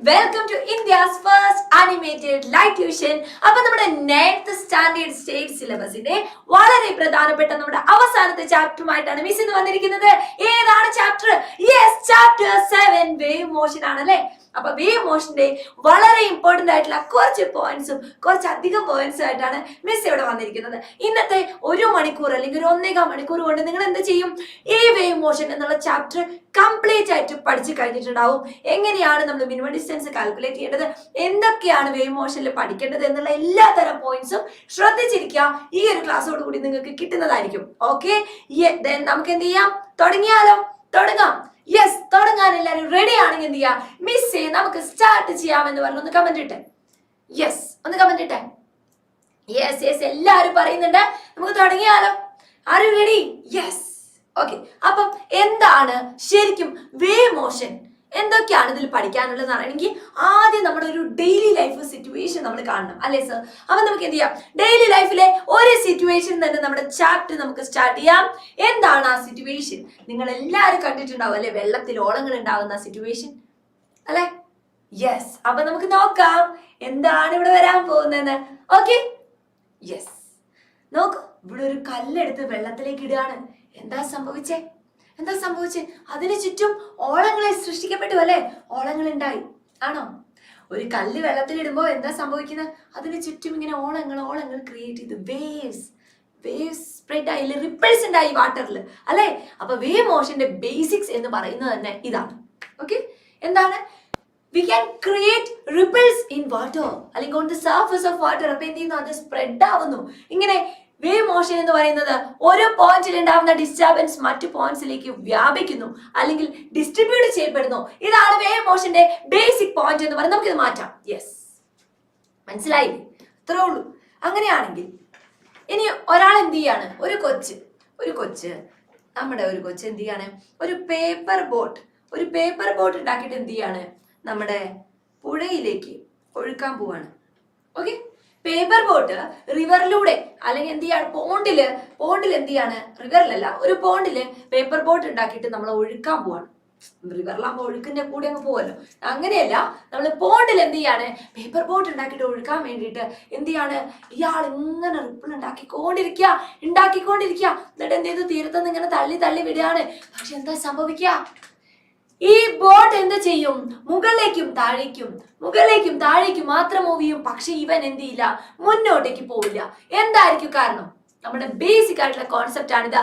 Welcome to India's first animated live tuition. അപ്പൊ നമ്മുടെ 9th standard state സിലബസിന്റെ വളരെ പ്രധാനപ്പെട്ട നമ്മുടെ അവസാനത്തെ ചാപ്റ്ററുമായിട്ടാണ് മിസ് ഇന്ന് വന്നിരിക്കുന്നത്. ഏതാണ് chapter? Yes, chapter 7 wave motion ആണല്ലേ. അപ്പൊ വേവ് മോഷന്റെ വളരെ ഇമ്പോർട്ടന്റ് ആയിട്ടുള്ള കുറച്ച് പോയിന്റ്സും കുറച്ചധികം പോയിന്റ്സും ആയിട്ടാണ് മിസ് ഇവിടെ വന്നിരിക്കുന്നത്. ഇന്നത്തെ 1 മണിക്കൂർ അല്ലെങ്കിൽ ഒരു 1.25 മണിക്കൂർ കൊണ്ട് നിങ്ങൾ എന്ത് ചെയ്യും? ഈ വേവ് മോഷൻ എന്നുള്ള ചാപ്റ്റർ കംപ്ലീറ്റ് ആയിട്ട് പഠിച്ചു കഴിഞ്ഞിട്ടുണ്ടാവും. എങ്ങനെയാണ് നമ്മൾ മിനിമം ഡിസ്റ്റൻസ് കാൽക്കുലേറ്റ് ചെയ്യേണ്ടത്, എന്തൊക്കെയാണ് വേവ് മോഷനിൽ പഠിക്കേണ്ടത് എന്നുള്ള എല്ലാ തരം പോയിന്റ്സും ശ്രദ്ധിച്ചിരിക്കുക. ഈ ഒരു ക്ലാസ്സോട് കൂടി നിങ്ങൾക്ക് കിട്ടുന്നതായിരിക്കും. ഓക്കെ, നമുക്ക് എന്ത് ചെയ്യാം? തുടങ്ങിയാലോ? തുടങ്ങാം. യെസ്, തുടങ്ങാൻ എല്ലാവരും റെഡി ആണെങ്കിൽ എന്ത് ചെയ്യാം? മിസ് നമുക്ക് സ്റ്റാർട്ട് ചെയ്യാമെന്ന് പറഞ്ഞു ഒന്ന് കമന്റ് ഇട്ടെ. യെസ്, ഒന്ന് കമന്റ് ഇട്ടെ. യെസ് യെസ്, എല്ലാവരും പറയുന്നുണ്ട്. നമുക്ക് തുടങ്ങിയാലോ? Are you ready? Yes. Okay, അപ്പം എന്താണ് ശരിക്കും വേവ് മോഷൻ, എന്തൊക്കെയാണ് ഇതിൽ പഠിക്കാനുള്ളതാണെങ്കിൽ ആദ്യം നമ്മുടെ ഒരു ഡെയിലി ലൈഫ് സിറ്റുവേഷൻ നമ്മൾ കാണണം, അല്ലേ സർ? അപ്പൊ നമുക്ക് എന്ത് ചെയ്യാം? ഡെയിലി ലൈഫിലെ ഒരു സിറ്റുവേഷൻ തന്നെ നമ്മുടെ ചാപ്റ്റർ നമുക്ക് സ്റ്റാർട്ട് ചെയ്യാം. എന്താണ് ആ സിറ്റുവേഷൻ? നിങ്ങൾ എല്ലാവരും കണ്ടിട്ടുണ്ടാവും അല്ലെ, വെള്ളത്തിൽ ഓളങ്ങൾ ഉണ്ടാകുന്ന സിറ്റുവേഷൻ അല്ലെ? യെസ്. അപ്പൊ നമുക്ക് നോക്കാം എന്താണ് ഇവിടെ വരാൻ പോകുന്നത്. Okay, yes. നോക്കൂ, ഇവിടെ ഒരു കല്ലെടുത്ത് വെള്ളത്തിലേക്ക് ഇടുകയാണ്. എന്താ സംഭവിച്ചേ? അതിന് ചുറ്റും ഓളങ്ങളെ സൃഷ്ടിക്കപ്പെട്ടു അല്ലെ? ഓളങ്ങൾ ഉണ്ടായി ആണോ? ഒരു കല്ല് വെള്ളത്തിലിടുമ്പോ എന്താ സംഭവിക്കുന്നത്? അതിന് ചുറ്റും ഇങ്ങനെ ഓളങ്ങൾ ക്രിയേറ്റ് ചെയ്ത് വേവ്സ് സ്പ്രെഡ് ആയി, റിപ്പിൾസ് ഉണ്ടായി വാട്ടറിൽ അല്ലെ? അപ്പൊ വേവ് മോഷന്റെ ബേസിക്സ് എന്ന് പറയുന്നത് തന്നെ ഇതാണ്. ഓക്കെ, എന്താണ്? We can create ripples in water അല്ലെങ്കിൽ on the surface of water. അപ്പൊ എന്ത് ചെയ്യുന്നു? അത് സ്പ്രെഡ് ആവുന്നു. ഇങ്ങനെ വേവ് മോഷൻ എന്ന് പറയുന്നത് ഓരോ പോയിന്റിൽ ഉണ്ടാവുന്ന ഡിസ്റ്റർബൻസ് മറ്റു പോയിന്റ്സിലേക്ക് വ്യാപിക്കുന്നു അല്ലെങ്കിൽ ഡിസ്ട്രിബ്യൂട്ട് ചെയ്യപ്പെടുന്നു. ഇതാണ് വേവ് മോഷന്റെ ബേസിക് പോയിന്റ് എന്ന് പറയുന്നത്. നമുക്കിത് മാറ്റാം. യെസ്, മനസ്സിലായില്ലേ? അത്രേ ഉള്ളൂ. അങ്ങനെയാണെങ്കിൽ ഇനി ഒരാൾ എന്ത് ചെയ്യാണ്? ഒരു കൊച്ച് നമ്മുടെ ഒരു കൊച്ച് എന്ത് ചെയ്യാണ്? ഒരു പേപ്പർ ബോട്ട് ഉണ്ടാക്കിയിട്ട് എന്ത് ചെയ്യാണ്? നമ്മുടെ പുഴയിലേക്ക് ഒഴുക്കാൻ പോവാണ്. ഓക്കെ, പേപ്പർ ബോട്ട് റിവറിലൂടെ അല്ലെങ്കിൽ എന്ത് ചെയ്യാണ്? പോണ്ടിൽ എന്ത് ചെയ്യാണ്? റിവറിലല്ല, ഒരു പോണ്ടില് പേപ്പർ ബോട്ട് ഉണ്ടാക്കിയിട്ട് നമ്മൾ ഒഴുക്കാൻ പോവാണ്. റിവറിലാകുമ്പോൾ ഒഴുക്കിന്റെ കൂടെ അങ്ങ് പോവല്ലോ. അങ്ങനെയല്ല, നമ്മൾ പോണ്ടിൽ എന്ത് ചെയ്യാണ്? പേപ്പർ ബോട്ട് ഉണ്ടാക്കിയിട്ട് ഒഴുക്കാൻ വേണ്ടിയിട്ട് എന്ത് ചെയ്യാണ്? ഇയാൾ ഇങ്ങനെ റിപ്പിൾ ഉണ്ടാക്കിക്കൊണ്ടിരിക്കുക. എന്നിട്ട് എന്ത് ചെയ്തു? തീരത്തുനിന്ന് ഇങ്ങനെ തള്ളി വിടുകയാണ്. പക്ഷെ എന്താ സംഭവിക്കുക? ഈ ബോട്ട് എന്ത് ചെയ്യും? മുകളിലേക്കും താഴേക്കും മാത്രം മൂവ് ചെയ്യും. പക്ഷെ ഇവൻ എന്ത് ചെയ്യില്ല? മുന്നോട്ടേക്ക് പോവില്ല. എന്തായിരിക്കും കാരണം? നമ്മുടെ ബേസിക് ആയിട്ടുള്ള കോൺസെപ്റ്റ് ആണിത്.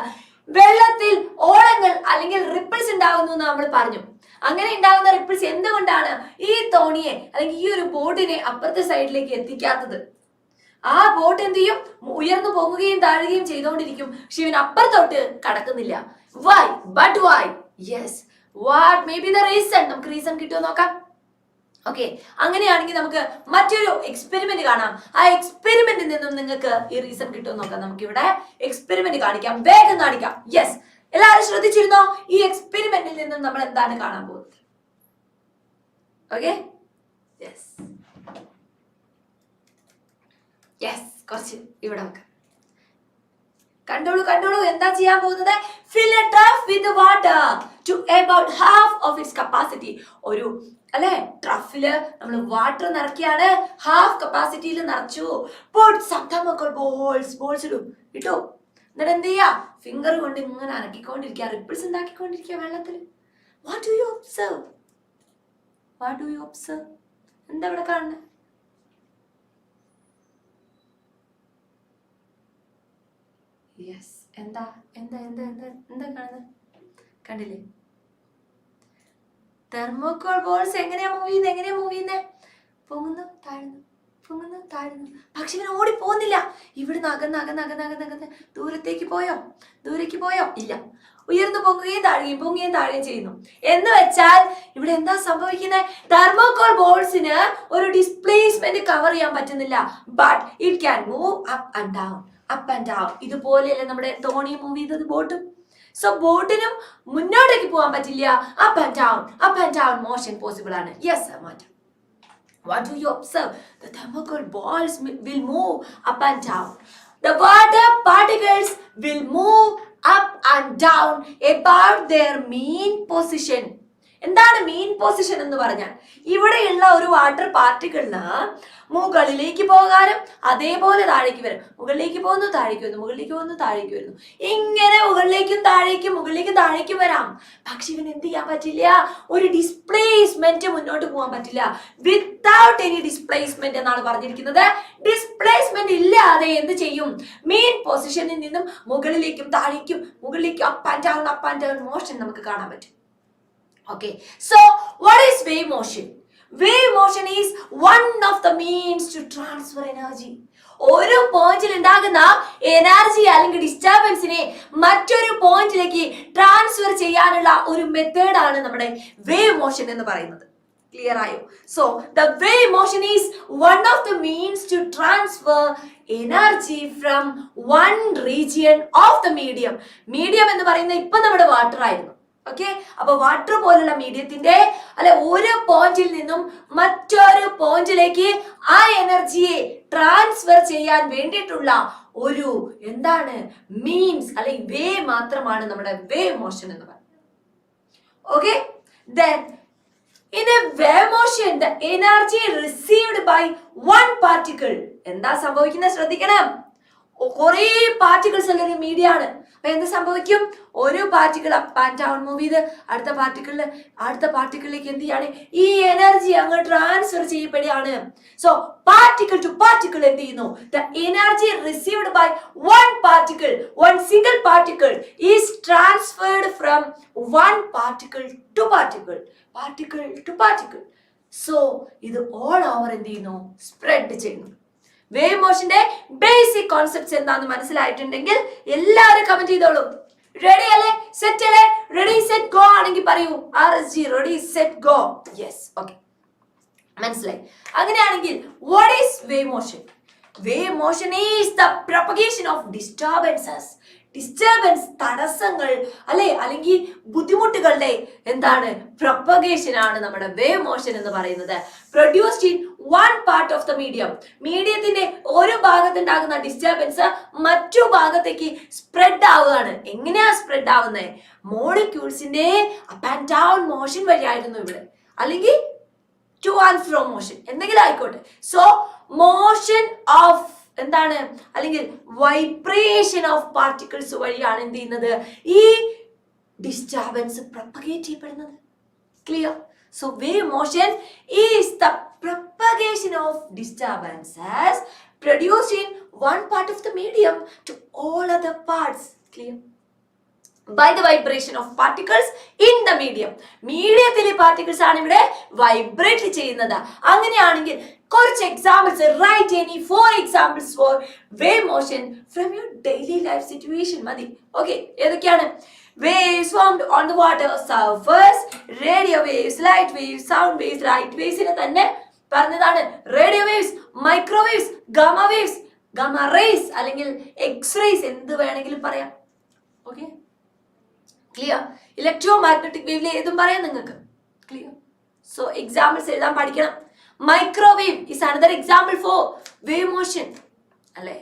വെള്ളത്തിൽ ഓളങ്ങൾ അല്ലെങ്കിൽ റിപ്പിൾസ് ഉണ്ടാകുന്നു എന്ന് നമ്മൾ പറഞ്ഞു. അങ്ങനെ ഉണ്ടാകുന്ന റിപ്പിൾസ് എന്തുകൊണ്ടാണ് ഈ തോണിയെ അല്ലെങ്കിൽ ഈ ഒരു ബോട്ടിനെ അപ്പുറത്തെ സൈഡിലേക്ക് എത്തിക്കാത്തത്? ആ ബോട്ട് എന്ത് ചെയ്യും? ഉയർന്നു പോകുകയും താഴുകയും ചെയ്തുകൊണ്ടിരിക്കും. പക്ഷെ ഇവൻ അപ്പുറത്തോട്ട് കടക്കുന്നില്ല. Why? Yes, what may be the reason? നമുക്ക് റീസൺ കിട്ടുമോ നോക്കാം. ഓക്കെ, അങ്ങനെയാണെങ്കിൽ നമുക്ക് മറ്റൊരു എക്സ്പെരിമെന്റ് കാണാം. ആ എക്സ്പെരിമെന്റിൽ നിന്നും നിങ്ങൾക്ക് ഈ റീസൺ കിട്ടുമോ നോക്കാം. നമുക്ക് ഇവിടെ എക്സ്പെരിമെന്റ് കാണിക്കാം, വേഗം കാണിക്കാം. യെസ്, എല്ലാവരും ശ്രദ്ധിച്ചിരുന്നോ? ഈ എക്സ്പെരിമെന്റിൽ നിന്നും നമ്മൾ എന്താണ് കാണാൻ പോകുന്നത്? ഓക്കെ, യെസ്, കുറച്ച് ഇവിടെ വെക്കാം. കണ്ടോളൂ എന്താ ചെയ്യാൻ പോകുന്നത്? fill a trough with water to about half of its capacity. ഒരു അല്ലെ ട്രഫില് നമ്മൾ വാട്ടർ നിറയ്ക്കാണ്. ഹാഫ് കപ്പാസിറ്റിയിൽ നിറച്ചു. put some thermocol balls ഇട്ടു. എന്നിട്ട് എന്ത് ചെയ്യാ? ഫിംഗർ കൊണ്ട് ഇങ്ങനെ അനക്കിക്കൊണ്ടിരിക്കുക, റിപ്പിൾസ് ഉണ്ടാക്കിക്കൊണ്ടിരിക്കുക വെള്ളത്തിൽ. what do you observe? എന്താ ഇവിടെ കാണുന്നത്? യെസ്, എന്താ കാണുന്നത്? കണ്ടില്ലേ? തെർമോകോൾ ബോൾസ് എങ്ങനെയാ മൂവ് ചെയ്യുന്നത്? പൊങ്ങുന്നു താഴുന്നു. പക്ഷെ ഇവൻ ഓടി പോകുന്നില്ല. ഇവിടുന്ന് അകന്ന് ദൂരേക്ക് പോയോ? ഇല്ല. ഉയർന്നു പൊങ്ങുകയും താഴുകയും ചെയ്യുന്നു. എന്ന് വെച്ചാൽ ഇവിടെ എന്താ സംഭവിക്കുന്നത്? തെർമോകോൾ ബോൾസിന് ഒരു ഡിസ്പ്ലേസ്മെന്റ് കവർ ചെയ്യാൻ പറ്റുന്നില്ല. But it can move up and down. ഇതുപോലെയല്ലേ നമ്മുടെ തോണി മൂവ് ചെയ്തത്, ബോട്ടും. സോ ബോട്ടിനും മുന്നോട്ടേക്ക് പോകാൻ പറ്റില്ല. Up and down motion possible ആണ്. യെസ്, മാറ്റാം. What do you observe? The thermocol balls will move up and down. The water particles will move up and down about their mean position. എന്താണ് മീൻ position എന്ന് പറഞ്ഞാൽ ഇവിടെയുള്ള ഒരു water പാർട്ടിക്കിളിന് മുകളിലേക്ക് പോകാനും അതേപോലെ താഴേക്ക് വരും. മുകളിലേക്ക് പോകുന്നു, താഴേക്ക് വരുന്നു, മുകളിലേക്ക് പോകുന്നു, താഴേക്ക് വരുന്നു. ഇങ്ങനെ മുകളിലേക്കും താഴേക്കും വരാം. പക്ഷെ ഇവന് എന്ത് ചെയ്യാൻ പറ്റില്ല? ഒരു ഡിസ്പ്ലേസ്മെന്റ് മുന്നോട്ട് പോകാൻ പറ്റില്ല. വിത്തൗട്ട് എനി ഡിസ്പ്ലേസ്മെന്റ് എന്നാണ് പറഞ്ഞിരിക്കുന്നത്. ഡിസ്പ്ലേസ്മെന്റ് ഇല്ലാതെ എന്ത് ചെയ്യും? മീൻ പൊസിഷനിൽ നിന്നും മുകളിലേക്കും താഴേക്കും അപ്പ് ആൻഡ് ഡൗൺ മോഷൻ നമുക്ക് കാണാൻ പറ്റും. Okay, so what is wave motion? Wave motion is one of the means to transfer energy. ഒരു പോയിന്റിൽ ഉണ്ടാകുന്ന എനർജി അല്ലെങ്കിൽ ഡിസ്റ്റർബൻസിനെ മറ്റൊരു പോയിന്റിലേക്ക് ട്രാൻസ്ഫർ ചെയ്യാനുള്ള ഒരു മെത്തേഡാണ് നമ്മുടെ വേവ് മോഷൻ എന്ന് പറയുന്നത്. ക്ലിയർ ആയോ? So the wave motion is one of the means to transfer energy from one region of the medium. Medium എന്ന് പറയുന്നത് ഇപ്പൊ നമ്മുടെ വാട്ടർ ആയിരുന്നു. ഓക്കെ, അപ്പൊ വാട്ടർ പോലുള്ള മീഡിയത്തിന്റെ ഒരു പോയിന്റിൽ നിന്നും മറ്റൊരു പോയിന്റിലേക്ക് ആ എനർജിയെ ട്രാൻസ്ഫർ ചെയ്യാൻ വേണ്ടിയിട്ടുള്ള ഒരു എന്താണ് മീൻസ് അല്ലെങ്കിൽ വേ മാത്രമാണ് നമ്മുടെ വേവ് മോഷൻ എന്ന് പറയുന്നത്. Okay, then in a wave motion the energy received by one particle. എന്താ സംഭവിക്കുന്നത് ശ്രദ്ധിക്കണം. കുറെ പാർട്ടിക്കിൾസ് ഉള്ള ഒരു മീഡിയ ആണ്. അപ്പൊ എന്ത് സംഭവിക്കും? ഒരു particle up and down move ചെയ്ത് അടുത്ത പാർട്ടിക്കിളിലേക്ക് എന്ത് ചെയ്യാണ്? ഈ എനർജി അങ്ങ് ട്രാൻസ്ഫർ ചെയ്യപ്പെടുകയാണ്. സോ പാർട്ടിക്കിൾ ടു പാർട്ടിക്കിൾ എന്ത് ചെയ്യുന്നു? The energy received by one single particle is transferred from one particle to particle. So ഇത് ഓൾ ഓവർ എന്ത് ചെയ്യുന്നു? സ്പ്രെഡ് ചെയ്യുന്നു. വേവ് മോഷന്റെ ബേസിക് കോൺസെപ്റ്റ്സ് എന്താന്ന് മനസ്സിലായിട്ടുണ്ടെങ്കിൽ എല്ലാവരും കമന്റ് ചെയ്തോളൂ. റെഡി അല്ലേ? സെറ്റ് അല്ലേ? റെഡി സെറ്റ് ഗോ ആണെങ്കിൽ പറയൂ. RSG ready set go. Yes, okay, മനസ്സിലായി. അങ്ങനെയാണെങ്കിൽ what is wave motion? Wave motion is the propagation of disturbances. Disturbance, തടസ്സങ്ങൾ അല്ലെങ്കിൽ ബുദ്ധിമുട്ടുകളുടെ എന്താണ് പ്രൊപ്പഗേഷൻ ആണ് നമ്മുടെ വേവ് മോഷൻ എന്ന് പറയുന്നത്. Produced in one part of the medium. മീഡിയത്തിന്റെ ഒരു ഭാഗത്തുണ്ടാകുന്ന ഡിസ്റ്റർബൻസ് മറ്റു ഭാഗത്തേക്ക് സ്പ്രെഡ് ആവുകയാണ്. എങ്ങനെയാ സ്പ്രെഡ് ആവുന്നത്? മോളിക്യൂൾസിന്റെ അപ്പ് ആൻഡ് ഡൗൺ മോഷൻ വഴിയായിരുന്നു ഇവിടെ, അല്ലെങ്കിൽ ടു ആൻഡ് ഫ്രോ മോഷൻ, എന്തെങ്കിലും ആയിക്കോട്ടെ. സോ മോഷൻ ഓഫ് എന്താണ് അല്ലെങ്കിൽ വൈബ്രേഷൻ ഓഫ് പാർട്ടിക്കിൾസ് വഴിയാണ് എന്ത് ചെയ്യുന്നത്? ഈ ഡിസ്റ്റർബൻസ് പ്രൊപ്പഗേറ്റ് ചെയ്യപ്പെടുന്നത്. Clear? So wave motion is the propagation of disturbances produced in one part of the medium to all other parts. Clear? By the vibration of particles in the medium. മീഡിയത്തിലെ particles ആണ് ഇവിടെ vibrate ചെയ്യുന്നത്. അങ്ങനെയാണെങ്കിൽ കുറച്ച് examples write any 4 examples for wave motion from your daily life situation മതി. Okay, ഏതൊക്കെയാണ്? waves formed on the water surface, radio waves, light waves, sound waves. light waves നെ തന്നെ പറഞ്ഞതാണ് radio waves, microwaves, gamma waves, gamma rays അല്ലെങ്കിൽ X rays, എന്ത് വേണമെങ്കിലും പറയാം. Okay, clear? Electromagnetic വേവിലെ ഏതും പറയാം നിങ്ങൾക്ക്. ക്ലിയർ? സോ എക്സാമ്പിൾസ് എഴുതാൻ പഠിക്കണം. Microwave is another example for wave motion. അല്ലേ?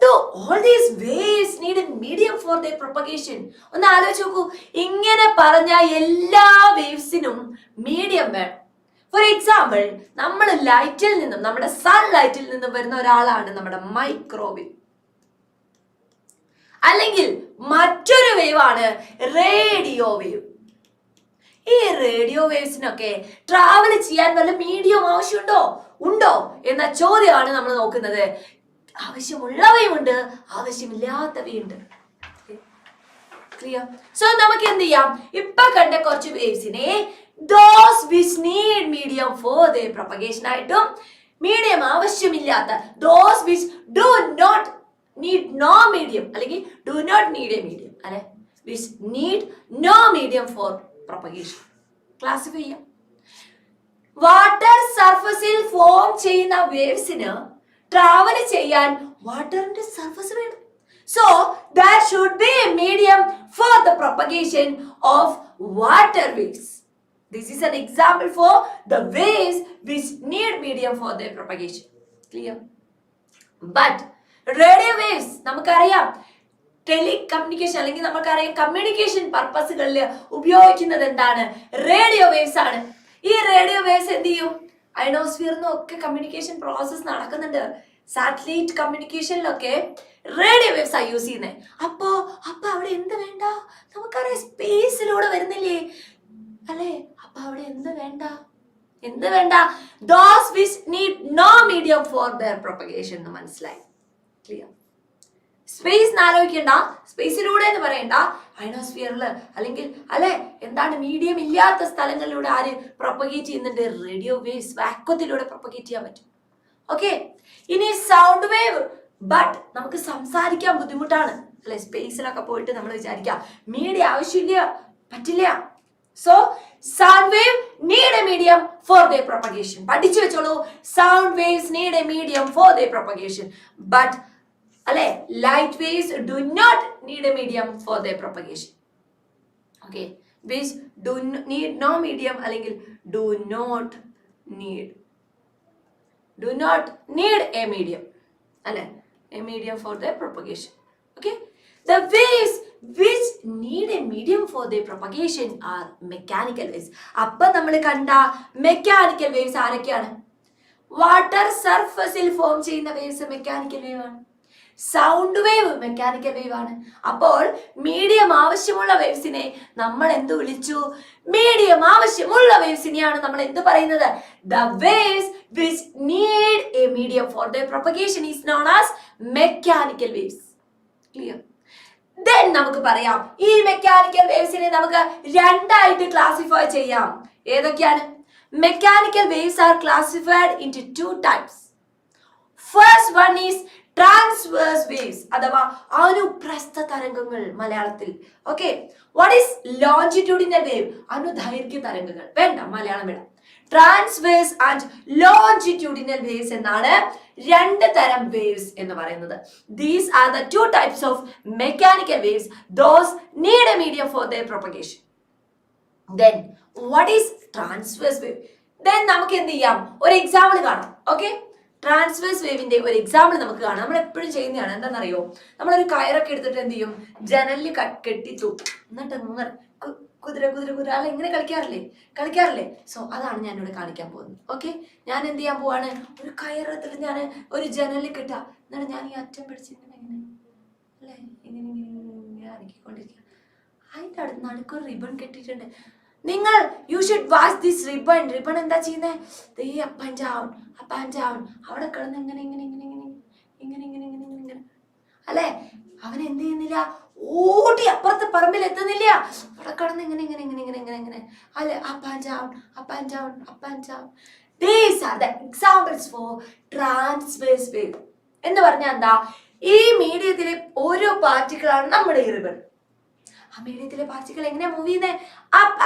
Do all these waves need a medium for their propagation? ഒന്ന് ആലോചിച്ച് നോക്കൂ. ഇങ്ങനെ പറഞ്ഞ എല്ലാ വേവ്സിനും മീഡിയം വേണം. ഫോർ എക്സാമ്പിൾ, നമ്മൾ ലൈറ്റിൽ നിന്നും, നമ്മുടെ സൺലൈറ്റിൽ നിന്നും വരുന്ന ഒരാളാണ് നമ്മുടെ മൈക്രോവേവ്. അല്ലെങ്കിൽ മറ്റൊരു വേവ് ആണ് റേഡിയോ വേവ്. ഈ റേഡിയോ വേവ്സിനൊക്കെ ട്രാവൽ ചെയ്യാൻ വല്ല മീഡിയം ഉണ്ടോ എന്ന ചോദ്യമാണ് നമ്മൾ നോക്കുന്നത്. ആവശ്യമുള്ളവയുണ്ട്, ആവശ്യമില്ലാത്തവയുണ്ട്. ക്ലിയർ? സോ നമുക്ക് എന്ത് ചെയ്യാം? ഇപ്പൊ കണ്ട കുറച്ച് waves those which need medium for their propagation ആയിട്ടും മീഡിയം ആവശ്യമില്ലാത്ത those which do not need no medium അല്ലെങ്കിൽ do not need a medium അല്ലെ which need no medium for propagation classify ചെയ്യാം. വാട്ടർ സർഫസിൽ ഫോം ചെയ്യുന്ന വേവ്സിന് ട്രാവൽ ചെയ്യാൻ വാട്ടറിന്റെ surface വേണം. So there should be a medium for the propagation of water waves. This is an example for the waves which need medium for their propagation. Clear? But radio waves നമുക്കറിയാം telecommunication അല്ലെങ്കിൽ നമുക്കറിയാം communication പർപ്പസുകളിൽ ഉപയോഗിക്കുന്നത് എന്താണ്? Radio waves ആണ്. ഈ radio waves എന്ത് ചെയ്യും? അയണോസ്ഫിയറിനും ഒക്കെ കമ്മ്യൂണിക്കേഷൻ പ്രോസസ് നടക്കുന്നുണ്ട്. സാറ്റലൈറ്റ് കമ്മ്യൂണിക്കേഷനിലൊക്കെ റേഡിയോ വേവ്സ് ആണ് യൂസ് ചെയ്യുന്നത്. അപ്പൊ അവിടെ എന്ത് വേണ്ട? നമുക്കറിയാം സ്പേസിലൂടെ വരുന്നില്ലേ അല്ലേ? അപ്പൊ അവിടെ എന്ത് വേണ്ട? Those which need no medium for their propagation എന്ന് മനസ്സിലായി? ക്ലിയർ? സ്പേസ് ആലോചിക്കണ്ട, സ്പേസിലൂടെ എന്ന് പറയണ്ട, അയണോസ്ഫിയറിൽ അല്ലെങ്കിൽ അല്ലെ എന്താണ് മീഡിയം ഇല്ലാത്ത സ്ഥലങ്ങളിലൂടെ ആര് പ്രൊപ്പഗേറ്റ് ചെയ്യുന്നുണ്ട്? റേഡിയോ വേവ്സ് വാക്വത്തിലൂടെ പ്രൊപ്പഗേറ്റ് ചെയ്യാൻ പറ്റും. ഓക്കെ, ഇനി സൗണ്ട് വേവ്. ബട്ട് നമുക്ക് സംസാരിക്കാൻ ബുദ്ധിമുട്ടാണ് അല്ലെ? സ്പേസിലൊക്കെ പോയിട്ട് നമ്മൾ വിചാരിക്കാം മീഡിയ ആവശ്യമില്ല, പറ്റില്ല. So sound wave need a medium for their propagation. പഠിച്ചു വെച്ചോളൂ, sound waves need a medium for their propagation. But അല്ലെ light waves do not need a medium for their propagation. Okay, waves do need no medium അല്ലെങ്കിൽ do not need a medium അല്ലെ, a medium for their propagation. Okay, the waves which need a medium for their propagation are mechanical waves. അപ്പൊ നമ്മൾ കണ്ട mechanical waves ആരൊക്കെയാണ്? Water സർഫസിൽ form ചെയ്യുന്ന waves mechanical wave ആണ്. Sound wave mechanical wave ആണ്. അപ്പോൾ മീഡിയം ആവശ്യമുള്ള വേവ്സിനെ നമ്മൾ എന്ത് വിളിച്ചു? മീഡിയം ആവശ്യമുള്ള വേവ്സിനെയാണ് നമ്മൾ എന്ത് പറയുന്നത്? The waves which need a medium for their propagation is known as mechanical waves. Clear? Then നമുക്ക് പറയാം ഈ മെക്കാനിക്കൽ വേവ്സിനെ നമുക്ക് രണ്ടായിട്ട് ക്ലാസിഫൈ ചെയ്യാം. ഏതൊക്കെയാണ്? Mechanical waves are classified into two types. First one is transverse waves അഥവാ അനുപ്രസ്ഥ തരംഗങ്ങൾ മലയാളത്തിൽ. Okay, what is longitudinal wave? അനുദൈർഘ്യ തരംഗങ്ങൾ. വേണ്ട, മലയാളം വേണം. ട്രാൻസ്വേഴ്സ് ആൻഡ് ലോഞ്ചിറ്റ്യൂഡിനൽ വേവ്സ് എന്നാണ് രണ്ട് തരം വേവ്സ് എന്ന് പറയുന്നത്. These are the two types of mechanical waves. Those need a medium for their propagation. Then what is transverse wave? Then നമുക്ക് എന്ത് ചെയ്യാം? ഒരു എക്സാമ്പിൾ കാണാം. ഓക്കെ, ട്രാൻസ്വേഴ്സ് വേവിന്റെ ഒരു എക്സാമ്പിൾ നമുക്ക് കാണാം. നമ്മൾ എപ്പോഴും ചെയ്യുന്നതാണ്. എന്താണെന്നറിയോ? നമ്മളൊരു കയറൊക്കെ എടുത്തിട്ട് എന്ത് ചെയ്യും? ജനലിൽ കെട്ടി തൂക്കും. എന്നിട്ട് ഇങ്ങനെ കുതിര അല്ല ഇങ്ങനെ കളിക്കാറില്ലേ? സോ അതാണ് ഞാൻ ഇവിടെ കാണിക്കാൻ പോകുന്നത്. ഓക്കെ, ഞാൻ എന്ത് ചെയ്യാൻ പോവാണ്? ഒരു കയറെടുത്തിട്ട് ഞാൻ ഒരു ജനലിൽ കെട്ടാ, എന്നിട്ട് ഞാൻ ഈ അറ്റം പിടിച്ച് ഇങ്ങനെ അല്ലേ ഇങ്ങനെ അനക്കിക്കൊണ്ടിരിക്കുക. അതിൻ്റെ അടുത്ത് നടുക്കൊരു റിബൺ കെട്ടിയിട്ടുണ്ട്. നിങ്ങൾ you should watch this ribbon എന്താ ചെയ്യുന്നത്? അപ്പ് ആൻഡ് ഡൗൺ അവിടെ കിടന്ന് ഇങ്ങനെ അല്ലേ? അവൻ എന്ത് ചെയ്യുന്നില്ല? ഓടി അപ്പുറത്തെ പറമ്പിൽ എത്തുന്നില്ല. അവിടെ കിടന്ന് ഇങ്ങനെ അല്ലെ? Up and down. These are the examples for transverse wave. എന്ന് പറഞ്ഞാൽ എന്താ? ഈ മീഡിയത്തിലെ ഓരോ പാർട്ടിക്കിളാണ് നമ്മുടെ ഈ റിബൺ. ആ മീഡിയത്തിലെ പാർട്ടിക്കിൾ എങ്ങനെയാ മൂവ് ചെയ്യുന്നത്? അപ്പ്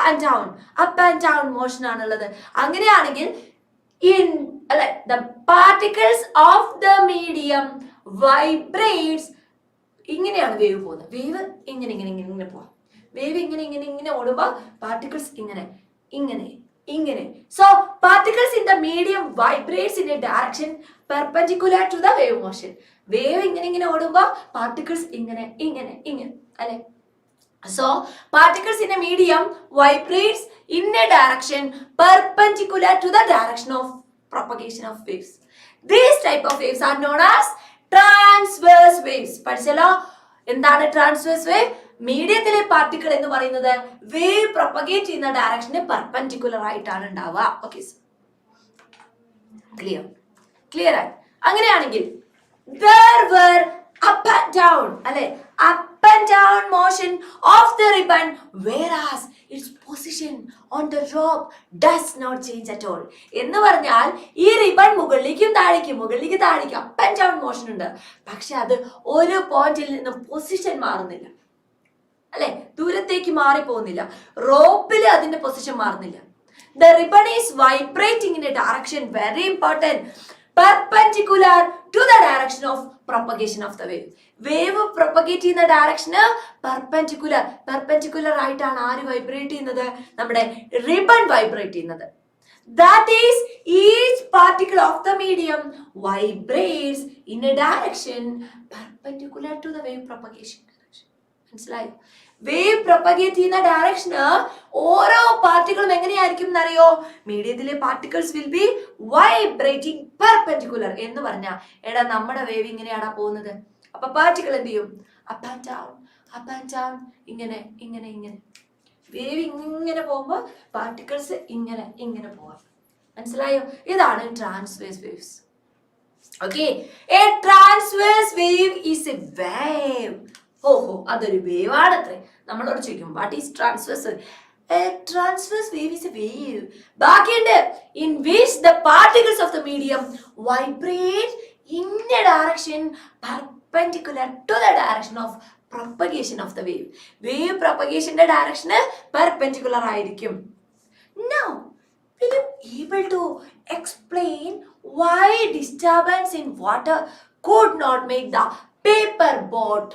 ആൻഡ് ഡൗൺ മോഷൻ ആണുള്ളത്. അങ്ങനെയാണെങ്കിൽ the particles of the medium vibrates. ഇങ്ങനെയാണ് വേവ് പോകുന്നത്. വേവ് ഇങ്ങനെ പോവാം. വേവ് ഇങ്ങനെ ഓടുമ്പോൾ പാർട്ടിക്കിൾസ് ഇങ്ങനെ. So particles in the medium vibrates in a direction perpendicular to the wave motion. Wave ഇങ്ങനെ ഓടുമ്പോൾ പാർട്ടിക്കിൾസ് ഇങ്ങനെ അല്ലെ? So particles in a medium vibrates in a direction perpendicular to the direction of propagation of waves. These type of waves are known as transverse waves. പഠിച്ചല്ലോ എന്താണ് transverse wave? മീഡിയത്തിലെ particle എന്ന് പറയുന്നത് wave propagate ചെയ്യുന്ന ഡയറക്ഷന് perpendicular ആയിട്ടാണ് ഉണ്ടാവുക. Okay, clear ആയി? അങ്ങനെയാണെങ്കിൽ there were up and down അല്ലെ? up and down motion of the ribbon whereas its position on the rope does not change at all. എന്ന് പറഞ്ഞാൽ ഈ റിബൺ മുകളിലേക്കും താഴേക്കും up and down മോഷൻ ഉണ്ട്. പക്ഷെ അത് ഒരു പോയിന്റിൽ നിന്ന് പൊസിഷൻ മാറുന്നില്ല അല്ലെ? ദൂരത്തേക്ക് മാറിപ്പോകുന്നില്ല. റോപ്പിൽ അതിന്റെ പൊസിഷൻ മാറുന്നില്ല. The ribbon is vibrating in a direction, very important, perpendicular to the direction of propagation of the wave. Wave propagate ചെയ്യുന്ന ഡയറക്ഷന് പെർപെൻഡിക്കുലർ ആയിട്ടാണ് ആര് വൈബ്രേറ്റ് ചെയ്യുന്നത്? നമ്മുടെ റിബൺ വൈബ്രേറ്റ് ചെയ്യുന്നത്. That is, each particle of the medium vibrates in a direction perpendicular to the wave propagation direction. മനസ്സിലായോ? Wave propagate ചെയ്യുന്ന ഡയറക്ഷന് ഓരോ പാർട്ടിക്കിളും എങ്ങനെയായിരിക്കും എന്നറിയോ? മീഡിയത്തിലെ particles will be vibrating perpendicular എന്ന് പറഞ്ഞാൽ എടാ നമ്മുടെ വേവ് ഇങ്ങനെയാടാ പോകുന്നത്. അപ്പൊ പാർട്ടിക്കിൾ എന്ത് ചെയ്യും? അപ്പ് ആൻഡ് ഡൗൺ ഇങ്ങനെ ഇങ്ങനെ ഇങ്ങനെ. വേവ് ഇങ്ങനെ പോകുമ്പോ പാർട്ടിക്കിൾസ് ഇങ്ങനെ ഇങ്ങനെ പോവാം. മനസ്സിലായോ? ഇതാണ് transverse waves. Okay, A transverse wave is A wave. ഓഹോ, അതൊരു വേവ് ആണത്രേ. നമ്മളോട് ചോദിക്കും what is transverse? A transverse wave is a wave. ബാക്കിയുണ്ട് in which the particles of the medium vibrate in a direction perpendicular to the direction of propagation of the wave. Wave propagation ന്റെ direction perpendicular ആയിരിക്കും. Now, will you able to explain why disturbance in water could not make the paper boat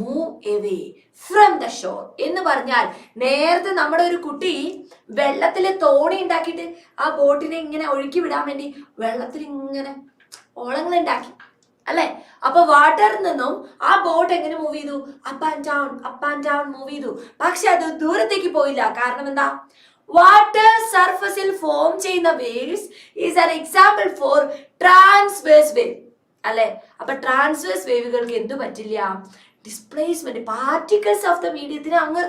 move away from the shore? എന്ന് പറഞ്ഞാൽ നേരത്തെ നമ്മുടെ ഒരു കുട്ടി വെള്ളത്തിലെ തോണി ഉണ്ടാക്കിയിട്ട് ആ ബോട്ടിനെ ഇങ്ങനെ ഒഴുക്കി വിടാൻ വേണ്ടി വെള്ളത്തിൽ ഇങ്ങനെ ഓളങ്ങൾ ഉണ്ടാക്കി അല്ലെ? അപ്പൊ വാട്ടറിൽ നിന്നും ആ ബോട്ട് എങ്ങനെ മൂവ് ചെയ്തു? അപ്പ് ആൻഡ് ഡൗൺ മൂവ് ചെയ്തു. പക്ഷെ അത് ദൂരത്തേക്ക് പോയില്ല. കാരണം എന്താ? വാട്ടർ സർഫസിൽ ഫോം ചെയ്യുന്ന waves is an example for transverse wave അല്ലെ? അപ്പൊ ട്രാൻസ്വേഴ്സ് വേവുകൾക്ക് എന്തു പറ്റില്ല? ഡിസ്പ്ലേസ്മെന്റ്, പാർട്ടിക്കിൾസ് ഓഫ് ദ മീഡിയത്തിന് അങ്ങ്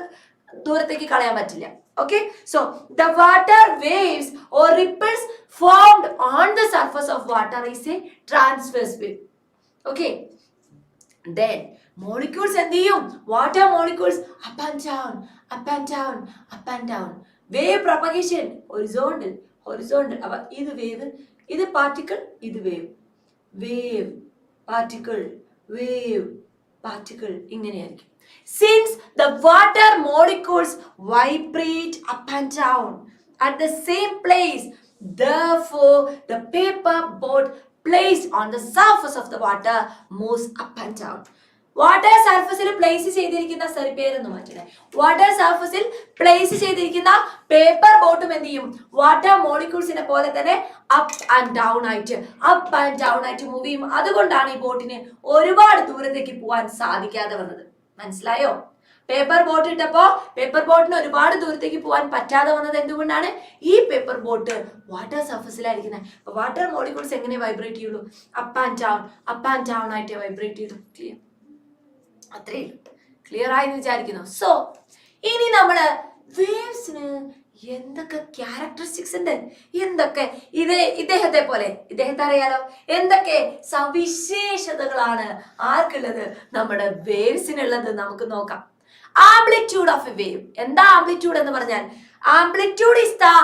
ദൂരത്തേക്ക് കളയാൻ പറ്റില്ല. Okay, so the water waves or ripples formed on the surface of water is a transverse wave. Okay, then molecules എന്ത് ചെയ്യും? Water molecules up and down. Wave propagation horizontal. അപ്പൊ ഇത് wave, ഇത് particle, ഇത് wave. Wave particle, wave particle ഇങ്ങനെയായിരിക്കും. Since the water molecules vibrate up and down at the same place, therefore the paper boat placed on the surface of the water moves up and down. Water സർഫസിൽ place ചെയ്തിരിക്കുന്ന പേരൊന്നും മാറ്റണേ. Water സർഫസിൽ place ചെയ്തിരിക്കുന്ന paper ബോട്ടും എന്ത് ചെയ്യും? Water മോളിക്യൂൾസിനെ പോലെ തന്നെ അപ്പ് ആൻഡ് ഡൗൺ ആയിട്ട് മൂവ് ചെയ്യും. അതുകൊണ്ടാണ് ഈ ബോട്ടിന് ഒരുപാട് ദൂരത്തേക്ക് പോകാൻ സാധിക്കാതെ വന്നത്. മനസ്സിലായോ? പേപ്പർ ബോട്ട് ഇട്ടപ്പോ പേപ്പർ ബോട്ടിന് ഒരുപാട് ദൂരത്തേക്ക് പോകാൻ പറ്റാതെ വന്നത് എന്തുകൊണ്ടാണ്? ഈ പേപ്പർ ബോട്ട് വാട്ടർ സർഫസിലായിരിക്കുന്നത്. അപ്പൊ വാട്ടർ മോളിക്യൂൾസ് എങ്ങനെ വൈബ്രേറ്റ് ചെയ്യുള്ളൂ? അപ്പ് ആൻഡ് ഡൗൺ ആയിട്ട് വൈബ്രേറ്റ് ചെയ്തു. അത്രേ ക്ലിയർ ആയി വിചാരിക്കുന്നു. സോ ഇനി നമ്മള് വേവ്സിന് എന്തൊക്കെ ക്യാരക്ടറിസ്റ്റിക്സ് ഉണ്ട്, എന്തൊക്കെ ഇദ്ദേഹത്തെ പോലെ, ഇദ്ദേഹത്തെ അറിയാലോ, എന്തൊക്കെ സവിശേഷതകളാണ് ആർക്കുള്ളത്? നമ്മുടെ വേവ്സിനുള്ളത്. നമുക്ക് നോക്കാം. Amplitude of a wave. എന്താ ആംപ്ലിറ്റ്യൂഡ് എന്ന് പറഞ്ഞാൽ? Amplitude is the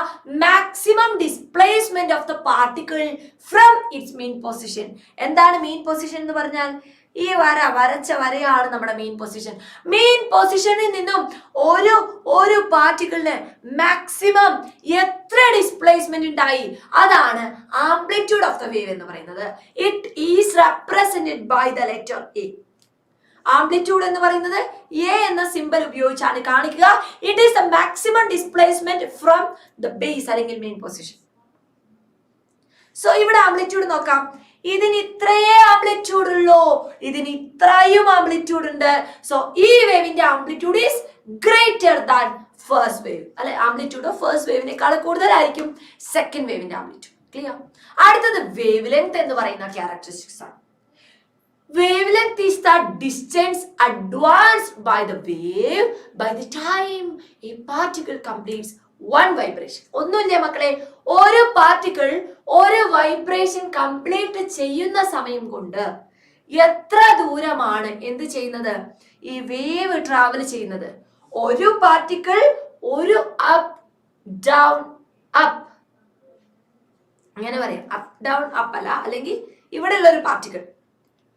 maximum displacement of the particle from its mean position. എന്താണ് മീൻ പൊസിഷൻ എന്ന് പറഞ്ഞാൽ? ഈ വരച്ച വരയാണ് നമ്മുടെ മെയിൻ പൊസിഷൻ. മെയിൻ പൊസിഷനിൽ നിന്നും ഒരു പാർട്ടിക്കിളിന് മാക്സിമം എത്ര ഡിസ്പ്ലേസ്മെന്റ് ഉണ്ടായി, അതാണ് ആംപ്ലിറ്റ്യൂഡ് ഓഫ് ദ വേവ് എന്ന് പറയുന്നത്. It is represented by the letter A. Amplitude എന്ന് പറയുന്നത് എ എന്ന സിമ്പൽ ഉപയോഗിച്ചാണ് കാണിക്കുക. It is the maximum displacement from the base അല്ലെങ്കിൽ മെയിൻ പൊസിഷൻ. സോ ഇവിടെ ആംപ്ലിറ്റ്യൂഡ് നോക്കാം. ഇതിന് ഇത്രയേ ആംപ്ലിറ്റ്യൂഡ് ഉള്ളൂ, ഇതിന് ഇത്രയും ആംപ്ലിറ്റ്യൂഡ് ഉണ്ട്. സോ ഈ വേവിന്റെ amplitude is greater than first wave അല്ലെ? ആംപ്ലിറ്റ്യൂഡ് ഓഫ് ഫസ്റ്റ് വേവിനേക്കാൾ കൂടുതലായിരിക്കും സെക്കൻഡ് വേവിന്റെ ആംപ്ലിറ്റ്യൂഡ്. ക്ലിയർ? അടുത്തത് വേവ് ലെങ്ത് എന്ന് പറയുന്ന ക്യാരക്ടറിസ്റ്റിക്സ് ആണ്. Wavelength is the distance advanced by the wave by the time a particle completes one vibration. ഒന്നുമില്ലേ മക്കളെ, ഒരു പാർട്ടിക്കിൾ ഒരു വൈബ്രേഷൻ കംപ്ലീറ്റ് ചെയ്യുന്ന സമയം കൊണ്ട് എത്ര ദൂരമാണ് എന്ത് ചെയ്യുന്നത്? ഈ വേവ് ട്രാവൽ ചെയ്യുന്നത്. ഒരു പാർട്ടിക്കിൾ ഒരു അപ്പ് ഡൗൺ അപ്പ്, അങ്ങനെ പറയാം. അപ്പ് ഡൗൺ അപ്പ് അല്ല, അല്ലെങ്കിൽ ഇവിടെ ഉള്ള ഒരു പാർട്ടിക്കിൾ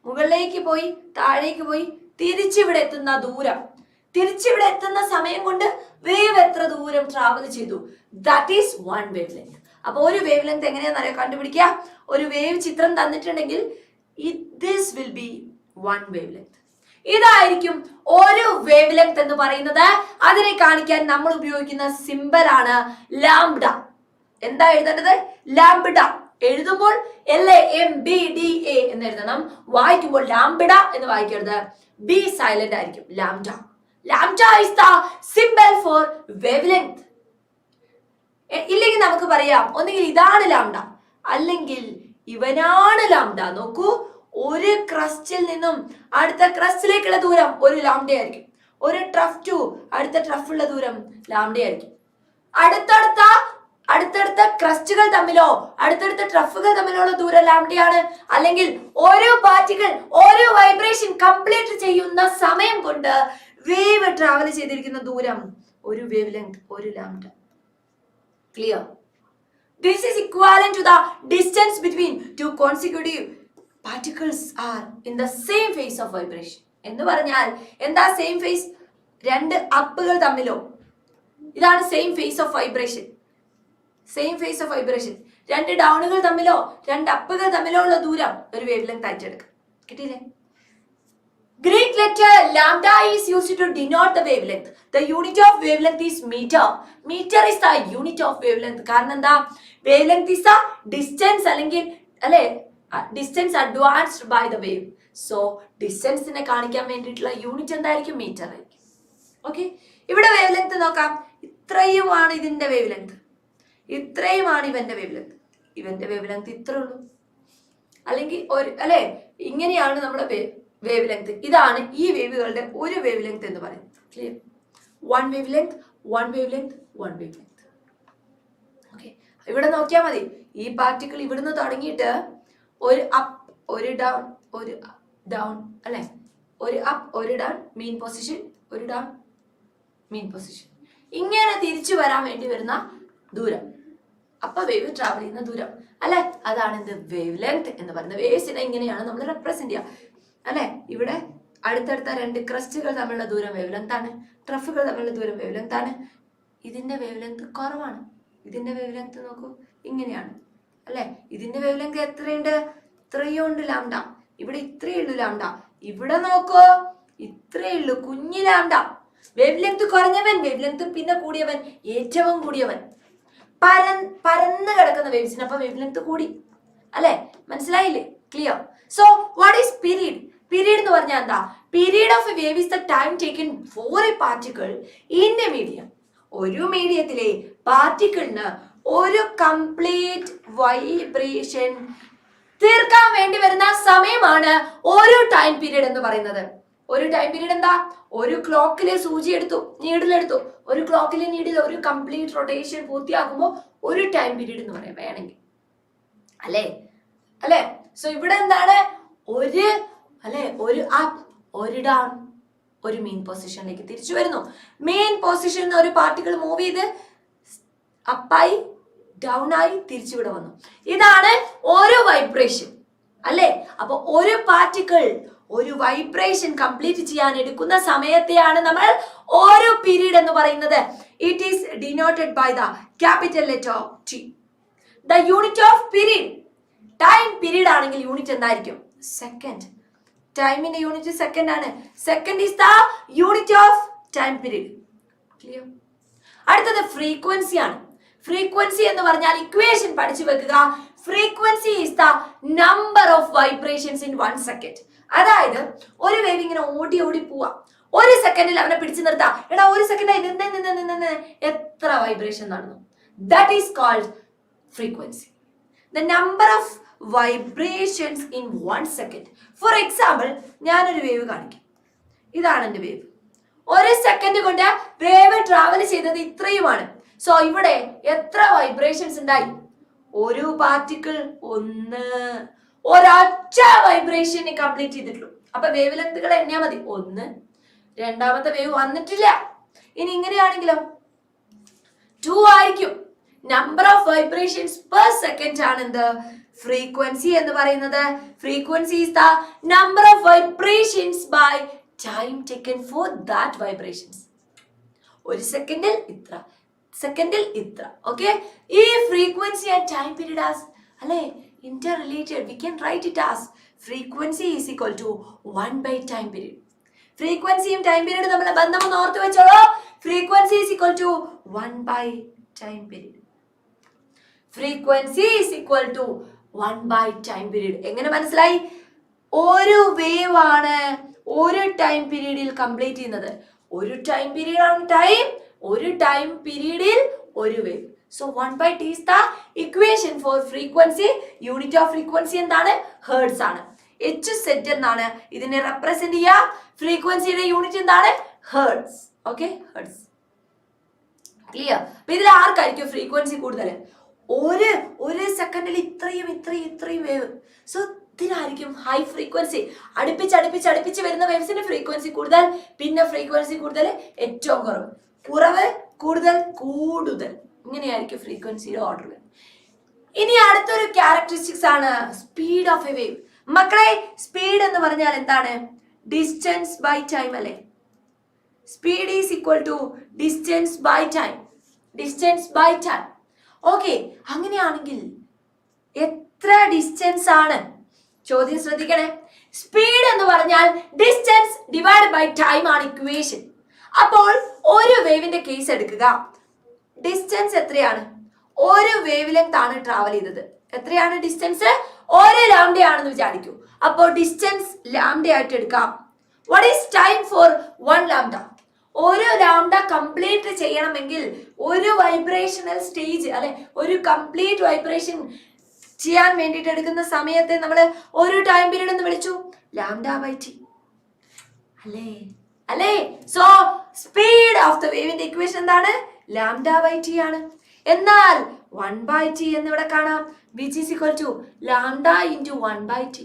മുകളിലേക്ക് പോയി താഴേക്ക് പോയി തിരിച്ചിവിടെ എത്തുന്ന ദൂരം, തിരിച്ചിവിടെ എത്തുന്ന സമയം കൊണ്ട് വേവ് എത്ര ദൂരം ട്രാവൽ ചെയ്തു? That is one wave length. അപ്പൊ ഒരു വേവ് ലെങ്ത് എങ്ങനെയാണെന്ന് കണ്ടുപിടിക്കുക. ഒരു വേവ് ചിത്രം തന്നിട്ടുണ്ടെങ്കിൽ this will be one wave length. ഇതായിരിക്കും ഒരു വേവ് ലെങ്ത് എന്ന് പറയുന്നത്. അതിനെ കാണിക്കാൻ നമ്മൾ ഉപയോഗിക്കുന്ന സിമ്പൽ ആണ് ലാംഡ. എന്താ എഴുതേണ്ടത്? ലാംഡ. എഴുതുമ്പോൾ LAMBDA എന്ന് എഴുതണം. വായിക്കുമ്പോൾ ലാംബിഡ എന്ന് വായിക്കരുത്. ബി സൈലന്റ് ആയിരിക്കും. Lambda. Lambda is the symbol for wavelength. ഇല്ലെങ്കിൽ നമുക്ക് പറയാം ഒന്നുകിൽ ഇതാണ് ലാംഡ അല്ലെങ്കിൽ ഇവനാണ് ലാംഡ. നോക്കൂ, ഒരു ക്രസ്റ്റിൽ നിന്നും അടുത്ത ക്രസ്റ്റിലേക്കുള്ള ദൂരം ഒരു ലാംഡ ആയിരിക്കും. ഒരു ട്രഫ് ടു അടുത്ത ട്രഫുള്ള ദൂരം ലാംഡ ആയിരിക്കും. അടുത്തടുത്ത ക്രസ്റ്റുകൾ തമ്മിലോ അടുത്തടുത്ത ട്രഫുകൾ തമ്മിലുള്ള ദൂരം ലാംഡയാണ്. അല്ലെങ്കിൽ ഓരോ പാർട്ടിക്കിൾ ഓരോ വൈബ്രേഷൻ കംപ്ലീറ്റ് ചെയ്യുന്ന സമയം കൊണ്ട് വേവ് ട്രാവൽ ചെയ്തിരിക്കുന്ന ദൂരം ഒരു വേവ് ലെങ്ത് ഒരു lambda. Clear? This is equivalent to the distance between two consecutive particles are in the same phase of vibration. എന്ന് പറഞ്ഞാൽ എന്താ സെയിം ഫേസ്? രണ്ട് അപ്പുകൾ തമ്മിലോ, ഇതാണ് same phase of vibration. Same phase of vibration. രണ്ട് ഡൗണുകൾ തമ്മിലോ രണ്ട് അപ്പുകൾ തമ്മിലോ ഉള്ള ദൂരം ഒരു വേവ് ലെങ്ത് ആയിട്ട് എടുക്കാം. കിട്ടിയില്ലേ? Greek letter lambda is used to denote the wavelength. The unit of wavelength is meter. Meter is the unit of wavelength. കാരണം എന്താ? Wavelength is the distance അല്ലെങ്കിൽ അല്ലെ distance advanced by the wave. So distance നെ കാണിക്കാൻ വേണ്ടിയിട്ടുള്ള unit എന്തായിരിക്കും? Metre ആയിരിക്കും. Okay, ഇവിടെ വേവ് ലെങ്ത് നോക്കാം. ഇത്രയുമാണ് ഇതിന്റെ വേവ് ലെങ്ത്, ഇത്രയുമാണ് ഇവന്റെ വേവ് ലെങ്ത്. ഇവന്റെ വേവ് ലെങ്ത് ഇത്രേ ഉള്ളൂ. അല്ലെങ്കിൽ ഒരു അല്ലെ ഇങ്ങനെയാണ് നമ്മുടെ വേവ് ലെങ്ത്. ഇതാണ് ഈ വേവുകളുടെ ഒരു വേവ് ലെങ്ത് എന്ന് പറയുന്നത്. Clear? One wave length, one wave length, one wave length. Okay, ഇവിടെ നോക്കിയാൽ മതി. ഈ പാർട്ടിക്കിൾ ഇവിടുന്ന് തുടങ്ങിയിട്ട് ഒരു അപ്പ് ഒരു ഡൗൺ ഒരു ഡൗൺ അല്ലെ, ഒരു അപ്പ് ഒരു ഡൗൺ മീൻ പൊസിഷൻ, ഒരു ഡൗൺ മീൻ പൊസിഷൻ, ഇങ്ങനെ തിരിച്ചു വരാൻ വേണ്ടി വരുന്ന ദൂരം, അപ്പൊ വേവ് ട്രാവൽ ചെയ്യുന്ന ദൂരം അല്ലെ, അതാണ് എന്ത്? വേവ് ലെങ്ത് എന്ന് പറയുന്നത്. വേവ്സിനെ ഇങ്ങനെയാണ് നമ്മൾ റെപ്രസെന്റ് ചെയ്യുക അല്ലെ. ഇവിടെ അടുത്തടുത്ത രണ്ട് ക്രസ്റ്റുകൾ തമ്മിലുള്ള ദൂരം വേവ് ലെങ്ത് ആണ്, ട്രഫുകൾ തമ്മിലുള്ള ദൂരം വേവ് ലെങ്ത് ആണ്. ഇതിന്റെ വേവ് ലെങ്ത് കുറവാണ്. ഇതിന്റെ വേവ് ലെങ്ത് നോക്കൂ, ഇങ്ങനെയാണ് അല്ലെ. ഇതിന്റെ വേവ് ലെങ്ത് എത്രയുണ്ട്? ഇത്രയും ഉണ്ട് ലാംഡ. ഇവിടെ ഇത്രയേ ഉള്ളൂ ലാംഡ. ഇവിടെ നോക്കൂ, ഇത്രയേ ഉള്ളൂ കുഞ്ഞു ലാംഡ. വേവ് ലെങ്ത് കുറഞ്ഞവൻ, വേവ് ലെങ്ത് പിന്നെ കൂടിയവൻ, ഏറ്റവും കൂടിയവൻ. പരന്ന് കിടക്കുന്ന വേവ്സിന് അപ്പൊ വേവ് ലെങ്ത് കൂടി അല്ലെ. മനസ്സിലായില്ലേ? Clear? So what is period? Period എന്ന് പറഞ്ഞാൽ എന്താ? Period of a wave is the time taken for a particle in a medium. ഒരു മീഡിയത്തിലെ പാർട്ടിക്കിളിന് ഒരു കംപ്ലീറ്റ് വൈബ്രേഷൻ തീർക്കാൻ വേണ്ടി വരുന്ന സമയമാണ് ഒരു ടൈം പീരീഡ് എന്ന് പറയുന്നത്. ഒരു ടൈം പീരീഡ് എന്താ? ഒരു ക്ലോക്കിലെ സൂചി എടുത്തു, നീഡിലെടുത്തു, ഒരു ക്ലോക്കിലെ നീഡിൽ ഒരു കംപ്ലീറ്റ് റൊട്ടേഷൻ പൂർത്തിയാക്കുമ്പോൾ ഒരു ടൈം പീരീഡ് എന്ന് പറയാം വേണമെങ്കിൽ അല്ലേ. അല്ലെ? സോ ഇവിടെ എന്താണ്? ഒരു അല്ലെ ഒരു അപ്പ് ഒരു ഡൗൺ ഒരു മെയിൻ പൊസിഷനിലേക്ക് തിരിച്ചു വരുന്നു. മെയിൻ പൊസിഷനിൽ ഒരു പാർട്ടിക്കിൾ മൂവ് ചെയ്ത് അപ്പായി ഡൗൺ ആയി തിരിച്ചുവിടെ വന്നു. ഇതാണ് ഓരോ വൈബ്രേഷൻ അല്ലെ. അപ്പൊ ഒരു പാർട്ടിക്കിൾ ഒരു വൈബ്രേഷൻ കംപ്ലീറ്റ് ചെയ്യാൻ എടുക്കുന്ന സമയത്തെയാണ് നമ്മൾ ഓരോ പീരീഡ് എന്ന് പറയുന്നത്. It is denoted by the capital letter T. The unit of period, time period ആണെങ്കിൽ യൂണിറ്റ് എന്തായിരിക്കും? സെക്കൻഡ്. ടൈമിന്റെ യൂണിറ്റ് സെക്കൻഡ് ആണ്. Second is the unit of time period. Clear? അടുത്തത് ഫ്രീക്വൻസി ആണ്. ഫ്രീക്വൻസി എന്ന് പറഞ്ഞാൽ ഇക്വേഷൻ പഠിച്ചു വെക്കുക. Frequency is the number of vibrations in 1 second. അതായത് ഒരു വേവ് ഇങ്ങനെ ഓടി ഓടി പോവാ, ഒരു സെക്കൻഡിൽ അവനെ പിടിച്ചു നിർത്താം. എടാ ഒരു സെക്കൻഡായി നിന്ന് എത്ര വൈബ്രേഷൻ നടന്നു? That is called frequency. The number of vibrations in 1 second. For example, ഞാനൊരു വേവ് കാണിക്കും. ഇതാണ് എൻ്റെ വേവ്. ഒരു സെക്കൻഡ് കൊണ്ട് വേവ് ട്രാവൽ ചെയ്തത് ഇത്രയുമാണ്. സോ ഇവിടെ എത്ര വൈബ്രേഷൻസ് ഉണ്ടായി? ഒരു പാർട്ടിക്കിൾ ഒന്ന്, ഒരൊറ്റ വൈബ്രേഷൻ കംപ്ലീറ്റ് ചെയ്തിട്ടുള്ളൂ. അപ്പൊ വേവ് ലെങ്തുകൾ എണ്ണിയാൽ മതി. ഒന്ന്, രണ്ടാമത്തെ വേവ് വന്നിട്ടില്ല. ഇനി ഇങ്ങനെയാണെങ്കിലോ 2 ആയിരിക്കും. Number of vibrations per second ആണ് എന്ത്? ഫ്രീക്വൻസി എന്ന് പറയുന്നത്. Frequency is the number of vibrations by time taken for that vibrations. ഒരു സെക്കൻഡിൽ ഇത്ര, സെക്കൻഡിൽ ഇത്ര. ഓക്കെ, ഈ frequency and time period as അല്ലെ interrelated. We can write it as frequency is equal to 1 by time period. ഫ്രീക്വൻസിയും time period നമ്മളെ ബന്ധം ഒന്ന് ഓർത്ത് വെച്ചോളൂ. Frequency is equal to 1 by time period. Frequency is equal to 1 by time period. എങ്ങനെ മനസ്സിലായി? ഒരു വേവ് ആണ് ഒരു ടൈം പീരീഡിൽ കംപ്ലീറ്റ് ചെയ്യുന്നത്. ഒരു ടൈം പീരീഡ് ആണ് ടൈം, ഒരു ടൈം പീരീഡിൽ ഒരു wave. So 1/t is the equation for frequency. Unit of frequency എന്താണ്? ഹെർട്സ് ആണ്. HZ എന്നാണ് ഇതിനെ റെപ്രസെന്റ് ചെയ്യുക. ഫ്രീക്വൻസിയുടെ യൂണിറ്റ് എന്താണ്? ഹെർട്സ്. Okay, hertz. ക്ലിയർ? അപ്പൊ ഇതിൽ ആർക്കായിരിക്കും ഫ്രീക്വൻസി കൂടുതൽ? ഒരു സെക്കൻഡിൽ ഇത്രയും വേവ്. സോ ഇതിനായിരിക്കും ഹൈ ഫ്രീക്വൻസി. അടുപ്പിച്ച് വരുന്ന വേവ്സിന്റെ ഫ്രീക്വൻസി കൂടുതൽ, പിന്നെ ഫ്രീക്വൻസി കൂടുതൽ, ഏറ്റവും കുറവ് കൂടുതൽ. ഇങ്ങനെയായിരിക്കും ഫ്രീക്വൻസിയുടെ ഓർഡർ. ഇനി അടുത്തൊരു ക്യാരക്ടറിസ്റ്റിക്സ് ആണ് സ്പീഡ് ഓഫ് എ വേവ്. മക്കളെ, സ്പീഡ് എന്ന് പറഞ്ഞാൽ എന്താണ്? ഡിസ്റ്റൻസ് ബൈ ടൈം അല്ലേ? Speed is equal to distance by time. Okay, അങ്ങനെയാണെങ്കിൽ എത്ര ഡിസ്റ്റൻസ് ആണ്? ചോദ്യം ശ്രദ്ധിക്കണേ. സ്പീഡ് എന്ന് പറഞ്ഞാൽ ഡിസ്റ്റൻസ് ഡിവൈഡ് ബൈ ടൈം ആണ് ഇക്വേഷൻ. അപ്പോൾ ഒരു വേവിന്റെ കേസ് എടുക്കുക. ഡിസ്റ്റൻസ് എത്രയാണ്? ഒരു വേവ് ലെങ്ത് ആണ് ട്രാവൽ ചെയ്തത്. എത്രയാണ് ഡിസ്റ്റൻസ്? 1 ലാംഡ ആണെന്ന് വിചാരിക്കൂ. അപ്പോൾ ഡിസ്റ്റൻസ് ലാംഡ ആയിട്ട് എടുക്കാം. What is time for 1 lambda? ഒരു ലാംഡ കംപ്ലീറ്റ് ചെയ്യണമെങ്കിൽ ഒരു വൈബ്രേഷണൽ സ്റ്റേജ് അല്ലെ, ഒരു കംപ്ലീറ്റ് വൈബ്രേഷൻ ചെയ്യാൻ വേണ്ടിയിട്ട് എടുക്കുന്ന സമയത്തെ നമ്മൾ ഒരു ടൈം പീരീഡ് എന്ന് വിളിച്ചു, λ/t അല്ലേ? സോ സ്പീഡ് ഓഫ് ദ വേവിന്റെ ഇക്വേഷൻ എന്താണ്? λ/t ആണ്. എന്നാൽ 1/t എന്ന് ഇവിടെ കാണാം, which is equal to λ into 1/t.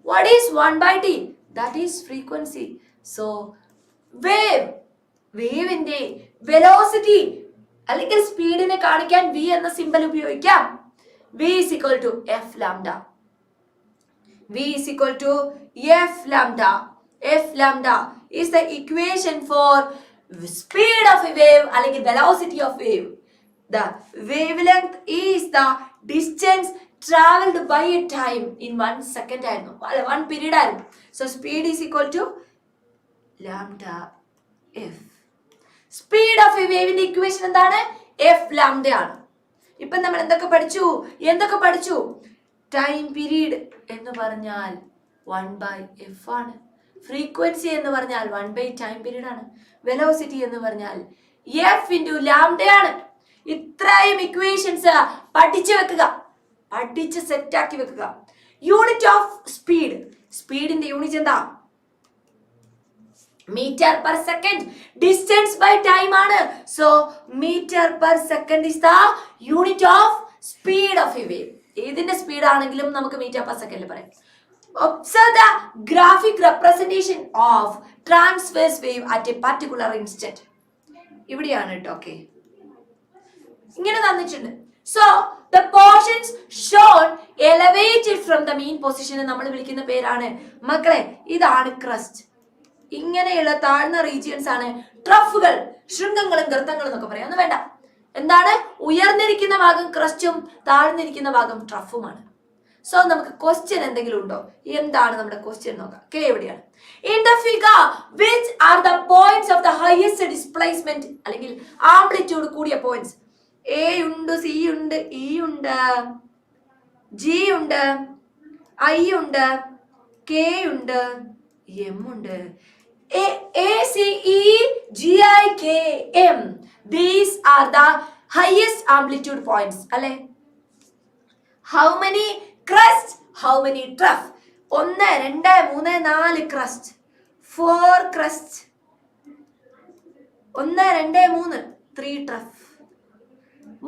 What is 1/t? That is frequency. So വേവിന്റെ വെലോസിറ്റി അല്ലെങ്കിൽ സ്പീഡിനെ കാണിക്കാൻ v എന്ന സിമ്പൽ ഉപയോഗിക്കാം. v is equal to f lambda. F lambda is the equation for speed of a wave അല്ലെങ്കിൽ velocity of wave. The wavelength is the distance traveled by a time in 1 second ആയിരുന്നു, 1 period ആയിരുന്നു. So speed is equal to lambda f. Speed of a wave ന്റെ equation എന്താണ്? f lambda ആണ്. ഇപ്പൊ നമ്മൾ എന്തൊക്കെ പഠിച്ചു? ടൈം പീരീഡ് എന്ന് പറഞ്ഞാൽ 1/f ആണ്. ഫ്രീക്വൻസി എന്ന് പറഞ്ഞാൽ 1 ടൈം പീരീഡ് ആണ്. വെലോസിറ്റി എന്ന് പറഞ്ഞാൽ f into lambda ആണ്. ഇത്രയും ഇക്വേഷൻസ് പഠിച്ച് സെറ്റ് ആക്കി വെക്കുക. യൂണിറ്റ് ഓഫ് സ്പീഡിന്റെ യൂണിറ്റ് എന്താ? Metre per second. Distance by time ആണ്. So metre per second is the unit of speed of a wave. ഏതിന്റെ സ്പീഡ് ആണെങ്കിലും നമുക്ക് മീറ്റർ പെർ സെക്കൻഡിൽ പറയാം. Observe the graphic representation of transverse wave at a particular instant. ഇവിടെയാണ് കേട്ടോ. Okay, ഇങ്ങനെ തന്നിട്ടുണ്ട്. So the portions shown elevated from the mean position നമ്മൾ വിളിക്കുന്ന പേരാണ് മക്കളെ, ഇതാണ് ക്രസ്റ്റ്. ഇങ്ങനെയുള്ള താഴ്ന്ന റീജിയൻസ് ആണ് ട്രഫുകൾ, ശൃംഗങ്ങളും ഗർത്തങ്ങളും എന്നൊക്കെ പറയാം. ഒന്നും വേണ്ട. എന്താണ്? ഉയർന്നിരിക്കുന്ന ഭാഗം ക്രസ്റ്റും താഴ്ന്നിരിക്കുന്ന ഭാഗം ട്രഫുമാണ്. സോ നമുക്ക് ക്വസ്റ്റ്യൻ എന്തെങ്കിലും ഉണ്ടോ? എന്താണ് നമ്മുടെ ക്വസ്റ്റ്യൻ നോക്കാം. കെ എവിടെയാണ്? In the figure which are the points of the highest displacement അല്ലെങ്കിൽ ആംപ്ലിറ്റ്യൂഡ് കൂടിയ പോയിന്റ്സ്? എ ഉണ്ട്, സി ഉണ്ട്, ഇ ഉണ്ട്, ജി ഉണ്ട്, ഐ ഉണ്ട്, കെ ഉണ്ട്, എം ഉണ്ട്. A, C, E, G, I, K, M. These are the highest amplitude points. അല്ലേ? How many crust? How many trough? 1, 2, 3, 4 crust. 4 crust. 1, 2, 3, 3 trough.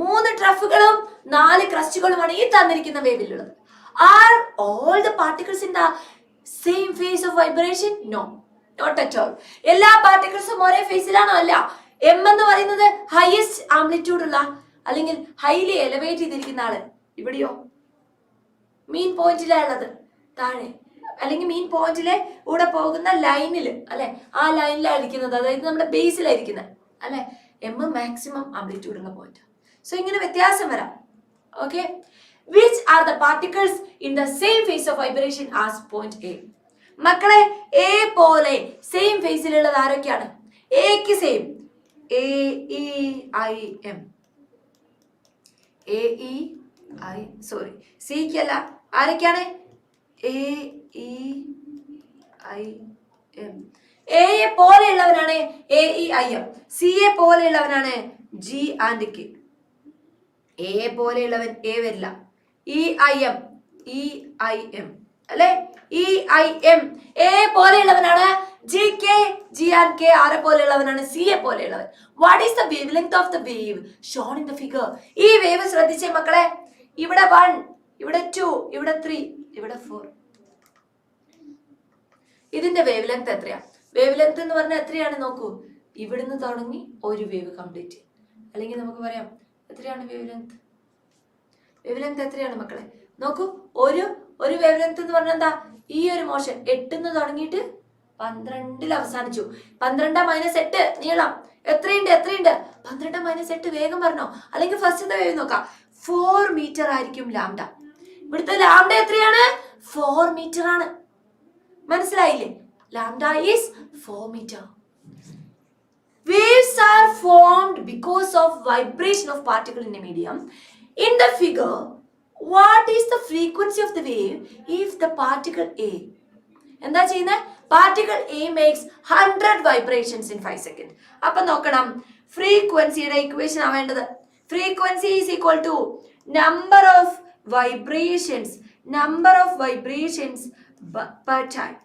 3 ട്രഫുകളും 4 ക്രസ്റ്റുകളുമാണ് ഈ തന്നിരിക്കുന്ന വേവിലുള്ളത്. Are all the particles in the same phase of vibration? No. Not at all. എല്ലാ പാർട്ടിക്കിൾസും ഒരേ ഫേസിലാണോ? അല്ല. M എന്ന് പറയുന്നത് highest amplitude ഉള്ള അല്ലെങ്കിൽ ഹൈലി എലവേറ്റ് ചെയ്തിരിക്കുന്ന ആള്. ഇവിടെയോ മീൻ പോയിന്റിലുള്ളത് താഴെ അല്ലെങ്കിൽ മീൻ പോയിന്റിലെ കൂടെ പോകുന്ന ലൈനില് അല്ലെ, ആ ലൈനിലാണ് ഇരിക്കുന്നത്, അതായത് നമ്മുടെ ബേസിലായിരിക്കുന്നത് അല്ലെ. എം മാക്സിമം ആംപ്ലിറ്റ്യൂഡ് ഉള്ള പോയിന്റ്. സോ ഇങ്ങനെ വ്യത്യാസം വരാം. Okay, which are the particles in the same phase of vibration as point A? മക്കളെ, എ പോലെ സെയിം ഫേസിലുള്ളത് ആരൊക്കെയാണ്? എക്ക് same A E I M. സിക്ക് അല്ല. ആരൊക്കെയാണ്? A E I M. എയെ പോലെയുള്ളവനാണ് AEIM. സിയെ പോലെയുള്ളവനാണ് G&K. എയെ പോലെയുള്ളവൻ എ വരില്ല. EIM അല്ലെ? EIM. എ പോലെയുള്ളവനാണ് GK, G&K. ആരെ പോലെയുള്ളവനാണ്? സിയെ പോലെയുള്ളവൻ. What is the wavelength of the wave shown in the figure? ഈ വേവ് ശ്രദ്ധിച്ചേ മക്കളെ. ഇവിടെ 1, ഇവിടെ 2, ഇവിടെ 3, ഇവിടെ 4. ഇതിന്റെ വേവ് ലെങ്ത് എത്രയാ? വേവ് ലെങ്ത് എന്ന് പറഞ്ഞാൽ എത്രയാണ് നോക്കൂ. ഇവിടുന്ന് തുടങ്ങി ഒരു വേവ് കംപ്ലീറ്റ്. അല്ലെങ്കിൽ നമുക്ക് പറയാം എത്രയാണ് വേവ് ലെങ്ത്? വേവ് ലെങ്ത് എത്രയാണ് മക്കളെ? നോക്കൂ, ഒരു വേവ് ലെങ്ത് എന്ന് പറഞ്ഞാൽ എന്താ? ഈ ഒരു മോഷൻ 8 തുടങ്ങിയിട്ട് 12 അവസാനിച്ചു. 12 - 8 നീളം എത്രയുണ്ട്? 12 - 8 വേഗം പറഞ്ഞോ. അല്ലെങ്കിൽ ഫസ്റ്റത്തെ വേവ് നോക്കാം. 4 മീറ്റർ ആയിരിക്കും ലാംഡ. ഇവിടുത്തെ ലാംഡ എത്രയാണ്? 4 മീറ്റർ ആണ്. മനസ്സിലായില്ലേ? Lambda is 4 metre. Waves are formed because of vibration of particle in a medium. In the figure, what is the frequency of the wave if the particle A? എന്താ ചെയ്യുന്നത്? Particle A makes 100 vibrations in 5 seconds. അപ്പൊ നോക്കണം, ഫ്രീക്വൻസിയുടെ equation ആവേണ്ടത്. Frequency is equal to number of vibrations per time.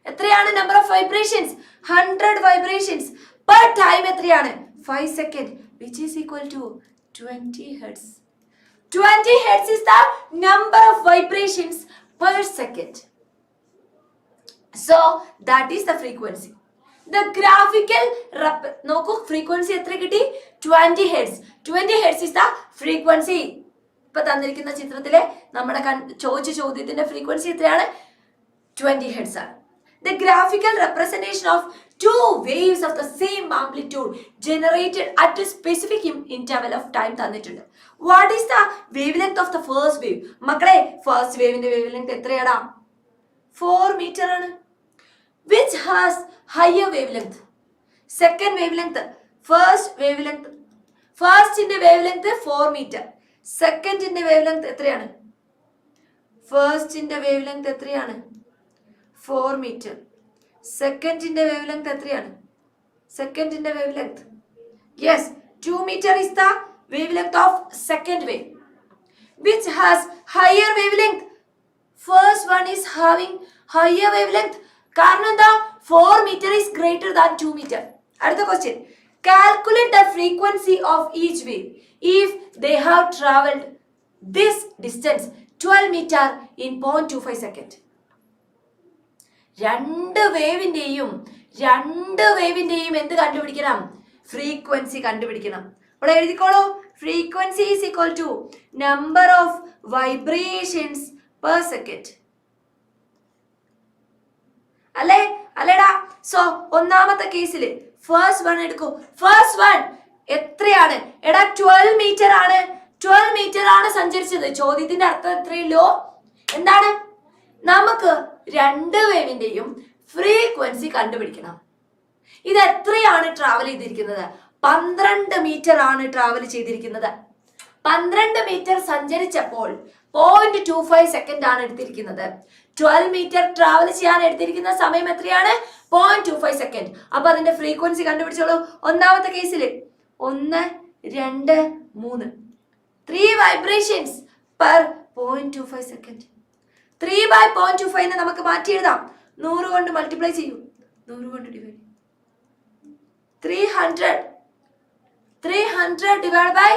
എത്രയാണ് number of vibrations? 100 vibrations per time. എത്രയാണ്? 5 seconds, which is equal to 20 hertz. 20 hertz is the number of vibrations per second. So that is the frequency. The graphical നോക്കൂ, frequency എത്ര കിട്ടി? 20 hertz. 20 hertz is the frequency. ഇപ്പൊ തന്നിരിക്കുന്ന ചിത്രത്തിലെ നമ്മുടെ ചോദിച്ച ചോദ്യത്തിന്റെ ഫ്രീക്വൻസി എത്രയാണ്? 20 hertz ആണ്. The graphical representation of two waves of the same amplitude generated at a specific interval of time തന്നിട്ടുണ്ട്. What is the wavelength of the first wave? മക്കളെ, ഫസ്റ്റ് വേവിന്റെ വേവ് ലെങ്ത് എത്രയാടാ? 4 മീറ്റർ ആണ്. Which has higher wavelength? Second wavelength. ഫസ്റ്റിന്റെ wavelength 4 metre. സെക്കൻഡിന്റെ wavelength എത്രയാണ്? ഫസ്റ്റിന്റെ wavelength എത്രയാണ്? 4 മീറ്റർ. സെക്കൻഡിന്റെ വേവ് ലെങ്ത് എത്രയാണ്? സെക്കൻഡിന്റെ wavelength, yes, 2 metre is the wavelength of second wave. Which has higher wavelength? First one is having higher wavelength. കാരണം എന്താ? 4 meter is greater than 2 meter. അടുത്ത question, calculate the frequency of each wave if they have traveled this distance 12 meter in 0.25 second. രണ്ട് വേവിന്റെയും എന്ത് കണ്ടുപിടിക്കണം? Frequency കണ്ടുപിടിക്കണം. ഇവിടെ എഴുതിക്കോളൂ, frequency is equal to number of vibrations per second. അല്ലേടാ? So ഒന്നാമത്തെ കേസില് ഫസ്റ്റ് വൺ എടുക്കൂ. ഫസ്റ്റ് വൺ എത്രയാണ്? എടാ 12 മീറ്റർ ആണ്. 12 മീറ്റർ ആണ് സഞ്ചരിച്ചത്. ചോദ്യത്തിന്റെ അർത്ഥം എത്രയല്ലോ? എന്താണ്? നമുക്ക് രണ്ട് വേവിന്റെയും ഫ്രീക്വൻസി കണ്ടുപിടിക്കണം. ഇത് എത്രയാണ് ട്രാവൽ ചെയ്തിരിക്കുന്നത്? 12 മീറ്റർ ആണ് ട്രാവൽ ചെയ്തിരിക്കുന്നത്. 12 മീറ്റർ സഞ്ചരിച്ചപ്പോൾ 0.25 സെക്കൻഡ് ആണ് എടുത്തിരിക്കുന്നത്. 12 മീറ്റർ ട്രാവൽ ചെയ്യാൻ എടുത്തിരിക്കുന്ന സമയം എത്രയാണ്? 0.25 സെക്കൻഡ്. അപ്പൊ അതിന്റെ ഫ്രീക്വൻസി കണ്ടുപിടിച്ചോളൂ. ഒന്നാമത്തെ കേസില് 1, 2, 3 3 വൈബ്രേഷൻസ് പെർ 0.25 സെക്കൻഡ്. 3/0.25 നമുക്ക് മാറ്റി എഴുതാം. 100 കൊണ്ട് മൾട്ടിപ്ലൈ ചെയ്യൂ. 100 കൊണ്ട് ഡിവൈഡ്. 300 ഡിവൈഡ് ബൈ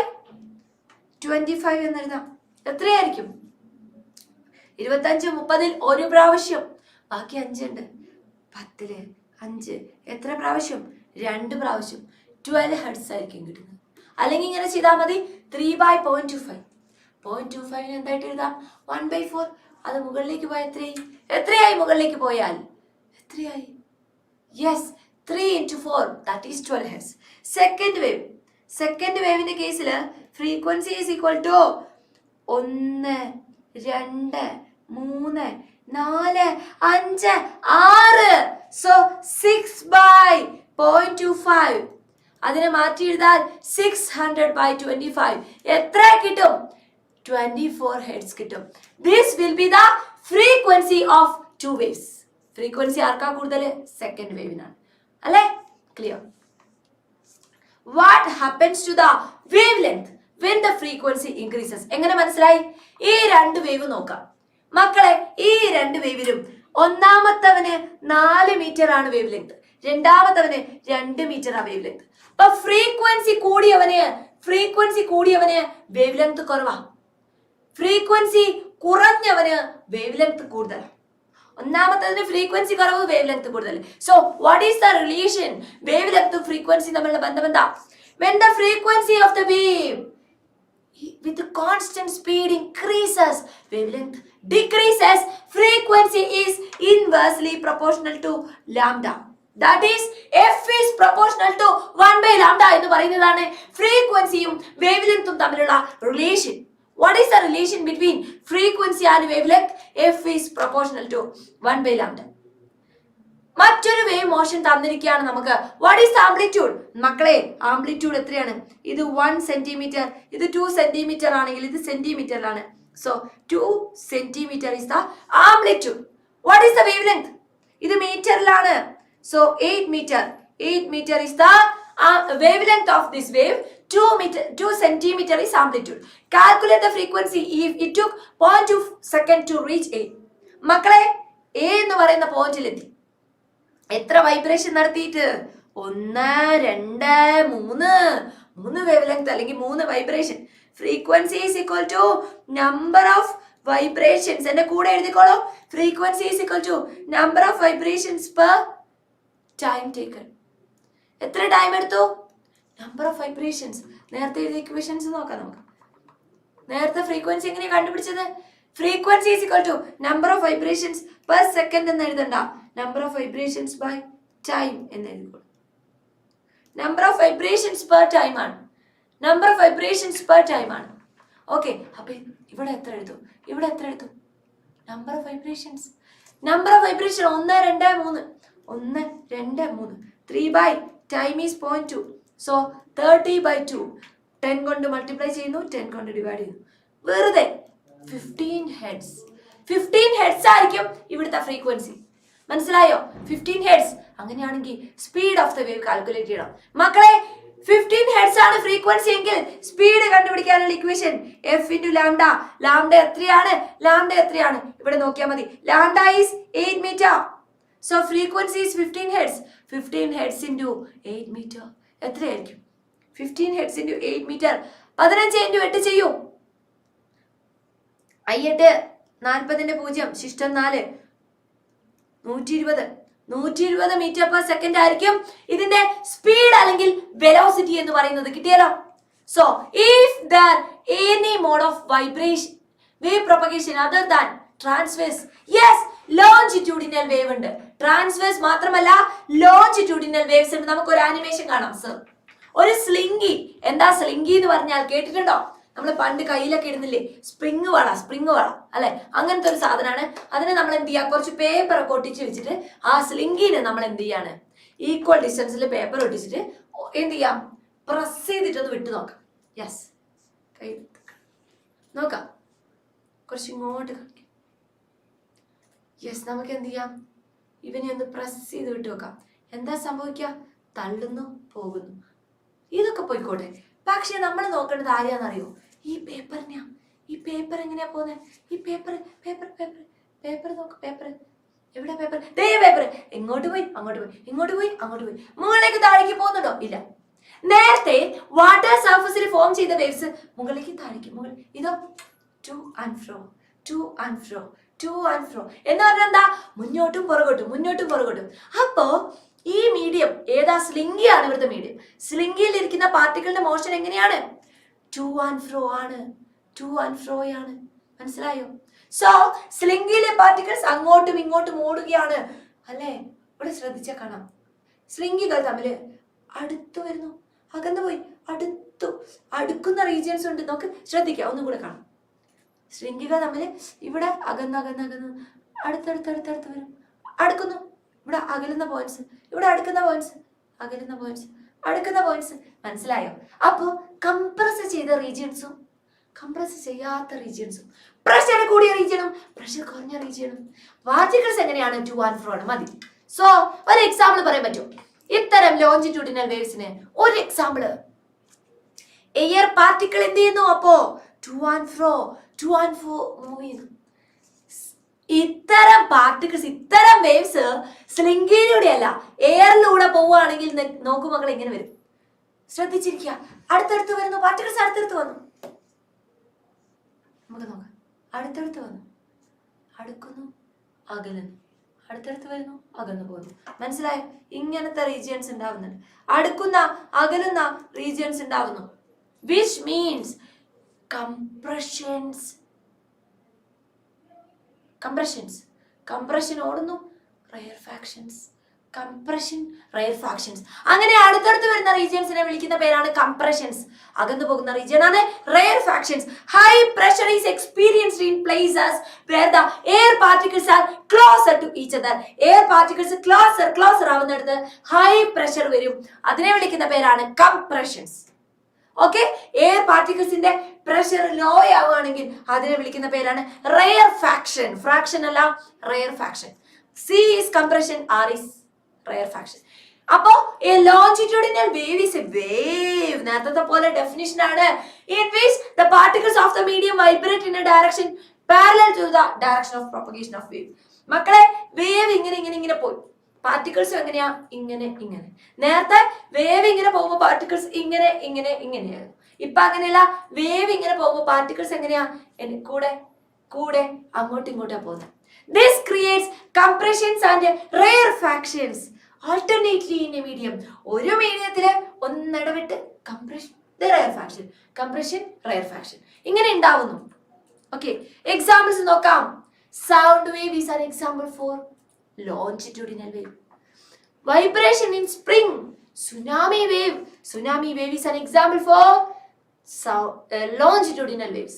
25 എന്ന് എഴുതാം. എത്രയായിരിക്കും? 25, 30 ഒരു പ്രാവശ്യം, ബാക്കി 5 ഉണ്ട്. 10 5 എത്ര പ്രാവശ്യം? 2 പ്രാവശ്യം. 12 ഹെർട്സ് ആയിരിക്കും കിട്ടുന്നത്. അല്ലെങ്കിൽ ഇങ്ങനെ ചെയ്താൽ മതി. 3/0.25. 0.25 എന്തായിട്ട് എഴുതാം? 1/4. അത് മുകളിലേക്ക് പോയാൽ എത്രയായി? മുകളിലേക്ക് പോയാൽ എത്രയായി? Yes, 3 × 4 that is 12 hertz. Second വേവിന്റെ കേസിൽ frequency is equal to 1, 2, 3, 4, 5, 6. So 6/0.25. അതിനെ മാറ്റി എഴുതാൽ 600/25 എത്ര കിട്ടും? 24 hertz കിട്ടും. This will be the frequency of two waves. Frequency ആർക്കാ കൂടുതൽ? സെക്കൻഡ് വേവിനാണ് അല്ലേ? Clear? What happens to the wavelength when the frequency increases? എങ്ങനെ മനസ്സിലായി? ഈ രണ്ട് വേവ് നോക്കാം മക്കളെ. ഈ രണ്ട് വേവിലും ഒന്നാമത്തവന് 4 മീറ്റർ ആണ് വേവ് ലെങ്ത്, രണ്ടാമത്തവന് 2 മീറ്റർ ആ വേവ് ലെങ്ത്. അപ്പൊ ഫ്രീക്വൻസി കൂടിയവന് വേവ് ലെങ്ത് കുറവാ, ഫ്രീക്വൻസി കുറഞ്ഞവന് വേവ് ലെങ്ത് കൂടുതൽ. ഒന്നാമത്തതിന് ഫ്രീക്വൻസി കുറവ്, വേവ് ലെങ്ത് കൂടുതൽ. So what is the relation? Wave ലെങ്ത്തും ഫ്രീക്വൻസി തമ്മിലുള്ള ബന്ധം എന്താ? when the frequency of the wave with constant speed increases, wavelength decreases, frequency is inversely proportional to lambda. That is, f is proportional to 1 by lambda എന്ന് പറയുന്നതാണ് ഫ്രീക്വൻസിയും wave ലെങ്ത്തും തമ്മിലുള്ള relation. What is the relation between frequency and wavelength? F is proportional to 1 by lambda. മറ്റൊരു wave motion തന്നിരിക്കുകയാണ് നമുക്ക്. What is amplitude? മക്കളെ amplitude എത്രയാണ്? ഇത് 1 സെന്റിമീറ്റർ, ഇത് 2 സെന്റിമീറ്റർ ആണെങ്കിൽ ഇത് സെന്റിമീറ്ററിലാണ്. So 2 centimetre is the amplitude. What is the wavelength? ഇത് മീറ്ററിലാണ്. So 8 metre. 8 metre is the wavelength of this wave. 2 centimeter is amplitude. Calculate the frequency if it took 0.2 second to reach A. മക്കളെ A എന്ന് പറയുന്ന പോയിന്റിലെത്തി എത്ര vibration നടത്തിയിട്ട്? 1 2 3 wave length അല്ലെങ്കിൽ 3 vibration. Frequency is equal to number of vibrations. എന്റെ കൂടെ എഴുതിക്കോളൂ. Frequency is equal to number of vibrations per time taken. എത്ര ടൈം എടുത്തു? Number of vibrations. നേരത്തെ എഴുതിയ ഇക്വേഷൻസ് നോക്കാം നമുക്ക്. നേരത്തെ ഫ്രീക്വൻസി എങ്ങനെയാണ് കണ്ടുപിടിച്ചത്? Frequency is equal to number of vibrations per second എന്ന് എഴുതണ്ട, number of vibrations by time എന്ന് എഴുതിക്കോളൂ. Number of vibrations per time ആണ്. Number of vibrations per time ആണ്. ഓക്കെ, അപ്പൊ ഇവിടെ എത്ര എഴുതും? ഇവിടെ എത്ര എഴുതും? Number of vibrations. Number of vibration 1 2 3. 1 2 3. 3 by time is 0.2. So 30 by 2. 10 കൊണ്ട് മൾട്ടിപ്ലൈ ചെയ്യുന്നു, 10 കൊണ്ട് ഡിവൈഡ് ചെയ്യുന്നു. വെറുതെ 15 ഹെഡ്സ്. 15 ഹെഡ്സ് ആയിരിക്കും ഇവിടുത്തെ ഫ്രീക്വൻസി. മനസ്സിലായോ? 15 ഹെഡ്സ്. അങ്ങനെയാണെങ്കിൽ speed of the wave calculate ചെയ്യണം മക്കളെ. 15 ഹെഡ്സ് ആണ് ഫ്രീക്വൻസി എങ്കിൽ സ്പീഡ് കണ്ടുപിടിക്കാനുള്ള equation f into lambda. Lambda എത്രയാണ്? ലാംഡ എത്രയാണ്? ഇവിടെ നോക്കിയാൽ മതി. Lambda is 8 metre. So frequency is 15 hertz. 15 hertz into 8 meter. എത്രയായിരിക്കും? 15 hertz into 8 meter. 15 into 8 ചെയ്യൂ. 8 40ന്റെ 0 ശിഷ്ടം 4 120. 120 മീറ്റർ പെർ സെക്കൻഡ് ആയിരിക്കും ഇതിന്റെ സ്പീഡ് അല്ലെങ്കിൽ വെലോസിറ്റി എന്ന് പറയുന്നത്. കിട്ടിയല്ലോ? So if there any mode of vibration wave propagation other than transverse, yes longitudinal wave ഉണ്ട്. ട്രാൻസ്വേഴ്സ് മാത്രമല്ല ലോഞ്ചിറ്റ്യൂഡിനൽ വേവ്സ് ഉണ്ട്. നമുക്ക് ഒരു ആനിമേഷൻ കാണാം സർ. ഒരു സ്ലിംഗി. എന്താ സ്ലിംഗി എന്ന് പറഞ്ഞാൽ കേട്ടിട്ടുണ്ടോ? നമ്മൾ പണ്ട് കയ്യിലൊക്കെ ഇടുന്നില്ലേ സ്പ്രിങ് വള അല്ലെ? അങ്ങനത്തെ ഒരു സാധനമാണ്. അതിനെ നമ്മൾ എന്ത് ചെയ്യുക? കുറച്ച് പേപ്പർ ഒക്കെ ഒട്ടിച്ച് വെച്ചിട്ട് ആ സ്ലിംഗിനെ നമ്മൾ എന്ത് ചെയ്യാണ്? ഈക്വൽ ഡിസ്റ്റൻസിൽ പേപ്പർ ഒട്ടിച്ചിട്ട് എന്ത് ചെയ്യാം? പ്രസ് ചെയ്തിട്ടൊന്ന് വിട്ടു നോക്കാം. യെസ്, കൈ നോക്കാം. കുറച്ച് ഇങ്ങോട്ട് കാണിക്കാം. യെസ്, നമുക്ക് എന്ത് ചെയ്യാം? ഇവനെ ഒന്ന് പ്രസ് ചെയ്ത് വിട്ടു നോക്കാം. എന്താ സംഭവിക്കുക? തള്ളുന്നു, പോകുന്നു. ഇതൊക്കെ പോയിക്കോട്ടെ. പക്ഷെ നമ്മൾ നോക്കേണ്ടത് ആരെയാണെന്നറിയോ? ഈ പേപ്പറിനെയാ. ഈ പേപ്പർ എങ്ങനെയാ പോകുന്നത്? ഈ പേപ്പർ നോക്ക്. പേപ്പർ എവിടെ? പേപ്പർ പേപ്പർ എങ്ങോട്ട് പോയി? അങ്ങോട്ട് പോയി. ഇങ്ങോട്ട് പോയി, അങ്ങോട്ട് പോയി. മുകളിലേക്ക് താഴേക്ക് പോകുന്നുണ്ടോ? ഇല്ല. നേരത്തെ വാട്ടർ സർഫസിൽ ഫോം ചെയ്ത വേവ്സ് മുകളിലേക്ക് താഴേക്ക് ഇതോ ടു ആൻഡ് ഫ്രോ എന്ന് പറഞ്ഞാൽ എന്താ? മുന്നോട്ടും പുറകോട്ടും. അപ്പോ ഈ മീഡിയം ഏതാ? സ്ലിംഗിയാണ് ഇവിടുത്തെ മീഡിയം. സ്ലിംഗിയിൽ ഇരിക്കുന്ന പാർട്ടിക്കിളിന്റെ മോഷൻ എങ്ങനെയാണ്? ടു ആൻഡ് ഫ്രോ ആണ്. മനസ്സിലായോ? സോ സ്ലിംഗിയിലെ പാർട്ടിക്കിൾസ് അങ്ങോട്ടും ഇങ്ങോട്ടും ഓടുകയാണ് അല്ലേ? ഇവിടെ ശ്രദ്ധിച്ചാൽ കാണാം. സ്ലിംഗികൾ തമ്മിൽ അടുത്തു വരുന്നു, അകന്നു പോയി, അടുക്കുന്ന റീജിയൻസ് ഉണ്ട്. നമുക്ക് ശ്രദ്ധിക്കാം, ഒന്നും കൂടെ കാണാം. ശൃംഖിക തമ്മിൽ ഇവിടെ അകന്ന് അടുത്തടുത്ത് വരും, അടുക്കുന്നു. ഇവിടെ അകലുന്ന പോയിന്റ്സ്, ഇവിടെ അടുക്കുന്ന പോയിന്റ്സ്. മനസ്സിലായോ? അപ്പോ കംപ്രസ് ചെയ്ത റീജിയൻസും കംപ്രസ് ചെയ്യാത്ത റീജിയൻസും പ്രഷർ കൂടിയ റീജിയനും പ്രഷർ കുറഞ്ഞ റീജിയനും. പാർട്ടിക്കിൾസ് എങ്ങനെയാണ് ടു ആൻഡ് ഫ്രോ ആണ്. മതി. സോ ഒരു എക്സാമ്പിൾ പറയാൻ പറ്റും ഇത്തരം ലോഞ്ചിറ്റ്യൂഡിനൽ വേവ്സിന്. ഒരു എക്സാമ്പിള്, എയർ പാർട്ടിക്കിൾ എന്ത് ചെയ്യുന്നു? അപ്പോ ടു ആൻഡ് ഫ്രോ മൂവ് ചെയ്യുന്നു. ഇത്തരം പാർട്ടിക്കിൾസ്, ഇത്തരം വേവ്സ് സ്ലിങ്കിലൂടെ അല്ല എയറിലൂടെ പോവുകയാണെങ്കിൽ നോക്കൂ മക്കൾ, എങ്ങനെ വരും? ശ്രദ്ധിച്ചിരിക്കുക. അടുത്തടുത്ത് വരുന്നു പാർട്ടിക്കിൾസ്, അടുത്തടുത്ത് വന്നു. നമുക്ക് നോക്കാം. അടുത്തടുത്ത് വന്നു, അടുക്കുന്നു, അകലുന്നു, അടുത്തടുത്ത് വരുന്നു, അകന്നു പോകുന്നു. മനസ്സിലായോ? ഇങ്ങനത്തെ റീജിയൻസ് ഉണ്ടാവുന്നുണ്ട്. അടുക്കുന്ന അകലുന്ന റീജിയൻസ് ഉണ്ടാവുന്നു. വിച്ച് മീൻസ് കംപ്രഷൻ ഓടുന്നു, റെയർ ഫാക്ഷൻസ്. അങ്ങനെ അടുത്തടുത്ത് വരുന്ന റീജിയൻസിനെ വിളിക്കുന്ന പേരാണ് കംപ്രഷൻസ്. അകന്നു പോകുന്ന റീജിയൻ ആണ് rarefactions. High pressure is experienced in places where the air particles are closer to each other. Air particles closer ആവുന്നിടത്ത് ഹൈ പ്രഷർ വരും. അതിനെ വിളിക്കുന്ന പേരാണ് കംപ്രഷൻസ്. ഓക്കെ, എയർ പാർട്ടിക്കിൾസിന്റെ പ്രഷർ ലോ ആവുകയാണെങ്കിൽ അതിനെ വിളിക്കുന്ന പേരാണ് റെയർ ഫാക്ഷൻ. ഫ്രാക്ഷൻ അല്ല, rarefaction. C is compression, R is rarefaction. അപ്പോ a longitudinal wave is a wave, നേരത്തെ പോലെ ഡെഫിനിഷൻ ആണ്, in which the particles of the medium vibrate in a direction parallel to the direction of propagation of wave. മക്കളെ, wave ഇങ്ങനെ പോയി, particles എങ്ങനെയാ? ഇങ്ങനെ. നേരത്തെ വേവ് ഇങ്ങനെ പോകുമ്പോ പാർട്ടിക്കിൾസ് ഇങ്ങനെയായിരുന്നു. ഇപ്പൊ അങ്ങനെയല്ല, വേവ് ഇങ്ങനെ പോകുമ്പോ പാർട്ടിക്കിൾസ് എങ്ങനെയാ? കൂടെ അങ്ങോട്ടും പോകുന്നത്. This creates compressions and rarefactions alternately in a medium. ഒരു മീഡിയത്തില് ഒന്നിടവിട്ട് കംപ്രഷൻ റെയർഫാക്ഷൻ ഇങ്ങനെ ഉണ്ടാവുന്നു. ഓക്കെ, എക്സാമ്പിൾസ് നോക്കാം. Sound wave is an example for longitudinal wave. Vibration in spring, tsunami wave is an example for longitudinal waves.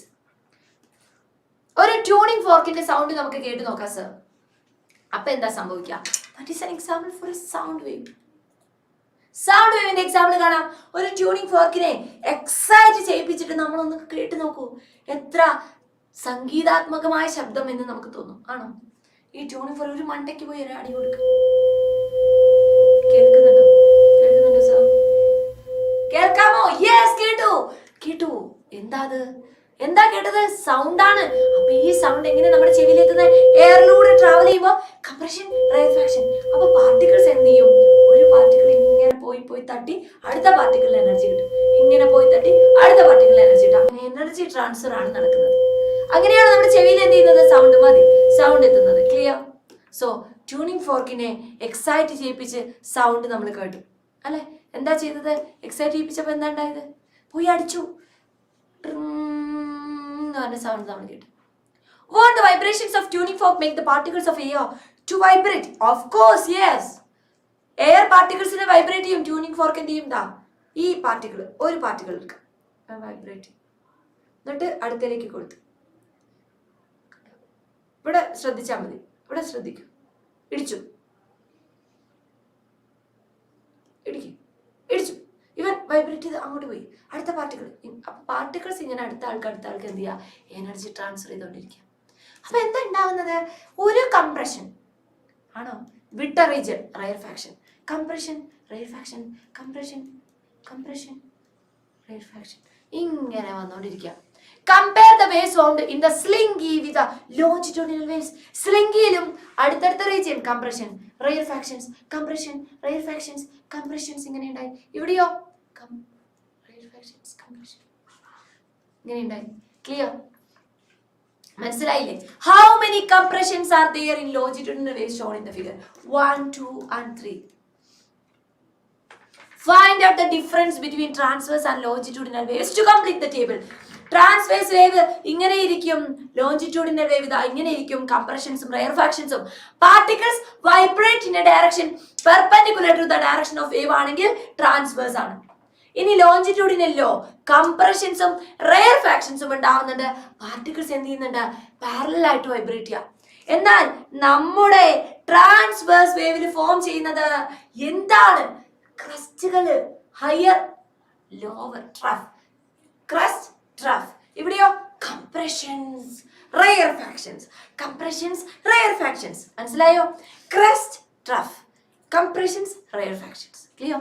ഒരു tuning ഫോർക്കിന്റെ sound നമുക്ക് കേട്ട് നോക്കാം sir. അപ്പൊ എന്താ സംഭവിക്കുക? That is an example for A sound wave. Sound വേവിന്റെ example കാണാം. ഒരു ട്യൂണിംഗ് ഫോർക്കിനെ എക്സൈറ്റ് ചെയ്യിപ്പിച്ചിട്ട് നമ്മളൊന്ന് കേട്ട് നോക്കൂ. എത്ര സംഗീതാത്മകമായ ശബ്ദം എന്ന് നമുക്ക് തോന്നും. ആണോ? ഈ ട്യൂണിംഗ് ഫോർക്ക് ഒരു മണ്ടയ്ക്ക് പോയി ഒരു അടി കൊടുക്കും. കേൾക്കുന്നുണ്ടോ സർ? കേൾക്കാമോ? യെസ്, കേട്ടു. എന്താ കേട്ടത്? സൗണ്ട് ആണ്. അപ്പൊ ഈ സൗണ്ട് എങ്ങനെ നമ്മുടെ ചെവിയിൽ എത്തുന്നത്? എയറിലൂടെ ട്രാവൽ ചെയ്യുമ്പോൾ കംപ്രഷൻ, റെയർഫാക്ഷൻ. അപ്പൊ പാർട്ടിക്കിൾസ് എന്ത് ചെയ്യും? ഒരു പാർട്ടിക്കിൾ ഇങ്ങനെ പോയി തട്ടി അടുത്ത പാർട്ടിക്കിളിന് എനർജി കിട്ടും. ഇങ്ങനെ പോയി തട്ടി അടുത്ത പാർട്ടിക്കിളിന് എനർജി കിട്ടും. അങ്ങനെ എനർജി ട്രാൻസ്ഫർ ആണ് നടക്കുന്നത്. അങ്ങനെയാണ് നമ്മുടെ ചെവിയിൽ എന്ത് ചെയ്യുന്നത്? സൗണ്ട് എത്തുന്നത്. ക്ലിയർ? സോ ട്യൂണിംഗ് ഫോർക്കിനെ എക്സൈറ്റ് ചെയ്യിപ്പിച്ച് സൗണ്ട് നമ്മൾ കേട്ടു അല്ലെ? എന്താ ചെയ്തത്? എക്സൈറ്റ് ചെയ്യിപ്പിച്ചപ്പോൾ എന്താ ഉണ്ടായത്? പോയി അടിച്ചു, സൗണ്ട് നമ്മൾ കേട്ടു. Won't the vibrations of tuning fork make the particles of air to vibrate? Of course, yes. Air പാർട്ടിക്കിൾസിനെ വൈബ്രേറ്റ് ചെയ്യും. ട്യൂണിംഗ് ഫോർക്ക് എന്ത് ചെയ്യും? ഈ ഒരു പാർട്ടിക്കിൾ എടുക്കുക, വൈബ്രേറ്റ് ചെയ്യും, എന്നിട്ട് അടുത്തേക്ക് കൊടുത്തു. ഇവിടെ ശ്രദ്ധിച്ചാൽ മതി. ഇവിടെ ശ്രദ്ധിക്കും. ഇടിച്ചു. ഇവൻ വൈബ്രേറ്റ് ചെയ്ത് അങ്ങോട്ട് പോയി. അടുത്ത പാർട്ടിക്കിൾ. അപ്പൊ പാർട്ടിക്കിൾസ് ഇങ്ങനെ അടുത്ത ആൾക്ക് എന്ത് ചെയ്യുക? എനർജി ട്രാൻസ്ഫർ ചെയ്തോണ്ടിരിക്കുക. അപ്പൊ എന്താ ഉണ്ടാവുന്നത്? ഒരു കംപ്രഷൻ ആണോ? വിട്ട region rarefaction, compression, rarefaction, compression, rarefaction, ഇങ്ങനെ വന്നോണ്ടിരിക്കുക. Compare the wave sound in the slingy with the longitudinal waves. സ്ലിങ്കിയിലും അടുത്തടുത്ത റീജിയൻ കംപ്രഷൻ, റെയർഫാക്ഷൻസ്, കംപ്രഷൻ, റെയർഫാക്ഷൻസ്, കംപ്രഷൻസ് ഇങ്ങനെ ഉണ്ടായി. ഇവിടെയോ റെയർഫാക്ഷൻസ്, കംപ്രഷൻ ഇങ്ങനെ ഉണ്ടായി. ക്ലിയർ? മനസ്സിലായില്ലേ? How many compressions are there in longitudinal waves shown in the figure? 1, 2 and 3. Find out the difference between transverse and longitudinal waves to complete the table. Transverse wave ഇങ്ങനെ ഇരിക്കും, longitudinal wave ഇതാ ഇങ്ങനെ ഇരിക്കും. കംപ്രഷൻസും റെയർഫാക്ഷൻസും. Particles vibrate in a direction perpendicular to the direction of wave ആണെങ്കിൽ transverse ആണ്. ഇനി ലോഞ്ചിറ്റ്യൂഡിനല്ലോ കംപ്രഷൻസും റെയർഫാക്ഷൻസും ഉണ്ടാവുന്നുണ്ട്. പാർട്ടിക്കിൾസ് എന്ത് ചെയ്യുന്നുണ്ട്? പാരലൽ ആയിട്ട് വൈബ്രേറ്റ് ചെയ്യാം. എന്നാൽ നമ്മുടെ ട്രാൻസ്വേഴ്സ് വേവിൽ ഫോം ചെയ്യുന്നത് എന്താണ്? ക്രസ്റ്റുകള്, higher lower trough, crest, trough. ഇവിടെയോ compressions, rarefactions, compressions, rarefactions. മനസ്സിലായോ? Crest, trough, compressions, rarefactions. Clear?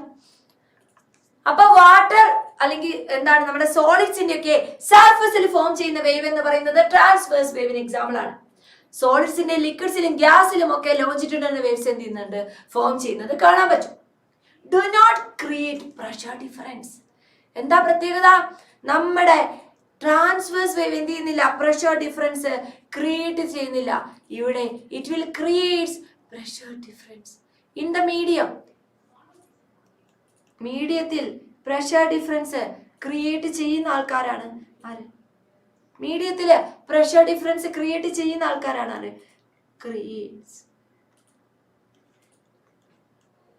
അപ്പൊ വാട്ടർ അല്ലെങ്കിൽ എന്താണ് നമ്മുടെ സോളിഡ്സിന്റെ ഒക്കെ സർഫസിൽ ഫോം ചെയ്യുന്ന വേവ് എന്ന് പറയുന്നത് ട്രാൻസ്വേഴ്സ് വേവിന് എക്സാമ്പിൾ ആണ്. സോളിഡ്സിന്റെ, ലിക്വിഡ്സിലും ഗ്യാസിലും ഒക്കെ ലോഞ്ചിറ്റ്യൂഡിനൽ വേവ്സ് എന്ത് ചെയ്യുന്നുണ്ട്? ഫോം ചെയ്യുന്നത് കാണാൻ പറ്റും. Do not create pressure difference. എന്താ പ്രത്യേകത? നമ്മുടെ ട്രാൻസ്വേഴ്സ് വേവ് എന്ത് ചെയ്യുന്നില്ല? പ്രഷർ ഡിഫറൻസ് ക്രിയേറ്റ് ചെയ്യുന്നില്ല. ഇവിടെ it will creates pressure difference in the medium. മീഡിയത്തിൽ പ്രഷർ ഡിഫറൻസ് ക്രിയേറ്റ് ചെയ്യുന്ന ആൾക്കാരാണ് ആര്? മീഡിയത്തില് പ്രഷർ ഡിഫറൻസ് ക്രിയേറ്റ് ചെയ്യുന്ന ആൾക്കാരാണ് ആര്? Creates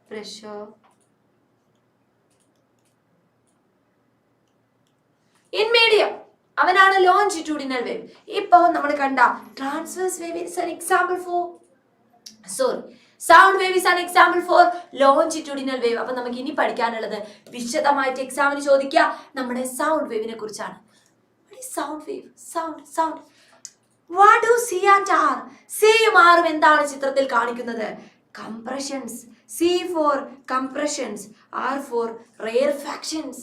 pressure in medium. അവനാണ് ലോഞ്ചിറ്റ്യൂഡിനൽ വേവ്. ഇപ്പൊ നമ്മൾ കണ്ട transverse wave is an example for sound wave is an example for longitudinal wave. അപ്പൊ നമുക്ക് ഇനി പഠിക്കാനുള്ളത് വിശദമായിട്ട് എക്സാമിന് ചോദിക്കുക നമ്മുടെ സൗണ്ട് വേവിനെ കുറിച്ചാണ്. Sound wave, sound. What do C and R? Cയും Rഉം എന്താണ് ചിത്രത്തിൽ കാണിക്കുന്നത്? Compressions. C for compressions, R for rarefactions.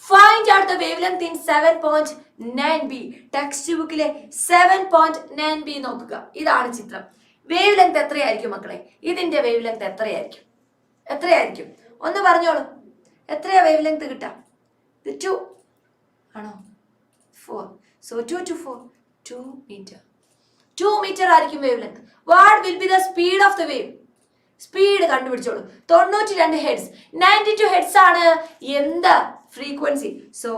Find out the wavelength in 7.9b. Text ബുക്കിലെ 7.9b നോക്കുക. ഇതാണ് ചിത്രം. വേവ് ലെങ്ത് എത്രയായിരിക്കും മക്കളെ? ഇതിന്റെ വേവ് ലെങ്ത് എത്രയായിരിക്കും? ഒന്ന് പറഞ്ഞോളൂ. എത്രയാ വേവ് ലെങ്ത് കിട്ടാം? 2 ആണോ? 4. So 2 to 4, 2 meter. 2 meter ആയിരിക്കും wavelength. What will be the speed of the wave? Speed കണ്ടുപിടിച്ചോളൂ. 92 ഹെഡ്സ്, 92 ഹെഡ്സ് ആണ് എന്ത് frequency? So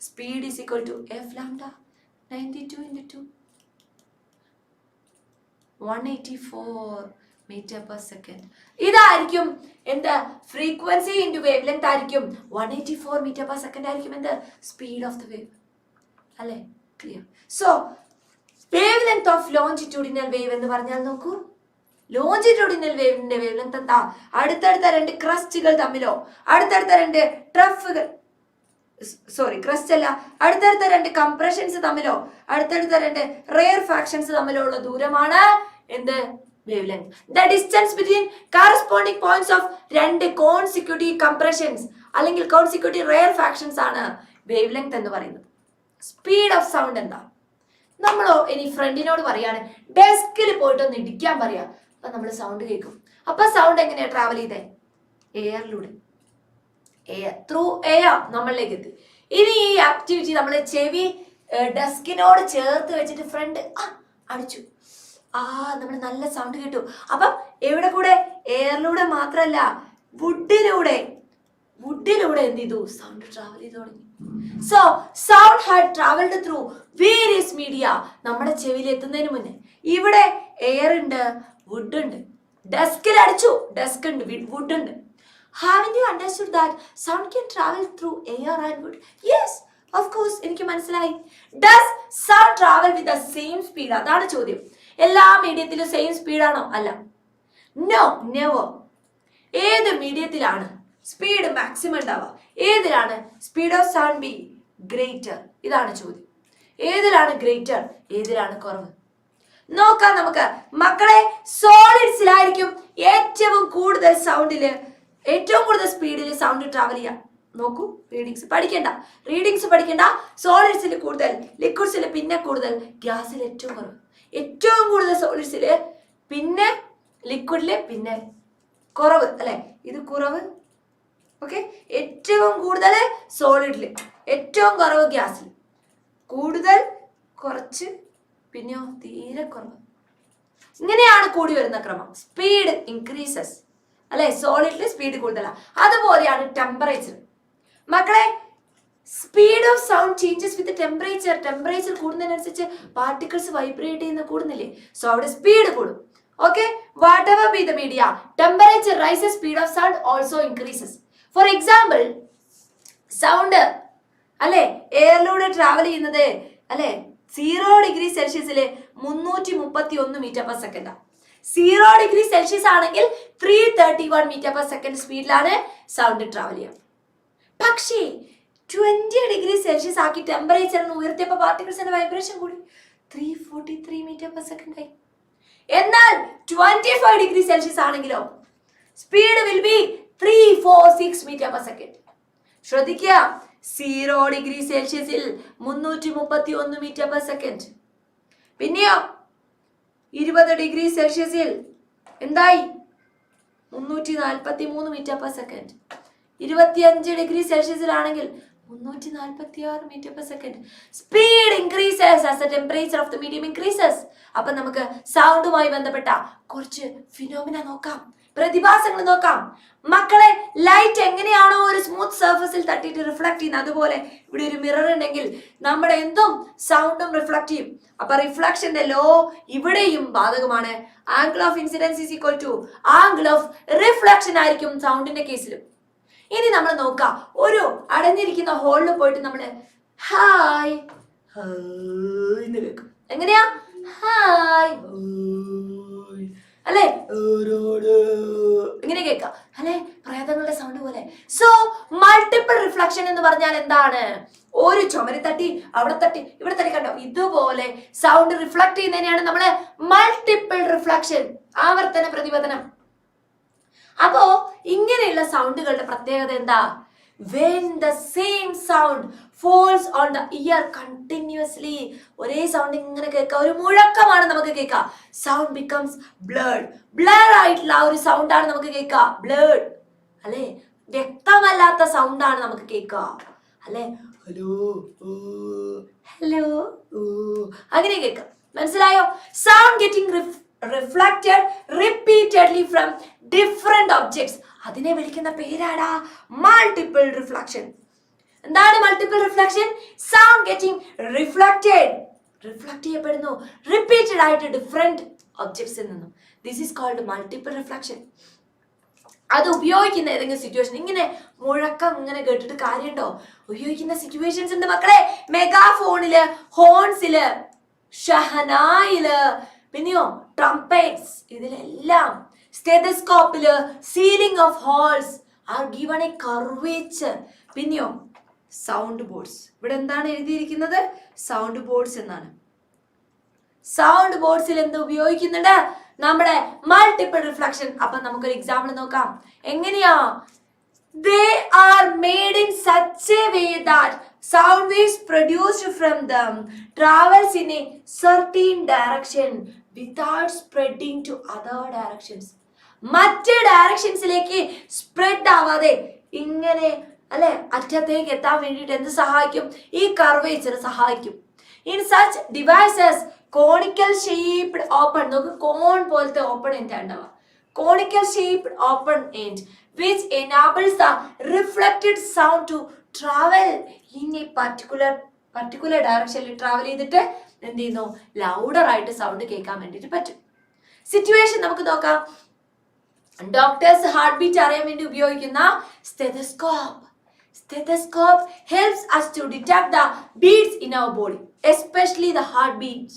speed is equal to F lambda 92 into 2, 184 metre per second. ഇതായിരിക്കും എന്ത്? Frequency into wave length ആയിരിക്കും 184 metre per second ആയിരിക്കും എന്ത്? Speed of the wave. അല്ലേ? Clear? So wavelength of longitudinal wave എന്ന് പറഞ്ഞാൽ നോക്കൂ, ലോഞ്ചിറ്റ്യൂഡിനൽ വേവിന്റെ വേവ് ലെങ്ത് എന്താ? അടുത്തടുത്ത രണ്ട് ക്രസ്റ്റുകൾ തമ്മിലോ, അടുത്തടുത്ത രണ്ട് ട്രഫുകൾ, ക്രസ്റ്റ് അല്ല, അടുത്തടുത്ത രണ്ട് കംപ്രഷൻസ് തമ്മിലോ, അടുത്തടുത്ത രണ്ട് റെയർ ഫാക്ഷൻസ് തമ്മിലോ ഉള്ള ദൂരമാണ് എന്ത്? Wave length. The distance between corresponding points of രണ്ട് കോൺസിക്യൂട്ടീവ് കംപ്രഷൻസ് അല്ലെങ്കിൽ കോൺസിക്യൂട്ടീവ് റെയർ ഫാക്ഷൻസ് ആണ് വേവ് ലെങ്ത് എന്ന് പറയുന്നത്. സ്പീഡ് ഓഫ് സൗണ്ട് എന്താ? നമ്മളോ ഇനി ഫ്രണ്ടിനോട് പറയാണ് ഡെസ്കിൽ പോയിട്ട് ഒന്ന് ഇടിക്കാൻ പറയാ, അപ്പൊ നമ്മൾ സൗണ്ട് കേൾക്കും. അപ്പൊ സൗണ്ട് എങ്ങനെയാ ട്രാവൽ ചെയ്തേ? എയറിലൂടെ. ത്രൂ എയർ നമ്മളിലേക്ക് എത്തി. ഇനി ഈ ആക്ടിവിറ്റി നമ്മൾ ചെവി ഡെസ്കിനോട് ചേർത്ത് വെച്ചിട്ട് ഫ്രണ്ട് അടിച്ചു, നമ്മൾ നല്ല സൗണ്ട് കേട്ടു. അപ്പം എവിടെ കൂടെ? എയറിലൂടെ മാത്രല്ല, വുഡിലൂടെ എന്ത് ചെയ്തു? സൗണ്ട് ട്രാവൽ ചെയ്തു തുടങ്ങി. So sound had travelled through various media. നമ്മുടെ ചെവിയിൽ എത്തുന്നതിന് മുന്നേ ഇവിടെ എയർ ഉണ്ട്, വുഡ് ഉണ്ട്. ഡെസ്കിൽ അടിച്ചു, ഡെസ്ക് ഉണ്ട്, വുഡ് ഉണ്ട്. Haven't you understood that sound can travel through air and wood? Yes, of course. എനിക്ക് മനസ്സിലായി. Does sound travel with the same speed? അതാണ് ചോദ്യം. എല്ലാ മീഡിയത്തിലും സെയിം സ്പീഡാണോ? അല്ല. No, never. ഏത് മീഡിയത്തിലാണ് സ്പീഡ് മാക്സിമം ഉണ്ടാവുക? ഏതിലാണ് speed of sound be greater? ഇതാണ് ചോദ്യം. ഏതിലാണ് ഗ്രേറ്റർ, ഏതിലാണ് കുറവ്? നോക്കാം നമുക്ക് മക്കളെ. സോളിഡ്സിലായിരിക്കും ഏറ്റവും കൂടുതൽ സൗണ്ടില്, ഏറ്റവും കൂടുതൽ സ്പീഡിൽ സൗണ്ട് ട്രാവൽ ചെയ്യാം. നോക്കൂ, റീഡിങ്സ് പഠിക്കണ്ട. സോളിഡ്സിൽ കൂടുതൽ, ലിക്വിഡ്സിൽ പിന്നെ കൂടുതൽ, ഗ്യാസിൽ ഏറ്റവും കുറവ്. ഏറ്റവും കൂടുതൽ സോളിഡ്സിൽ, പിന്നെ ലിക്വിഡില്, പിന്നെ കുറവ്. അല്ലെ? ഇത് കുറവ്. ഓക്കെ, ഏറ്റവും കൂടുതൽ സോളിഡില്, ഏറ്റവും കുറവ് ഗ്യാസിൽ, കൂടുതൽ, കുറച്ച്, പിന്നെയോ തീരെ കുറവ്. ഇങ്ങനെയാണ് കൂടി വരുന്ന ക്രമം. സ്പീഡ് ഇൻക്രീസസ് അല്ലെ? സോളിഡില് സ്പീഡ് കൂടുതലാണ്. അതുപോലെയാണ് ടെമ്പറേച്ചർ. മക്കളെ, speed of sound changes with temperature. Temperature കൂടുന്നതിനനുസരിച്ച് പാർട്ടിക്കിൾസ് വൈബ്രേറ്റ് ചെയ്യുന്ന കൂടുന്നില്ലേ? സോ അവിടെ സ്പീഡ് കൂടും. Okay, whatever be the media, temperature rises, speed of sound also increases. For example, sound അല്ലെ എയറിലൂടെ ട്രാവൽ ചെയ്യുന്നത് അല്ലെ 0 ഡിഗ്രി സെൽഷ്യസില് 331 metre per second. 0 degree Celsius ആണെങ്കിൽ 331 മീറ്റർ പെർ സെക്കൻഡ് സ്പീഡിലാണ് സൗണ്ട് ട്രാവൽ ചെയ്യുക. പക്ഷേ 20°C ആക്കി ടെമ്പറേച്ചറിന് ഉയർത്തിയപ്പോൾ പാർട്ടിക്കിൾസിന്റെ വൈബ്രേഷൻ കൂടി 343 മീറ്റർ പെർ സെക്കൻഡ് ആയി. എന്നാൽ 25°C ആണെങ്കിലോ speed will be 346 metre per second. ശ്രദ്ധിക്കുക, 0°C 331 മീറ്റർ പെർ സെക്കൻഡ്. പിന്നെയോ 20°C എന്തായി? 343 മീറ്റർ പെർ സെക്കൻഡ്. 25°C ആണെങ്കിൽ 346 metre per second. Speed increases as the temperature of the medium increases. അപ്പൊ നമുക്ക് സൗണ്ടുമായി ബന്ധപ്പെട്ട കുറച്ച് ഫിനോമിന നോക്കാം, പ്രതിഭാസങ്ങൾ നോക്കാം. മക്കളെ, ലൈറ്റ് എങ്ങനെയാണോ ഒരു സ്മൂത്ത് സർഫസിൽ തട്ടിയിട്ട് റിഫ്ലക്ട് ചെയ്യുന്നത്, അതുപോലെ ഇവിടെ ഒരു മിറർ ഉണ്ടെങ്കിൽ നമ്മുടെ എന്തും സൗണ്ടും റിഫ്ലക്ട് ചെയ്യും. അപ്പൊ റിഫ്ലക്ഷന്റെ ലോ ഇവിടെയും ബാധകമാണ്. Angle of incidence is equal to angle of reflection ആയിരിക്കും സൗണ്ടിന്റെ കേസിലും. ഇനി നമ്മൾ നോക്കാം, ഒരു അടഞ്ഞിരിക്കുന്ന ഹോളിൽ പോയിട്ട് നമ്മള് ഹായ് എന്ന് കേൾക്കും. എങ്ങനെയാ? ഹായ് അല്ലെ, ഇങ്ങനെ കേൾക്കാം അല്ലെ, പ്രേതങ്ങളുടെ സൗണ്ട് പോലെ. സോ മൾട്ടിപ്പിൾ റിഫ്ലക്ഷൻ എന്ന് പറഞ്ഞാൽ എന്താണ്? ഒരു ചുമരി തട്ടി അവിടെ തട്ടി ഇവിടെ തട്ടി, കണ്ടോ? ഇതുപോലെ സൗണ്ട് റിഫ്ലക്ട് ചെയ്യുന്നതിനെയാണ് നമ്മള് മൾട്ടിപ്പിൾ റിഫ്ലക്ഷൻ, ആവർത്തന പ്രതിപതനം. അപ്പോ ഇങ്ങനെയുള്ള സൗണ്ടുകളുടെ പ്രത്യേകത എന്താ? When the same sound falls on the ear continuously, ഒരേ സൗണ്ട് ഇങ്ങനെ കേൾക്കാം, ഒരു മുഴക്കമാണ് നമുക്ക് കേൾക്കാം. Sound becomes blurred. ബ്ലർ ആയിട്ടുള്ള ഒരു സൗണ്ടാണ് നമുക്ക് കേൾക്കാം, ബ്ലർഡ് അല്ലെ, വ്യക്തമല്ലാത്ത സൗണ്ടാണ് നമുക്ക് കേൾക്കുക അല്ലെ. ഹലോ ഹലോ അങ്ങനെ കേൾക്കാം. മനസ്സിലായോ? Sound getting reflected repeatedly from different objects. അതിനെ വിളിക്കുന്ന പേരാടാ മൾട്ടിപ്പിൾ റിഫ്ലക്ഷൻ. എന്താണ് multiple reflection? Sound getting reflect ചെയ്യപ്പെടുന്നു റിപ്പീറ്റഡ് ആയിട്ട് ഡിഫറെന്റ് ഒബ്ജക്ട്സിൽ നിന്നും. This is called multiple reflection. അത് ഉപയോഗിക്കുന്ന ഏതെങ്കിലും സിറ്റുവേഷൻ, ഇങ്ങനെ മുഴക്കം ഇങ്ങനെ കേട്ടിട്ട് കാര്യമുണ്ടോ? ഉപയോഗിക്കുന്ന സിറ്റുവേഷൻസ് ഉണ്ട് മക്കളെ. മെഗാഫോണില്, ഹോൺസില്, ഷഹനായില്, പിന്നെയോ ട്രംപറ്റ്സ്, ഇതിലെല്ലാം, സ്റ്റെതസ്കോപ്പില്, ceiling of halls are given a curvature. പിന്നെയോ സൗണ്ട് ബോർഡ്സ്. ഇവിടെ എന്താണ് എഴുതിയിരിക്കുന്നത്? സൗണ്ട് ബോർഡ്സ് എന്നാണ്. സൗണ്ട് ബോർഡ്സിൽ എന്ത് ഉപയോഗിക്കുന്നുണ്ട്? നമ്മുടെ മൾട്ടിപ്പിൾ റിഫ്ലക്ഷൻ. അപ്പൊ നമുക്കൊരു എക്സാമ്പിൾ നോക്കാം. എങ്ങനെയാ? They are made in such a way that sound waves produced from them travels in a certain direction without spreading to other directions. മറ്റ് ഡയറക്ഷൻസിലേക്ക് സ്പ്രെഡ് ആവാതെ ഇങ്ങനെ അല്ലെ അറ്റത്തേക്ക് എത്താൻ വേണ്ടിയിട്ട് എന്ത് സഹായിക്കും? ഈ കർവേച്ചർ സഹായിക്കും. In such devices conical shaped open, നോക്ക് കോൺ പോലത്തെ ഓപ്പൺ എൻഡ് ഉണ്ടാവുക, conical shaped open end which enables the reflected sound to travel in a particular direction. Travel ചെയ്തിട്ട് എന്ത് ചെയ്യുന്നു? ലൗഡർ ആയിട്ട് സൗണ്ട് കേൾക്കാൻ വേണ്ടിയിട്ട് പറ്റും. സിറ്റുവേഷൻ നമുക്ക് നോക്കാം. ഡോക്ടേഴ്സ് ഹാർട്ട് ബീറ്റ് അറിയാൻ വേണ്ടി ഉപയോഗിക്കുന്ന stethoscope. Stethoscope helps us to detect the beats in our body, especially the heartbeats.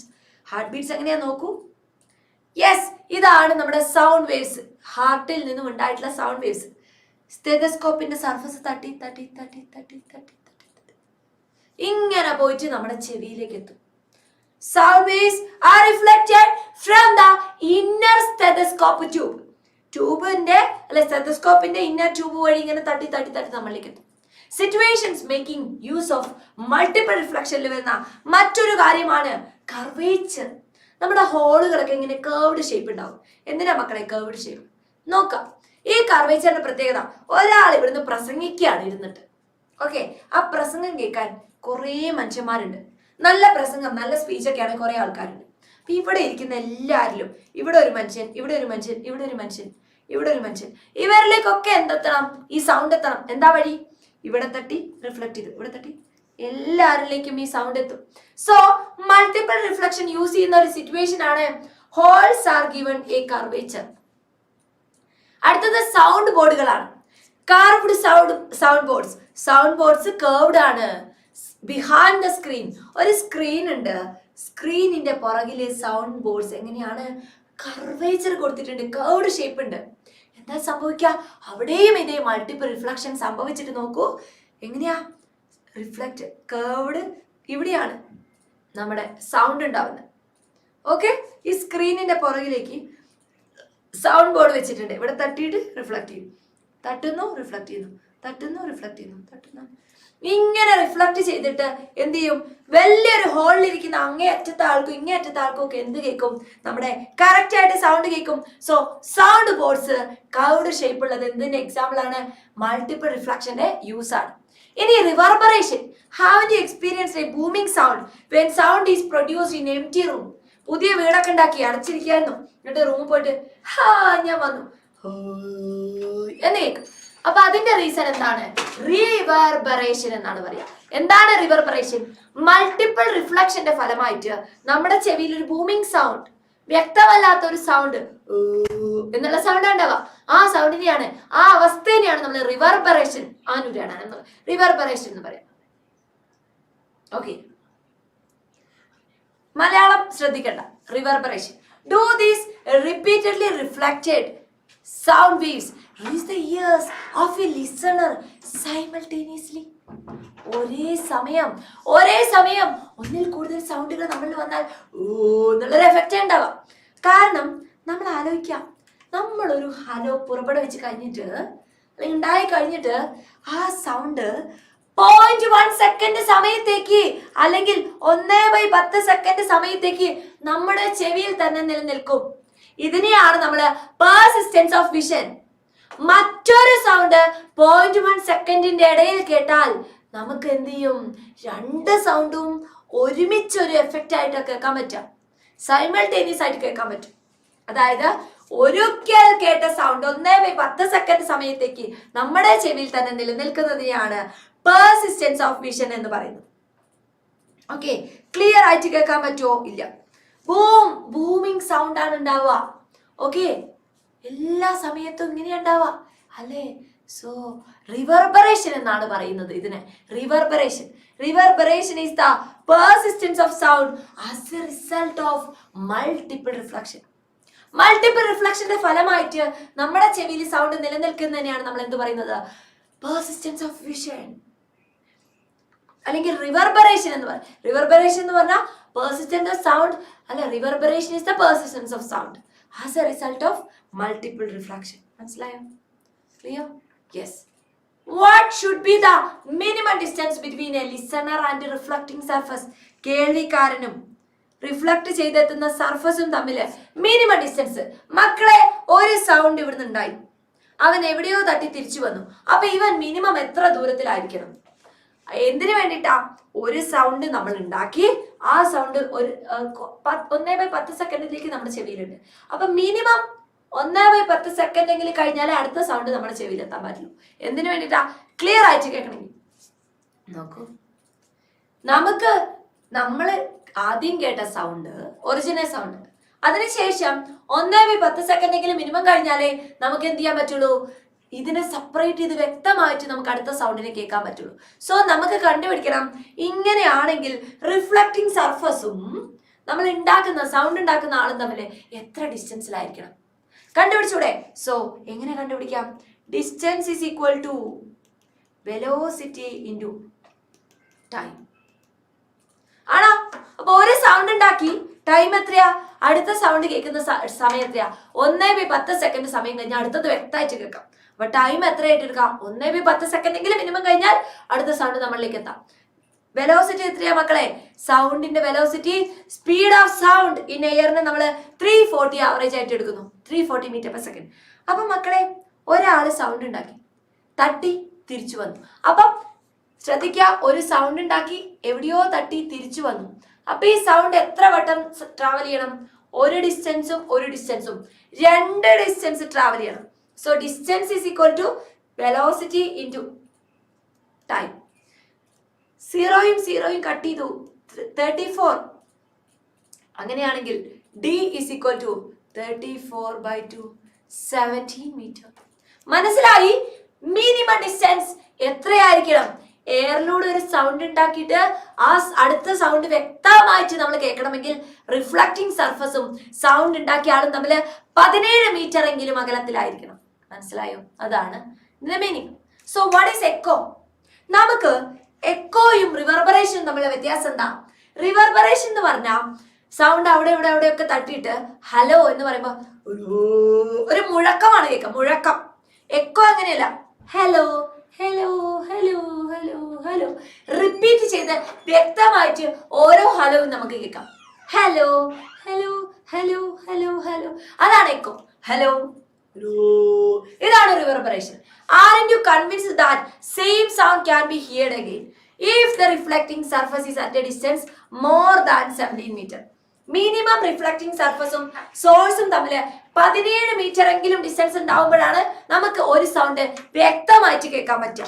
Heartbeats എങ്ങനെയാ നോക്കൂ. യെസ്, ഇതാണ് നമ്മുടെ സൗണ്ട് വേവ്സ്, ഹാർട്ടിൽ നിന്നും ഉണ്ടായിട്ടുള്ള സൗണ്ട് വേവ്സ്. സ്റ്റെതസ്കോപ്പിന്റെ സർഫസ് തട്ടി തട്ടി തട്ടി തട്ടി തട്ടി തട്ടി ഇങ്ങനെ പോയിട്ട് നമ്മുടെ ചെവിയിലേക്ക് എത്തും. Sound waves are reflected from the inner stethoscope tube. ട്യൂബിന്റെ അല്ലെ സ്റ്റെതസ്കോപ്പിന്റെ ഇന്നർ ട്യൂബ് വഴി ഇങ്ങനെ തട്ടി തട്ടി തട്ടി നമ്മളിലേക്ക് എത്തും. Situations making use of multiple റിഫ്ലക്ഷനിൽ വരുന്ന മറ്റൊരു കാര്യമാണ് കർവേച്ചർ. നമ്മുടെ ഹോളുകളൊക്കെ ഇങ്ങനെ കേർവ്ഡ് ഷേപ്പ് ഉണ്ടാവും. എന്തിനാ മക്കളെ കേർവ്ഡ് ഷേപ്പ്? നോക്കാം. ഈ കർവേച്ചറിന്റെ പ്രത്യേകത, ഒരാൾ ഇവിടുന്ന് പ്രസംഗിക്കുകയാണ് ഇരുന്നിട്ട്. ഓക്കെ, ആ പ്രസംഗം കേൾക്കാൻ കുറേ മനുഷ്യന്മാരുണ്ട്. നല്ല പ്രസംഗം, നല്ല സ്പീച്ചൊക്കെയാണ് കുറെ ആൾക്കാരുണ്ട്. അപ്പൊ ഇവിടെ ഇരിക്കുന്ന എല്ലാവരിലും ഇവിടെ ഒരു മനുഷ്യൻ, ഇവിടെ ഒരു മനുഷ്യൻ, ഇവിടെ ഒരു മനുഷ്യൻ, ഇവിടെ ഒരു മനുഷ്യൻ, ഇവരിലേക്കൊക്കെ എന്തെത്തണം? ഈ സൗണ്ട് എത്തണം. എന്താ വഴി? ഇവിടെ തട്ടി റിഫ്ലക്ട് ചെയ്ത് ഇവിടെ തട്ടി എല്ലാവരിലേക്കും ഈ സൗണ്ട് എത്തും. സോ മൾട്ടിപ്പിൾ റിഫ്ലക്ഷൻ യൂസ് ചെയ്യുന്ന ഒരു സിറ്റുവേഷൻ ആണ് halls are given a curvature. അടുത്തത് സൗണ്ട് ബോർഡുകളാണ്. Curved sound boards. Sound boards curved ആണ്. ബിഹൈൻഡ് ദ സ്ക്രീൻ ഒരു സ്ക്രീൻ ഉണ്ട്. സ്ക്രീനിന്റെ പുറകിലെ സൗണ്ട് ബോർഡ്സ് എങ്ങനെയാണ്? കർവേച്ചർ കൊടുത്തിട്ടുണ്ട്, കേർവ്ഡ് ഷേപ്പ് ഉണ്ട്. എന്താ സംഭവിക്കുക? അവിടെയും ഇതേ മൾട്ടിപ്പിൾ റിഫ്ലക്ഷൻ സംഭവിച്ചിട്ട് നോക്കൂ. എങ്ങനെയാ? റിഫ്ലക്റ്റ് കേർവ്ഡ് ഇവിടെയാണ് നമ്മുടെ സൗണ്ട് ഉണ്ടാവുന്നത്. ഓക്കെ, ഈ സ്ക്രീനിന്റെ പുറകിലേക്ക് സൗണ്ട് ബോർഡ് വെച്ചിട്ടുണ്ട്. ഇവിടെ തട്ടിയിട്ട് റിഫ്ലക്ട് ചെയ്യും, തട്ടുന്നു റിഫ്ലക്ട് ചെയ്യുന്നു, തട്ടുന്നു റിഫ്ലക്ട് ചെയ്യുന്നു, തട്ടുന്നു. ഇങ്ങനെ റിഫ്ലക്ട് ചെയ്തിട്ട് എന്ത് ചെയ്യും? വലിയൊരു ഹോളിലിരിക്കുന്ന അങ്ങേ അറ്റത്തെ ആൾക്കും ഇങ്ങേ അറ്റത്തെ ആൾക്കും ഒക്കെ എന്ത് കേൾക്കും? നമ്മുടെ കറക്റ്റ് ആയിട്ട് സൗണ്ട് കേൾക്കും. So sound boards curved shape ഉള്ളത് എന്തിന്റെ എക്സാമ്പിൾ ആണ്? മൾട്ടിപ്പിൾ റിഫ്ലക്ഷന്റെ യൂസ് ആണ്. ഇനി reverberation. Have you experience A booming sound when sound is produced in empty room? പുതിയ വീടൊക്കെ ഉണ്ടാക്കി അടച്ചിരിക്കായിരുന്നു, എന്നിട്ട് റൂമിൽ പോയിട്ട് ഞാൻ വന്നു എന്ന് കേൾക്കും. അപ്പൊ അതിന്റെ റീസൺ എന്താണ്? റിവർബറേഷൻ എന്നാണ് പറയാ. എന്താണ് റിവർബറേഷൻ? മൾട്ടിപ്പിൾ റിഫ്ലക്ഷന്റെ ഫലമായിട്ട് നമ്മുടെ ചെവിയിൽ ഒരു ബൂമിംഗ് സൗണ്ട്, വ്യക്തമല്ലാത്ത ഒരു സൗണ്ട് എന്നുള്ള സൗണ്ട് ഉണ്ടാവുക. ആ സൗണ്ടിനെയാണ്, ആ അവസ്ഥേനെയാണ് നമ്മൾ റിവർബറേഷൻ റിവർബറേഷൻ എന്ന് പറയാം. ഓക്കെ, മലയാളം ശ്രദ്ധിക്കണ്ട. Reverberation. Do these repeatedly reflected sound waves reach the ears of a listener simultaneously? ഒരേ സമയം ഒന്നിൽ കൂടുതൽ സൗണ്ടുകൾ നമ്മളിൽ വന്നാൽ എന്നുള്ളൊരു എഫക്റ്റ് ഉണ്ടാവാം. കാരണം നമ്മൾ ആലോചിക്കാം, നമ്മളൊരു ഹലോ പുറപ്പെടുവിച്ച് കഴിഞ്ഞിട്ട് അല്ലെങ്കിൽ ഉണ്ടായി കഴിഞ്ഞിട്ട് ആ സൗണ്ട് 0.1 സെക്കൻഡ് സമയത്തേക്ക് അല്ലെങ്കിൽ 1/10 സെക്കൻഡ് സമയത്തേക്ക് നമ്മുടെ ചെവിയിൽ തന്നെ നിലനിൽക്കും. ഇതിനെയാണ് നമ്മൾ പെർസിസ്റ്റൻസ് ഓഫ് വിഷൻ. മറ്റൊരു സൗണ്ട് 0.1 സെക്കൻഡിന്റെ ഇടയിൽ കേട്ടാൽ നമുക്ക് എന്ത് ചെയ്യും? രണ്ട് സൗണ്ടും ഒരുമിച്ച് ഒരു എഫക്റ്റ് ആയിട്ട് കേൾക്കാൻ പറ്റും, സൈമൾട്ടേനിയസ് ആയിട്ട് കേൾക്കാൻ പറ്റും. അതായത് ഒരിക്കൽ കേട്ട സൗണ്ട് 1/10 സെക്കൻഡ് സമയത്തേക്ക് നമ്മുടെ ചെവിയിൽ തന്നെ നിലനിൽക്കുന്നതിനെയാണ് പെർസിസ്റ്റൻസ് ഓഫ് വിഷൻ എന്ന് പറയുന്നത്. ഓക്കെ, ക്ലിയർ ആയിട്ട് കേൾക്കാൻ പറ്റുമോ? ഇല്ല. ബൂമിങ് സൗണ്ട് ആണ് ഉണ്ടാവുക. ഓക്കെ, എല്ലാ സമയത്തും ഇങ്ങനെ ഉണ്ടാവുക അല്ലേ? സോ റിവർബറേഷൻ എന്നാണ് പറയുന്നത് ഇതിനെ. Reverberation is the persistence of sound as a result of multiple reflection. Multiple റിഫ്ലക്ഷന്റെ ഫലമായിട്ട് നമ്മുടെ ചെവിയിൽ സൗണ്ട് നിലനിൽക്കുന്നതിനെയാണ് നമ്മൾ എന്ത് പറയുന്നത്? പെർസിസ്റ്റൻസ് ഓഫ് വിഷൻ അല്ലെങ്കിൽ റിവർബറേഷൻ എന്ന് പറയും. റിവർബറേഷൻ എന്ന് പറഞ്ഞാൽ persistent of sound അല്ല, reverberation is the persistence of sound as a result of multiple reflection. മനസ്സിലായോ? Clear? Yes. What should be the minimum distance between a listener and a reflecting surface? കേൾവിക്കാരനും reflect ചെയ്തെത്തുന്ന സർഫസും തമ്മിൽ minimum distance. മക്കളെ, ഒരു sound ഇവിടുന്ന് ഉണ്ടായി, അവൻ എവിടെയോ തട്ടി തിരിച്ചു വന്നു. അപ്പൊ ഇവൻ മിനിമം എത്ര ദൂരത്തിലായിരിക്കണം? എന്തിനു വേണ്ടിട്ടാ? ഒരു സൗണ്ട് നമ്മൾ ഉണ്ടാക്കി, ആ സൗണ്ട് ഒരു 1/10 സെക്കൻഡിലേക്ക് നമ്മുടെ ചെവിയിലുണ്ട്. അപ്പൊ മിനിമം 1/10 സെക്കൻഡെങ്കിലും കഴിഞ്ഞാലേ അടുത്ത സൗണ്ട് നമ്മുടെ ചെവിയിൽ എത്താൻ പറ്റുള്ളൂ. എന്തിനു വേണ്ടിട്ടാ? ക്ലിയർ ആയിട്ട് കേൾക്കണമെങ്കിൽ. നോക്കൂ, നമ്മൾ ആദ്യം കേട്ട സൗണ്ട് ഒറിജിനൽ സൗണ്ട്, അതിനുശേഷം 1/10 സെക്കൻഡെങ്കിലും മിനിമം കഴിഞ്ഞാലേ നമുക്ക് എന്ത് ചെയ്യാൻ പറ്റുള്ളൂ? ഇതിനെ സെപ്പറേറ്റ് ചെയ്ത് വ്യക്തമായിട്ട് നമുക്ക് അടുത്ത സൗണ്ടിനെ കേൾക്കാൻ പറ്റുള്ളൂ. സോ നമുക്ക് കണ്ടുപിടിക്കണം, ഇങ്ങനെയാണെങ്കിൽ റിഫ്ലക്റ്റിംഗ് സർഫസും നമ്മൾ സൗണ്ട് ഉണ്ടാക്കുന്ന ആളും തമ്മിൽ എത്ര ഡിസ്റ്റൻസിലായിരിക്കണം? കണ്ടുപിടിച്ചൂടെ? സോ എങ്ങനെ കണ്ടുപിടിക്കാം? Distance is equal to velocity into time ആണോ? അപ്പൊ ഒരു സൗണ്ട് ഉണ്ടാക്കി, ടൈം എത്രയാ? അടുത്ത സൗണ്ട് കേൾക്കുന്ന സമയം എത്രയാ? 1/10 സെക്കൻഡ് സമയം കഴിഞ്ഞാൽ അടുത്തത് വ്യക്തമായിട്ട് കേൾക്കാം. അപ്പൊ ടൈം എത്രയായിട്ട് എടുക്കാം? 1/10 സെക്കൻഡെങ്കിലും മിനിമം കഴിഞ്ഞാൽ അടുത്ത സൗണ്ട് നമ്മളിലേക്ക് എത്താം. വെലോസിറ്റി എത്രയാ മക്കളെ? സൗണ്ടിന്റെ velocity, speed of sound in എയറിനെ നമ്മൾ 340 ആവറേജ് ആയിട്ട് എടുക്കുന്നു, 340 മീറ്റർ പെർ സെക്കൻഡ്. അപ്പൊ മക്കളെ, ഒരാള് സൗണ്ട് ഉണ്ടാക്കി, തട്ടി തിരിച്ചു വന്നു. അപ്പം ശ്രദ്ധിക്കുക, ഒരു സൗണ്ട് ഉണ്ടാക്കി, എവിടെയോ തട്ടി തിരിച്ചു വന്നു. അപ്പൊ ഈ സൗണ്ട് എത്ര വട്ടം ട്രാവൽ ചെയ്യണം? ഒരു ഡിസ്റ്റൻസും രണ്ട് ഡിസ്റ്റൻസ് ട്രാവൽ ചെയ്യണം. So distance is equal to velocity into time. 0 cut ചെയ്തു, 34. അങ്ങനെയാണെങ്കിൽ D is equal to 34/2, 17 metre. മനസ്സിലായി? മിനിമം ഡിസ്റ്റൻസ് എത്രയായിരിക്കണം? എയറിലൂടെ ഒരു സൗണ്ട് ഉണ്ടാക്കിയിട്ട് ആ അടുത്ത സൗണ്ട് വ്യക്തമായിട്ട് നമ്മൾ കേൾക്കണമെങ്കിൽ റിഫ്ലക്റ്റിംഗ് സർഫസും സൗണ്ട് ഉണ്ടാക്കിയ ആളും തമ്മിൽ 17 മീറ്റർ എങ്കിലും അകലത്തിലായിരിക്കണം. മനസ്സിലായോ? അതാണ് ഇതിന്റെ meaning. So what is echo? നമുക്ക് എക്കോ തമ്മിലുള്ള വ്യത്യാസം എന്താ? റിവർബറേഷൻ എന്ന് പറഞ്ഞാൽ സൗണ്ട് അവിടെ ഇവിടെ ഒക്കെ തട്ടിയിട്ട് ഹലോ എന്ന് പറയുമ്പോ ഒരു മുഴക്കമാണ് കേൾക്കുക, മുഴക്കം. എക്കോ അങ്ങനെയല്ല, hello hello hello hello hello repeat ചെയ്ത് വ്യക്തമായിട്ട് ഓരോ ഹലോവും നമുക്ക് കേൾക്കാം. Hello hello hello hello hello, അതാണ് എക്കോ. ഹലോ, ഇതാണ് reverberation. Aren't you convinced that same sound can be heard again if the reflecting surface is at a distance more than 17 meter? Minimum reflecting സർഫസും സോഴ്സും തമ്മിൽ 17 metre എങ്കിലും distance ഉണ്ടാവുമ്പോഴാണ് നമുക്ക് ഒരു sound വ്യക്തമായിട്ട് കേൾക്കാൻ പറ്റുക.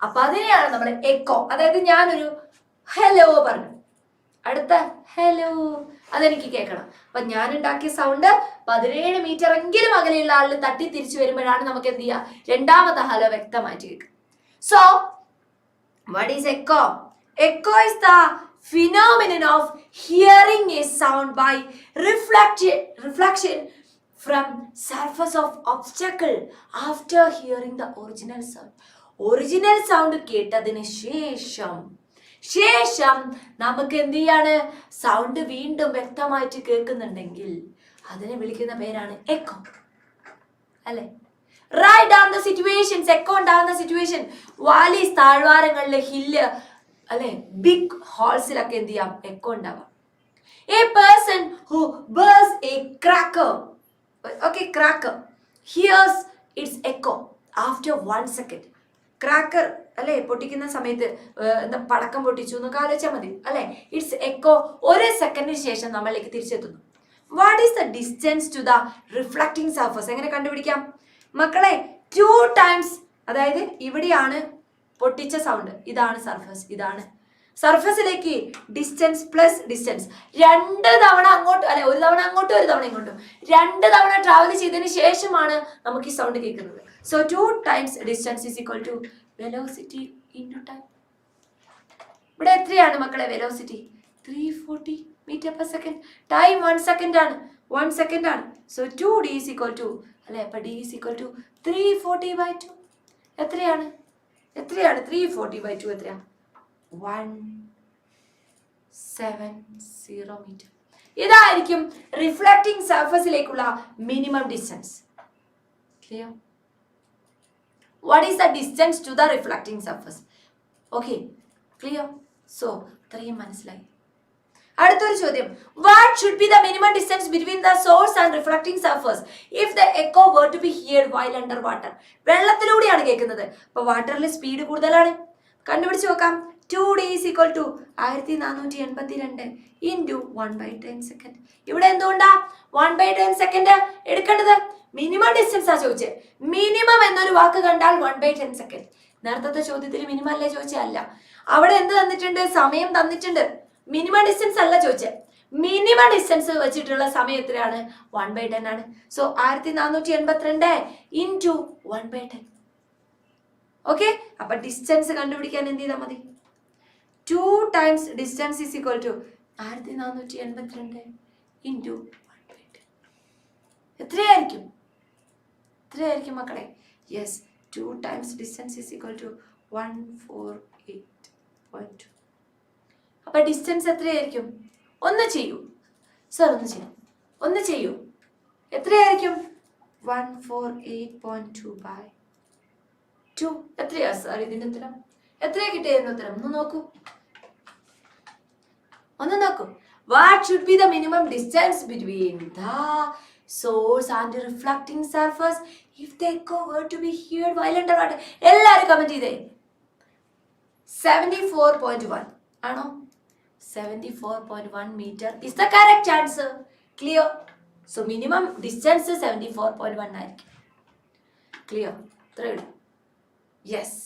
അപ്പൊ അതിനെയാണ് നമ്മൾ എക്കോ. അതായത് ഞാനൊരു ഹലോ പറഞ്ഞു, അടുത്ത ഹലോ അതെനിക്ക് കേൾക്കണം. അപ്പൊ ഞാൻ ഉണ്ടാക്കിയ സൗണ്ട് 17 മീറ്റർ എങ്കിലും അകലെയുള്ള ആളിൽ തട്ടി തിരിച്ചു വരുമ്പോഴാണ് നമുക്ക് എന്ത് ചെയ്യുക, രണ്ടാമത്തെ ഹലോ വ്യക്തമായിട്ട് കേൾക്കുക. So what is echo? Echo is the phenomenon of hearing a sound by reflection from surface of obstacle after hearing the original sound. Original sound കേട്ടതിന് ശേഷം നമുക്ക് എന്ത് ചെയ്യാണ്, സൗണ്ട് വീണ്ടും വ്യക്തമായിട്ട് കേൾക്കുന്നുണ്ടെങ്കിൽ അതിനെ വിളിക്കുന്ന പേരാണ് എക്കോ, അല്ലെ? Write down the situations. Echo ഉണ്ടാകുന്ന സിറ്റുവേഷൻ വാലീസ്, താഴ്വാരങ്ങളിലെ ഹില്ല്, അല്ലെ, ബിഗ് ഹോൾസിലൊക്കെ എന്ത് ചെയ്യാം, എക്കോ ഉണ്ടാവാം. A person who bursts a cracker, okay, cracker hears its echo after 1 second. Cracker അല്ലെ പൊട്ടിക്കുന്ന സമയത്ത് എന്താ പടക്കം പൊട്ടിച്ചു എന്നൊക്കെ ആലോചിച്ചാൽ മതി, അല്ലെ? ഇറ്റ്സ് എക്കോ 1 സെക്കൻഡിന് ശേഷം നമ്മളിലേക്ക് തിരിച്ചെത്തുന്നു. What is the distance to the reflecting surface? എങ്ങനെ കണ്ടുപിടിക്കാം മക്കളെ? 2 times, അതായത് ഇവിടെയാണ് പൊട്ടിച്ച സൗണ്ട്, ഇതാണ് സർഫസ്, ഇതാണ് സർഫസിലേക്ക് ഡിസ്റ്റൻസ് പ്ലസ് ഡിസ്റ്റൻസ് 2 തവണ അങ്ങോട്ട്, അല്ലെ, 1 തവണ അങ്ങോട്ടും 1 തവണ ഇങ്ങോട്ടും 2 തവണ ട്രാവൽ ചെയ്തതിന് ശേഷമാണ് നമുക്ക് ഈ സൗണ്ട് കേൾക്കുന്നത്. So 2 times distance is equal to velocity into time. ഇവിടെ എത്രയാണ് മക്കളെ velocity? 340 metre per second. Time 1 second ആണ്, 1 second ആണ്. So 2d is equal to, അല്ലെ, അപ്പൊ d ഈസ് ഈക്വൽ ടു 340/2. എത്രയാണ് 340/2 എത്രയാ? 170 മീറ്റർ. ഇതായിരിക്കും റിഫ്ലക്റ്റിംഗ് സർഫസിലേക്കുള്ള minimum distance. Clear? What is the distance to the reflecting surface? Okay, clear? So ഇത്രയും മനസ്സിലായി. അടുത്തൊരു ചോദ്യം, what should be the minimum distance between the source and reflecting surface if the echo were to be heard while under water? വെള്ളത്തിലൂടെയാണ് കേൾക്കുന്നത്, അപ്പൊ വാട്ടറിൽ speed കൂടുതലാണ്. കണ്ടുപിടിച്ച് നോക്കാം. 2d is equal to 1482 into 1/10 second. ഇവിടെ എന്തുകൊണ്ടാ 1/10 സെക്കൻഡ് എടുക്കേണ്ടത്? മിനിമം ഡിസ്റ്റൻസ് ആ ചോദിച്ചത്. മിനിമം എന്നൊരു വാക്ക് കണ്ടാൽ 1/10 സെക്കൻഡ്. നേരത്തെ ചോദ്യത്തിൽ മിനിമം അല്ലേ ചോദിച്ചത്? അല്ല, അവിടെ എന്ത് തന്നിട്ടുണ്ട്? സമയം തന്നിട്ടുണ്ട്. മിനിമം ഡിസ്റ്റൻസ് അല്ല ചോദിച്ചത്. മിനിമം ഡിസ്റ്റൻസ് വെച്ചിട്ടുള്ള സമയം എത്രയാണ്? 1/10 ആണ്. So 1482 into 1/10. ഓക്കെ, അപ്പൊ ഡിസ്റ്റൻസ് കണ്ടുപിടിക്കാൻ എന്ത് ചെയ്താൽ മതി? 2 times distance is equal to 1482 into 1/10. എത്രയായിരിക്കും മക്കളെ? Yes, 2 times distance is equal to 148.2. അപ്പൊ ഡിസ്റ്റൻസ് എത്രയായിരിക്കും? ഒന്ന് ചെയ്യൂ സർ, ഒന്ന് ചെയ്യൂ. എത്രയായിരിക്കും? 148.2/2. എത്രയാ സാർ ഇതിന്റെ ഉത്തരം? എത്രയാ കിട്ടിയതിന്റെ ഉത്തരം? ഒന്ന് നോക്കൂ. What should be the minimum distance between the source and reflecting surface if the echo were to be heard while under water? എല്ലാവരും കമന്റ് ചെയ്തേ. 74.1 ആണോ? 74.1 meter is the correct answer. Clear? So minimum distance 74.1 ആയിരിക്കും. Clear? ഇത്രയുള്ളൂ. Yes.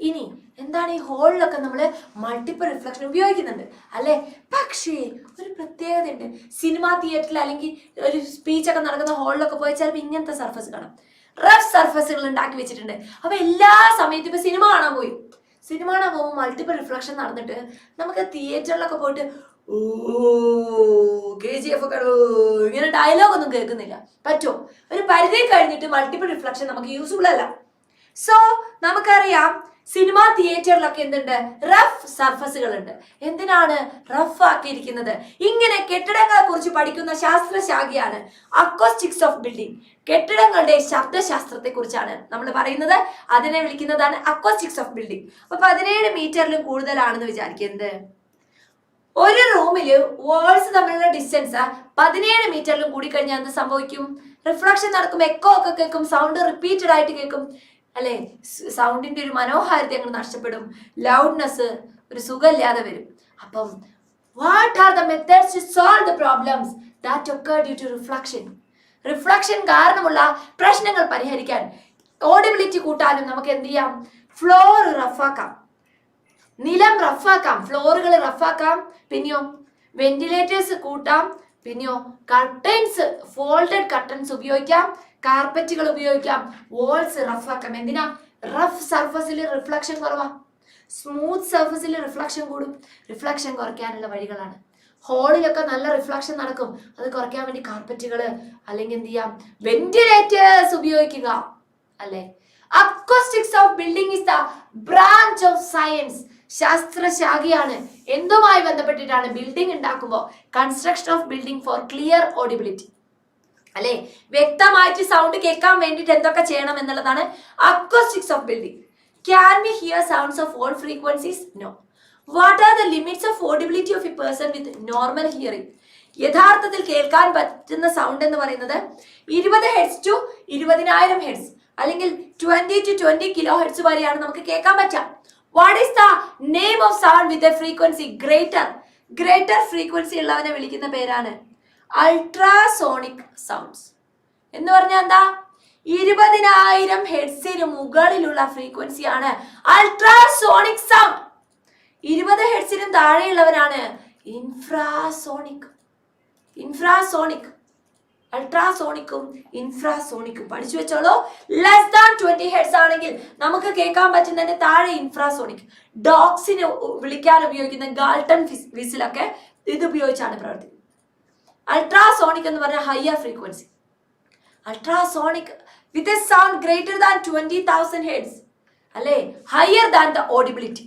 ഇനി എന്താണ് ഈ ഹോളിലൊക്കെ നമ്മൾ multiple reflection ഉപയോഗിക്കുന്നുണ്ട് അല്ലെ? പക്ഷേ ഒരു പ്രത്യേകത ഉണ്ട്. സിനിമാ തിയേറ്ററിൽ അല്ലെങ്കിൽ ഒരു സ്പീച്ചൊക്കെ നടക്കുന്ന ഹോളിലൊക്കെ പോയാൽ ചിലപ്പോൾ ഇങ്ങനത്തെ സർഫസ് കാണാം. റഫ് സർഫസുകൾ ഉണ്ടാക്കി വെച്ചിട്ടുണ്ട്. അപ്പൊ എല്ലാ സമയത്തും ഇപ്പൊ സിനിമ കാണാൻ പോകുമ്പോൾ മൾട്ടിപ്പിൾ റിഫ്ലക്ഷൻ നടന്നിട്ട് നമുക്ക് തിയേറ്ററിലൊക്കെ പോയിട്ട് KGF ഒക്കെ ഇങ്ങനെ ഡയലോഗ് ഒന്നും കേൾക്കുന്നില്ല. പറ്റുമോ? ഒരു പരിധി കഴിഞ്ഞിട്ട് മൾട്ടിപ്പിൾ റിഫ്ലക്ഷൻ നമുക്ക് യൂസ്ഫുൾ അല്ല. സോ നമുക്കറിയാം സിനിമാ തിയേറ്ററിലൊക്കെ എന്തുണ്ട്? റഫ് സർഫസുകൾ ഉണ്ട്. എന്തിനാണ് റഫ് ആക്കിയിരിക്കുന്നത്? ഇങ്ങനെ കെട്ടിടങ്ങളെ കുറിച്ച് പഠിക്കുന്ന ശാസ്ത്രശാഖയാണ് അക്കോസ്റ്റിക്സ് ഓഫ് ബിൽഡിംഗ്. കെട്ടിടങ്ങളുടെ ശബ്ദശാസ്ത്രത്തെ കുറിച്ചാണ് നമ്മൾ പറയുന്നത്. അതിനെ വിളിക്കുന്നതാണ് അക്കോസ്റ്റിക്സ് ഓഫ് ബിൽഡിംഗ്. അപ്പൊ 17 മീറ്ററിലും കൂടുതലാണെന്ന് വിചാരിക്കുന്നത്. ഒരു റൂമില് വാൾസ് തമ്മിലുള്ള ഡിസ്റ്റൻസ് 17 മീറ്ററിലും കൂടി കഴിഞ്ഞാൽ എന്ത് സംഭവിക്കും? റിഫ്ലക്ഷൻ നടക്കും, എക്കോ ഒക്കെ കേൾക്കും, സൗണ്ട് റിപ്പീറ്റഡ് ആയിട്ട് കേൾക്കും അല്ലെ? സൗണ്ടിന്റെ ഒരു മനോഹാരിത അങ്ങ് നഷ്ടപ്പെടും, ലൗഡ്നെസ് ഒരു സുഖമില്ലാതെ വരും. അപ്പം what are the methods to solve the problems that occur due to reflection? Reflection കാരണമുള്ള പ്രശ്നങ്ങൾ പരിഹരിക്കാൻ ഓഡിബിലിറ്റി കൂട്ടാനും നമുക്ക് എന്ത് ചെയ്യാം? ഫ്ലോർ റഫാക്കാം, നിലം റഫാക്കാം, ഫ്ലോറുകൾ റഫാക്കാം. പിന്നെയോ വെന്റിലേറ്റേഴ്സ് കൂട്ടാം. പിന്നെയോ കർട്ടൻസ്, ഫോൾഡഡ് കർട്ടൻസ് ഉപയോഗിക്കാം, കാർപ്പറ്റുകൾ ഉപയോഗിക്കാം, വോൾസ് റഫാക്കാം. എന്തിനാ? റഫ് സർഫസിൽ റിഫ്ലക്ഷൻ കുറവാ, സ്മൂത്ത് സർഫസിൽ റിഫ്ലക്ഷൻ കൂടും. റിഫ്ലക്ഷൻ കുറയ്ക്കാനുള്ള വഴികളാണ്. ഹോളിലൊക്കെ നല്ല റിഫ്ലക്ഷൻ നടക്കും, അത് കുറയ്ക്കാൻ വേണ്ടി കാർപ്പറ്റുകൾ അല്ലെങ്കിൽ എന്ത് ചെയ്യാം? വെന്റിലേറ്റേഴ്സ് ഉപയോഗിക്കുക അല്ലെ? Acoustics of building is the branch of science. ശാസ്ത്രശാഖയാണ്. എന്തുമായി ബന്ധപ്പെട്ടിട്ടാണ്? ബിൽഡിംഗ് ഉണ്ടാക്കുമ്പോൾ construction of building for clear audibility അല്ലെ? വ്യക്തമായിട്ട് സൗണ്ട് കേൾക്കാൻ വേണ്ടിയിട്ട് എന്തൊക്കെ ചെയ്യണം എന്നുള്ളതാണ് acoustics of building. Can we hear sounds of all frequencies? No. What are the limits of audibility of a person with normal hearing? യഥാർത്ഥത്തിൽ കേൾക്കാൻ പറ്റുന്ന സൗണ്ട് എന്ന് പറയുന്നത് 20 ഹെർട്സ് ടു 20,000 ഹെർട്സ് അല്ലെങ്കിൽ 20 to 20 കിലോ ഹെർട്സ് വരെയാണ് നമുക്ക് കേൾക്കാൻ പറ്റുക. What is the name of sound with a frequency greater? Greater frequency ഉള്ളവനെ വിളിക്കുന്ന പേരാണ് അൾട്രാസോണിക് സൗണ്ട്സ്. എന്ന് പറഞ്ഞാൽ എന്താ? 20,000 ഹെർട്സിന് മുകളിലുള്ള ഫ്രീക്വൻസിയാണ് അൾട്രാസോണിക് സൗണ്ട്. 20 ഹെർട്സിനും താഴെയുള്ളവനാണ് ഇൻഫ്രാസോണിക്. ഇൻഫ്രാസോണിക്, അൾട്രാസോണിക്കും ഇൻഫ്രാസോണിക്കും പഠിച്ചു വെച്ചോളൂ. ലെസ് ദാൻ 20 ഹെർട്സ് ആണെങ്കിൽ നമുക്ക് കേൾക്കാൻ പറ്റുന്നതിന് താഴെ ഇൻഫ്രാസോണിക്. ഡോഗ്സിനെ വിളിക്കാൻ ഉപയോഗിക്കുന്ന ഗാൾട്ടൺ വിസിലൊക്കെ ഇത് ഉപയോഗിച്ചാണ് പ്രവർത്തിക്കുന്നത്. അൾട്രാസോണിക് എന്ന് പറഞ്ഞാൽ higher frequency. Ultrasonic with a sound greater than 20,000 hertz അല്ലെ? Higher than the audibility.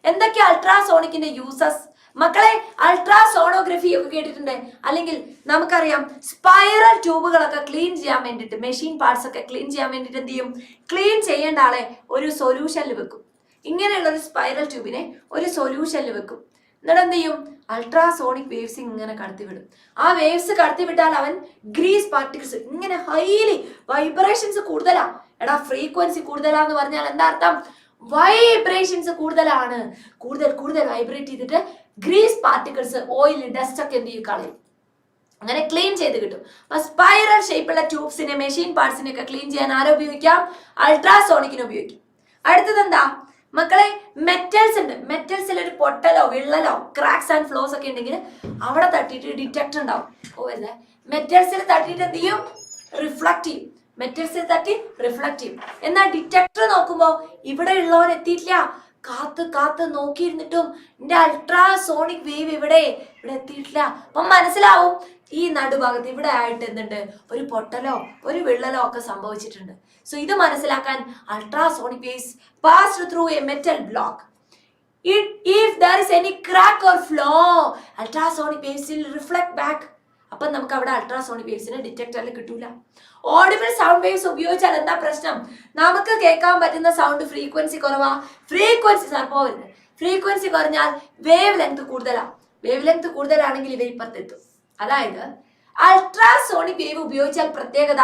എന്തൊക്കെയാ അൾട്രാസോണിക്കിന്റെ യൂസസ്? മക്കളെ, അൾട്രാസോണോഗ്രഫി ഒക്കെ കേട്ടിട്ടുണ്ട്. അല്ലെങ്കിൽ നമുക്കറിയാം സ്പൈറൽ ട്യൂബുകളൊക്കെ ക്ലീൻ ചെയ്യാൻ വേണ്ടിയിട്ട്, മെഷീൻ പാർട്സ് ഒക്കെ ക്ലീൻ ചെയ്യാൻ വേണ്ടിയിട്ട് എന്ത് ചെയ്യും? ക്ലീൻ ചെയ്യേണ്ട ആളെ ഒരു സൊല്യൂഷനിൽ വെക്കും. ഇങ്ങനെയുള്ള ഒരു സ്പൈറൽ ട്യൂബിനെ ഒരു സൊല്യൂഷനിൽ വെക്കും. എന്നിട്ട് എന്ത് ചെയ്യും? അൾട്രാസോണിക് വേവ്സ് ഇങ്ങനെ കടത്തിവിടും. ആ വേവ്സ് കടത്തിവിട്ടാൽ അവൻ ഗ്രീസ് പാർട്ടിക്കിൾസ് ഇങ്ങനെ ഹൈലി വൈബ്രേഷൻസ് കൂടുതലാ. എടാ, ഫ്രീക്വൻസി കൂടുതലാന്ന് പറഞ്ഞാൽ എന്താ അർത്ഥം? വൈബ്രേഷൻസ് കൂടുതലാണ്. കൂടുതൽ കൂടുതൽ വൈബ്രേറ്റ് ചെയ്തിട്ട് ഗ്രീസ് പാർട്ടിക്കിൾസ്, ഓയിൽ, ഡസ്റ്റ് ഒക്കെ എന്ത് ചെയ്യും? കളയും. അങ്ങനെ ക്ലീൻ ചെയ്ത് കിട്ടും. അപ്പൊ സ്പൈറൽ ഷേപ്പുള്ള ട്യൂബ്സിനെ, മെഷീൻ പാർട്സിനെ ഒക്കെ ക്ലീൻ ചെയ്യാൻ ആരോ ഉപയോഗിക്കാം? അൾട്രാസോണിക്കിന് ഉപയോഗിക്കും. അടുത്തത് എന്താ മക്കളെ? മെറ്റൽസ് ഉണ്ട്. മെറ്റൽസിൽ ഒരു പൊട്ടലോ വിള്ളലോ ക്രാക്സ് ആൻഡ് ഫ്ലോസ് ഒക്കെ ഉണ്ടെങ്കിൽ അവിടെ തട്ടിയിട്ട് ഡിറ്റക്ടർ ഉണ്ടാവും. ഓ അല്ലേ? മെറ്റൽസിൽ തട്ടിയിട്ട് എന്ത് ചെയ്യും? റിഫ്ലക്ട് ചെയ്യും. മെറ്റൽസിൽ തട്ടി റിഫ്ലക്ട് ചെയ്യും. എന്നാൽ ഡിറ്റക്ടർ നോക്കുമ്പോൾ ഇവിടെ ഉള്ളവർ എത്തിയിട്ടില്ല. കാത്ത് കാത്ത് നോക്കിയിരുന്നിട്ടും എന്റെ അൾട്രാസോണിക് വേവ് ഇവിടെ എത്തിയിട്ടില്ല. അപ്പം മനസ്സിലാവും ഈ നടുഭാഗത്ത് ഇവിടെ ആയിട്ട് എന്തുണ്ട്? ഒരു പൊട്ടലോ ഒരു വിള്ളലോ ഒക്കെ സംഭവിച്ചിട്ടുണ്ട്. സോ ഇത് മനസ്സിലാക്കാൻ ultrasonic waves passed through A metal block. If there is any crack or flaw, ultrasonic waves will reflect back. അപ്പം നമുക്ക് അവിടെ അൾട്രാസോണിക് വേവ്സിനെ ഡിറ്റക്ടറിൽ കിട്ടൂല. ഓഡിബിൾ സൗണ്ട് വേവ്സ് ഉപയോഗിച്ചാൽ എന്താ പ്രശ്നം? നമുക്ക് കേൾക്കാൻ പറ്റുന്ന സൗണ്ട് ഫ്രീക്വൻസി കുറവാ. ഫ്രീക്വൻസി പോകരുത്. ഫ്രീക്വൻസി കുറഞ്ഞാൽ വേവ് ലെങ്ത് കൂടുതലാ. വേവ് ലെങ്ത് കൂടുതലാണെങ്കിൽ ഇവ ഇപ്പുറത്തെത്തും. അതായത് അൾട്രാസോണിക് വേവ് ഉപയോഗിച്ചാൽ പ്രത്യേകത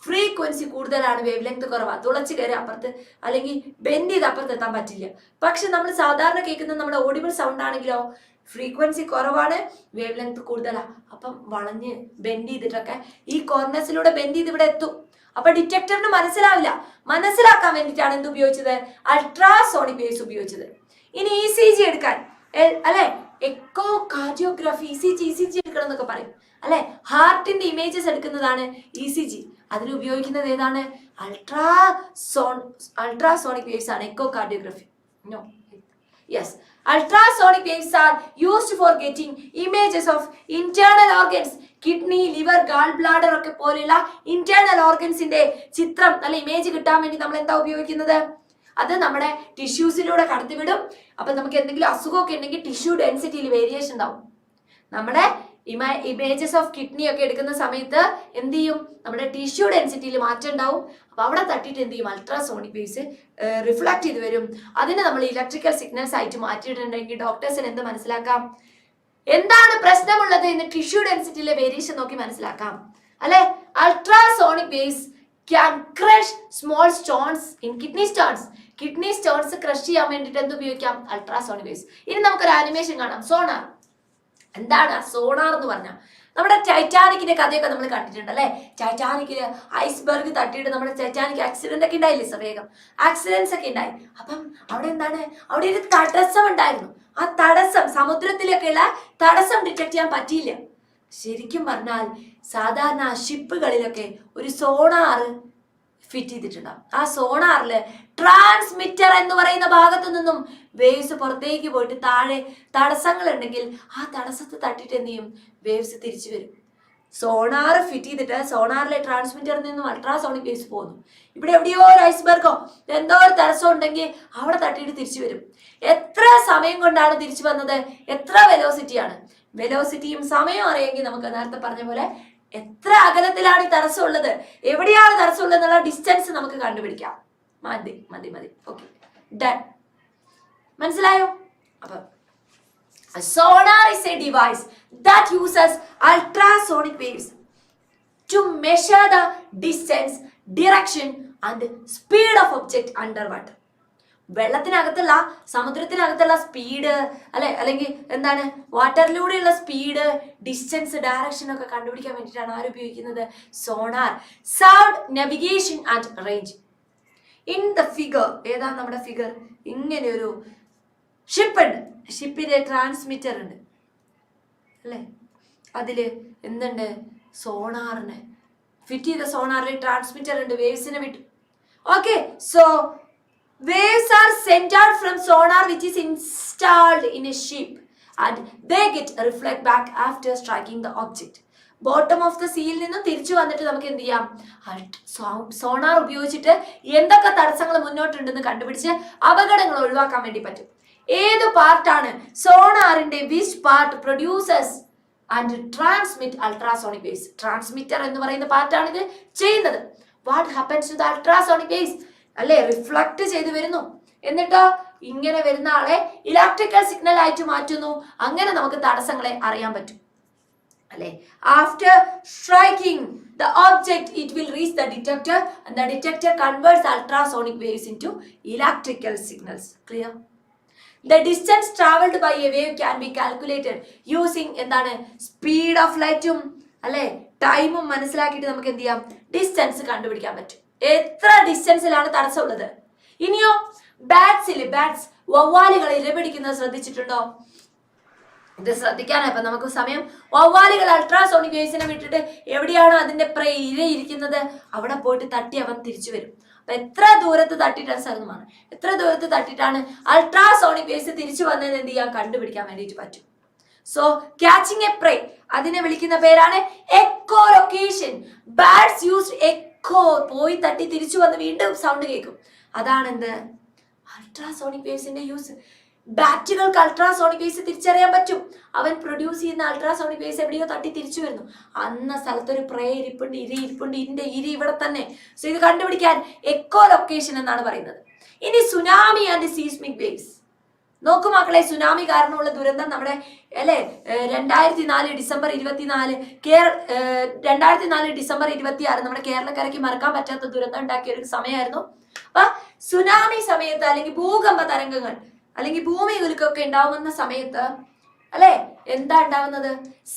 ഫ്രീക്വൻസി കൂടുതലാണ്, വേവ് ലെങ്ത് കുറവാ. തുളച്ച് കയറി അപ്പുറത്ത് അല്ലെങ്കിൽ ബെൻഡ് ചെയ്ത് അപ്പുറത്ത് എത്താൻ പറ്റില്ല. പക്ഷെ നമ്മൾ സാധാരണ കേൾക്കുന്ന നമ്മുടെ ഓഡിബിൾ സൗണ്ട് ആണെങ്കിലോ ഫ്രീക്വൻസി കുറവാണ്, വേവ് ലെങ്ത് കൂടുതലാ. അപ്പം വളഞ്ഞ് ബെൻഡ് ചെയ്തിട്ടൊക്കെ ഈ കോർണേഴ്സിലൂടെ ബെൻഡ് ചെയ്ത് ഇവിടെ എത്തും. അപ്പൊ ഡിറ്റക്ടറിന് മനസ്സിലാവില്ല. മനസ്സിലാക്കാൻ വേണ്ടിയിട്ടാണ് എന്ത് ഉപയോഗിച്ചത്? അൾട്രാസോണിക് വേവ്സ് ഉപയോഗിച്ചത്. ഇനി ECG എടുക്കാൻ അല്ലെ, എക്കോ കാർഡിയോഗ്രാഫി, ECG എടുക്കണം എന്നൊക്കെ പറയും അല്ലെ. ഹാർട്ടിന്റെ ഇമേജസ് എടുക്കുന്നതാണ് ECG. അതിന് ഉപയോഗിക്കുന്നത് ഏതാണ്? അൾട്രാസോണിക് വേവ്സ് ആണ്. Echocardiography no yes. Ultrasonic waves are used for getting images of internal organs. Kidney, liver, gall bladder ഒക്കെ പോലെയുള്ള ഇന്റേണൽ ഓർഗൻസിന്റെ ചിത്രം അല്ലെ ഇമേജ് കിട്ടാൻ വേണ്ടി നമ്മൾ എന്താ ഉപയോഗിക്കുന്നത്? അത് നമ്മുടെ ടിഷ്യൂസിലൂടെ കടത്തിവിടും. അപ്പൊ നമുക്ക് എന്തെങ്കിലും അസുഖമൊക്കെ ഉണ്ടെങ്കിൽ ടിഷ്യൂ ഡെൻസിറ്റിയിൽ വേരിയേഷൻ ഉണ്ടാവും. നമ്മുടെ ഇമേജസ് ഓഫ് കിഡ്നി ഒക്കെ എടുക്കുന്ന സമയത്ത് എന്ത് ചെയ്യും, നമ്മുടെ ടിഷ്യൂ ഡെൻസിറ്റിയിൽ മാറ്റം ഉണ്ടാവും. അപ്പൊ അവിടെ തട്ടിയിട്ട് എന്ത് ചെയ്യും, അൾട്രാസോണിക് വേവ്സ് റിഫ്ലക്ട് ചെയ്ത് വരും. അതിനെ നമ്മൾ ഇലക്ട്രിക്കൽ സിഗ്നൽസ് ആയിട്ട് മാറ്റിയിട്ടുണ്ടെങ്കിൽ ഡോക്ടേഴ്സിന് എന്ത് മനസ്സിലാക്കാം, എന്താണ് പ്രശ്നമുള്ളത് എന്ന് ടിഷ്യൂ ഡെൻസിറ്റിയിലെ വേരിയേഷൻ നോക്കി മനസ്സിലാക്കാം അല്ലെ. Ultrasonic waves can crush small stones in kidney stones. Kidney stones crush ചെയ്യാൻ വേണ്ടിയിട്ട് എന്ത് ഉപയോഗിക്കാം, അൾട്രാസോണിക് വേവ്സ്. ഇനി നമുക്കൊരു ആനിമേഷൻ കാണാം, സോണാർ. എന്താണ് സോണാർ എന്ന് പറഞ്ഞാൽ, നമ്മുടെ ടൈറ്റാനിക്കിന്റെ കഥയൊക്കെ നമ്മൾ കണ്ടിട്ടുണ്ട് അല്ലെ. ടൈറ്റാനിക്കില് ഐസ്ബർഗ് തട്ടിയിട്ട് നമ്മുടെ ടൈറ്റാനിക് ആക്സിഡന്റ് ഒക്കെ ഉണ്ടായില്ലേ, വേഗം ആക്സിഡൻസ് ഒക്കെ ഉണ്ടായി. അപ്പം അവിടെ എന്താണ്, അവിടെ ഒരു തടസ്സം ഉണ്ടായിരുന്നു. ആ തടസ്സം, സമുദ്രത്തിലൊക്കെയുള്ള തടസ്സം ഡിറ്റക്ട് ചെയ്യാൻ പറ്റിയില്ല. ശരിക്കും പറഞ്ഞാൽ സാധാരണ ഷിപ്പുകളിലൊക്കെ ഒരു സോണാർ ഫിറ്റ് ചെയ്തിട്ടുണ്ടാവും. ആ സോണാറില് ട്രാൻസ്മിറ്റർ എന്ന് പറയുന്ന ഭാഗത്തു നിന്നും വേവ്സ് പുറത്തേക്ക് പോയിട്ട് താഴെ തടസ്സങ്ങൾ ഉണ്ടെങ്കിൽ ആ തടസ്സത്തെ തട്ടിയിട്ട് എന്ത് ചെയ്യും, വേവ്സ് തിരിച്ചു വരും. സോണാർ ഫിറ്റ് ചെയ്തിട്ട് സോണാറിലെ ട്രാൻസ്മിറ്ററിൽ നിന്നും അൾട്രാസോണിക് വേവ്സ് പോകുന്നു. ഇവിടെ എവിടെയോ ഒരു ഐസ്ബർഗോ എന്തോ ഒരു തടസ്സം ഉണ്ടെങ്കിൽ അവിടെ തട്ടിയിട്ട് തിരിച്ചു വരും. എത്ര സമയം കൊണ്ടാണ് തിരിച്ചു വന്നത്, എത്ര വെലോസിറ്റിയാണ്. വെലോസിറ്റിയും സമയവും അറിയെങ്കിൽ നമുക്ക് നേരത്തെ പറഞ്ഞ പോലെ എത്ര അകലത്തിലാണ് ഈ തടസ്സം ഉള്ളത്, എവിടെയാണ് തടസ്സം ഉള്ളത് എന്നുള്ള ഡിസ്റ്റൻസ് നമുക്ക് കണ്ടുപിടിക്കാം. മതി മതി മതി, ഓക്കെ, ഡൺ. മനസ്സിലായോ? അപ്പൊ sonar is a device that uses ultrasonic waves to measure the distance, direction and speed of object underwater. വെള്ളത്തിനകത്തുള്ള, സമുദ്രത്തിനകത്തുള്ള സ്പീഡ് അല്ലെ, അല്ലെങ്കിൽ എന്താണ് വാട്ടറിലൂടെയുള്ള സ്പീഡ്, ഡിസ്റ്റൻസ്, ഡയറക്ഷൻ ഒക്കെ കണ്ടുപിടിക്കാൻ വേണ്ടിയിട്ടാണ് ആര് ഉപയോഗിക്കുന്നത്, sonar. Sound, navigation and range. In the figure, ഏതാണ് നമ്മുടെ ഫിഗർ, ഇങ്ങനെ ഒരു ഷിപ്പ് ഉണ്ട്, ഷിപ്പിന്റെ ട്രാൻസ്മിറ്റർ ഉണ്ട് അല്ലെ, അതില് എന്തുണ്ട്, സോണാറിന് ഫിറ്റ് ചെയ്ത സോണാറിൽ ട്രാൻസ്മിറ്റർ ഉണ്ട്, വേവ്സിനെ വിട്ടു. Okay, so waves are sent out from sonar which is installed in a ship and they get reflect back after striking the object. Bottom of the സീയിൽ നിന്നും തിരിച്ചു വന്നിട്ട് നമുക്ക് എന്ത് ചെയ്യാം, സോണാർ ഉപയോഗിച്ചിട്ട് എന്തൊക്കെ തടസ്സങ്ങൾ മുന്നോട്ടുണ്ടെന്ന് കണ്ടുപിടിച്ച് അപകടങ്ങൾ ഒഴിവാക്കാൻ വേണ്ടി പറ്റും. ഏത് പാർട്ടാണ് സോണാറിന്റെ, which part produces and transmit ultrasonic waves. Transmitter എന്ന് പറയുന്ന പാർട്ടാണ് ഇത് ചെയ്യുന്നത്. What happens to the ultrasonic waves അല്ലെ, റിഫ്ലക്ട് ചെയ്ത് വരുന്നു, എന്നിട്ടോ ഇങ്ങനെ വരുന്ന ആളെ ഇലക്ട്രിക്കൽ സിഗ്നൽ ആയിട്ട് മാറ്റുന്നു. അങ്ങനെ നമുക്ക് തടസ്സങ്ങളെ അറിയാൻ പറ്റും അല്ലെ. After striking the object, it will reach the detector and the detector converts ultrasonic waves into electrical signals. Clear? The distance traveled by a wave can be calculated using എന്താണ്, speed of ലൈറ്റും അല്ലെ ടൈമും മനസ്സിലാക്കിയിട്ട് നമുക്ക് എന്ത് ചെയ്യാം, distance കണ്ടുപിടിക്കാൻ പറ്റും, എത്ര ഡിസ്റ്റൻസിലാണ് തടസ്സം ഉള്ളത്. ഇനിയോ ബാറ്റ്സില്, ബാറ്റ്സ് വവ്വാലുകൾ ഇരപിടിക്കുന്നത് ശ്രദ്ധിച്ചിട്ടുണ്ടോ? ഇത് ശ്രദ്ധിക്കാനാ ഇപ്പൊ നമുക്ക് സമയം. വവ്വാലുകൾ അൾട്രാസോണിക് വേവ്സിനെ വിട്ടിട്ട് എവിടെയാണോ അതിന്റെ ഇര ഇരിക്കുന്നത് അവിടെ പോയിട്ട് തട്ടി അവൻ തിരിച്ചു വരും. അപ്പൊ എത്ര ദൂരത്ത് തട്ടിയിട്ടാണ് സ്ഥലമാണ്, എത്ര ദൂരത്ത് തട്ടിയിട്ടാണ് അൾട്രാസോണിക് വേവ്സ് തിരിച്ചു വന്നത് എന്ത് ചെയ്യാൻ കണ്ടുപിടിക്കാൻ വേണ്ടിയിട്ട് പറ്റും. സോ ക്യാച്ചിങ് എ പ്രേ, അതിനെ വിളിക്കുന്ന പേരാണ് echolocation. Bats used echo, പോയി തട്ടി തിരിച്ചു വന്ന് വീണ്ടും സൗണ്ട് കേൾക്കും. അതാണ് എന്ത്, അൾട്രാസോണിക് വേവ്സിന്റെ യൂസ്. ബാറ്റുകൾക്ക് അൾട്രാസോണിക് വേവ്സ് തിരിച്ചറിയാൻ പറ്റും. അവൻ പ്രൊഡ്യൂസ് ചെയ്യുന്ന അൾട്രാസോണിക് വേവ്സ് എവിടെയോ തട്ടി തിരിച്ചു വരുന്നു. അന്ന സ്ഥലത്തൊരു പ്രേ ഇരിപ്പുണ്ട്, ഇരിപ്പുണ്ട്, ഇതിന്റെ ഇവിടെ തന്നെ. സോ ഇത് കണ്ടുപിടിക്കാൻ എക്കോ ലൊക്കേഷൻ എന്നാണ് പറയുന്നത്. ഇനി സുനാമി ആൻഡ് സീസ്മിക് വേവ്സ് നോക്കൂ മക്കളെ. സുനാമി കാരണമുള്ള ദുരന്തം നമ്മുടെ അല്ലെ 2004 ഡിസംബർ 24 2004 ഡിസംബർ 26 നമ്മുടെ കേരളക്കരയ്ക്ക് മറക്കാൻ പറ്റാത്ത ദുരന്തം ഉണ്ടാക്കിയ ഒരു സമയമായിരുന്നു. അപ്പൊ സുനാമി സമയത്ത് അല്ലെങ്കിൽ ഭൂകമ്പ തരംഗങ്ങൾ അല്ലെങ്കിൽ ഭൂമി കുലുക്കൊക്കെ ഉണ്ടാവുന്ന സമയത്ത് അല്ലെ എന്താ ഉണ്ടാവുന്നത്,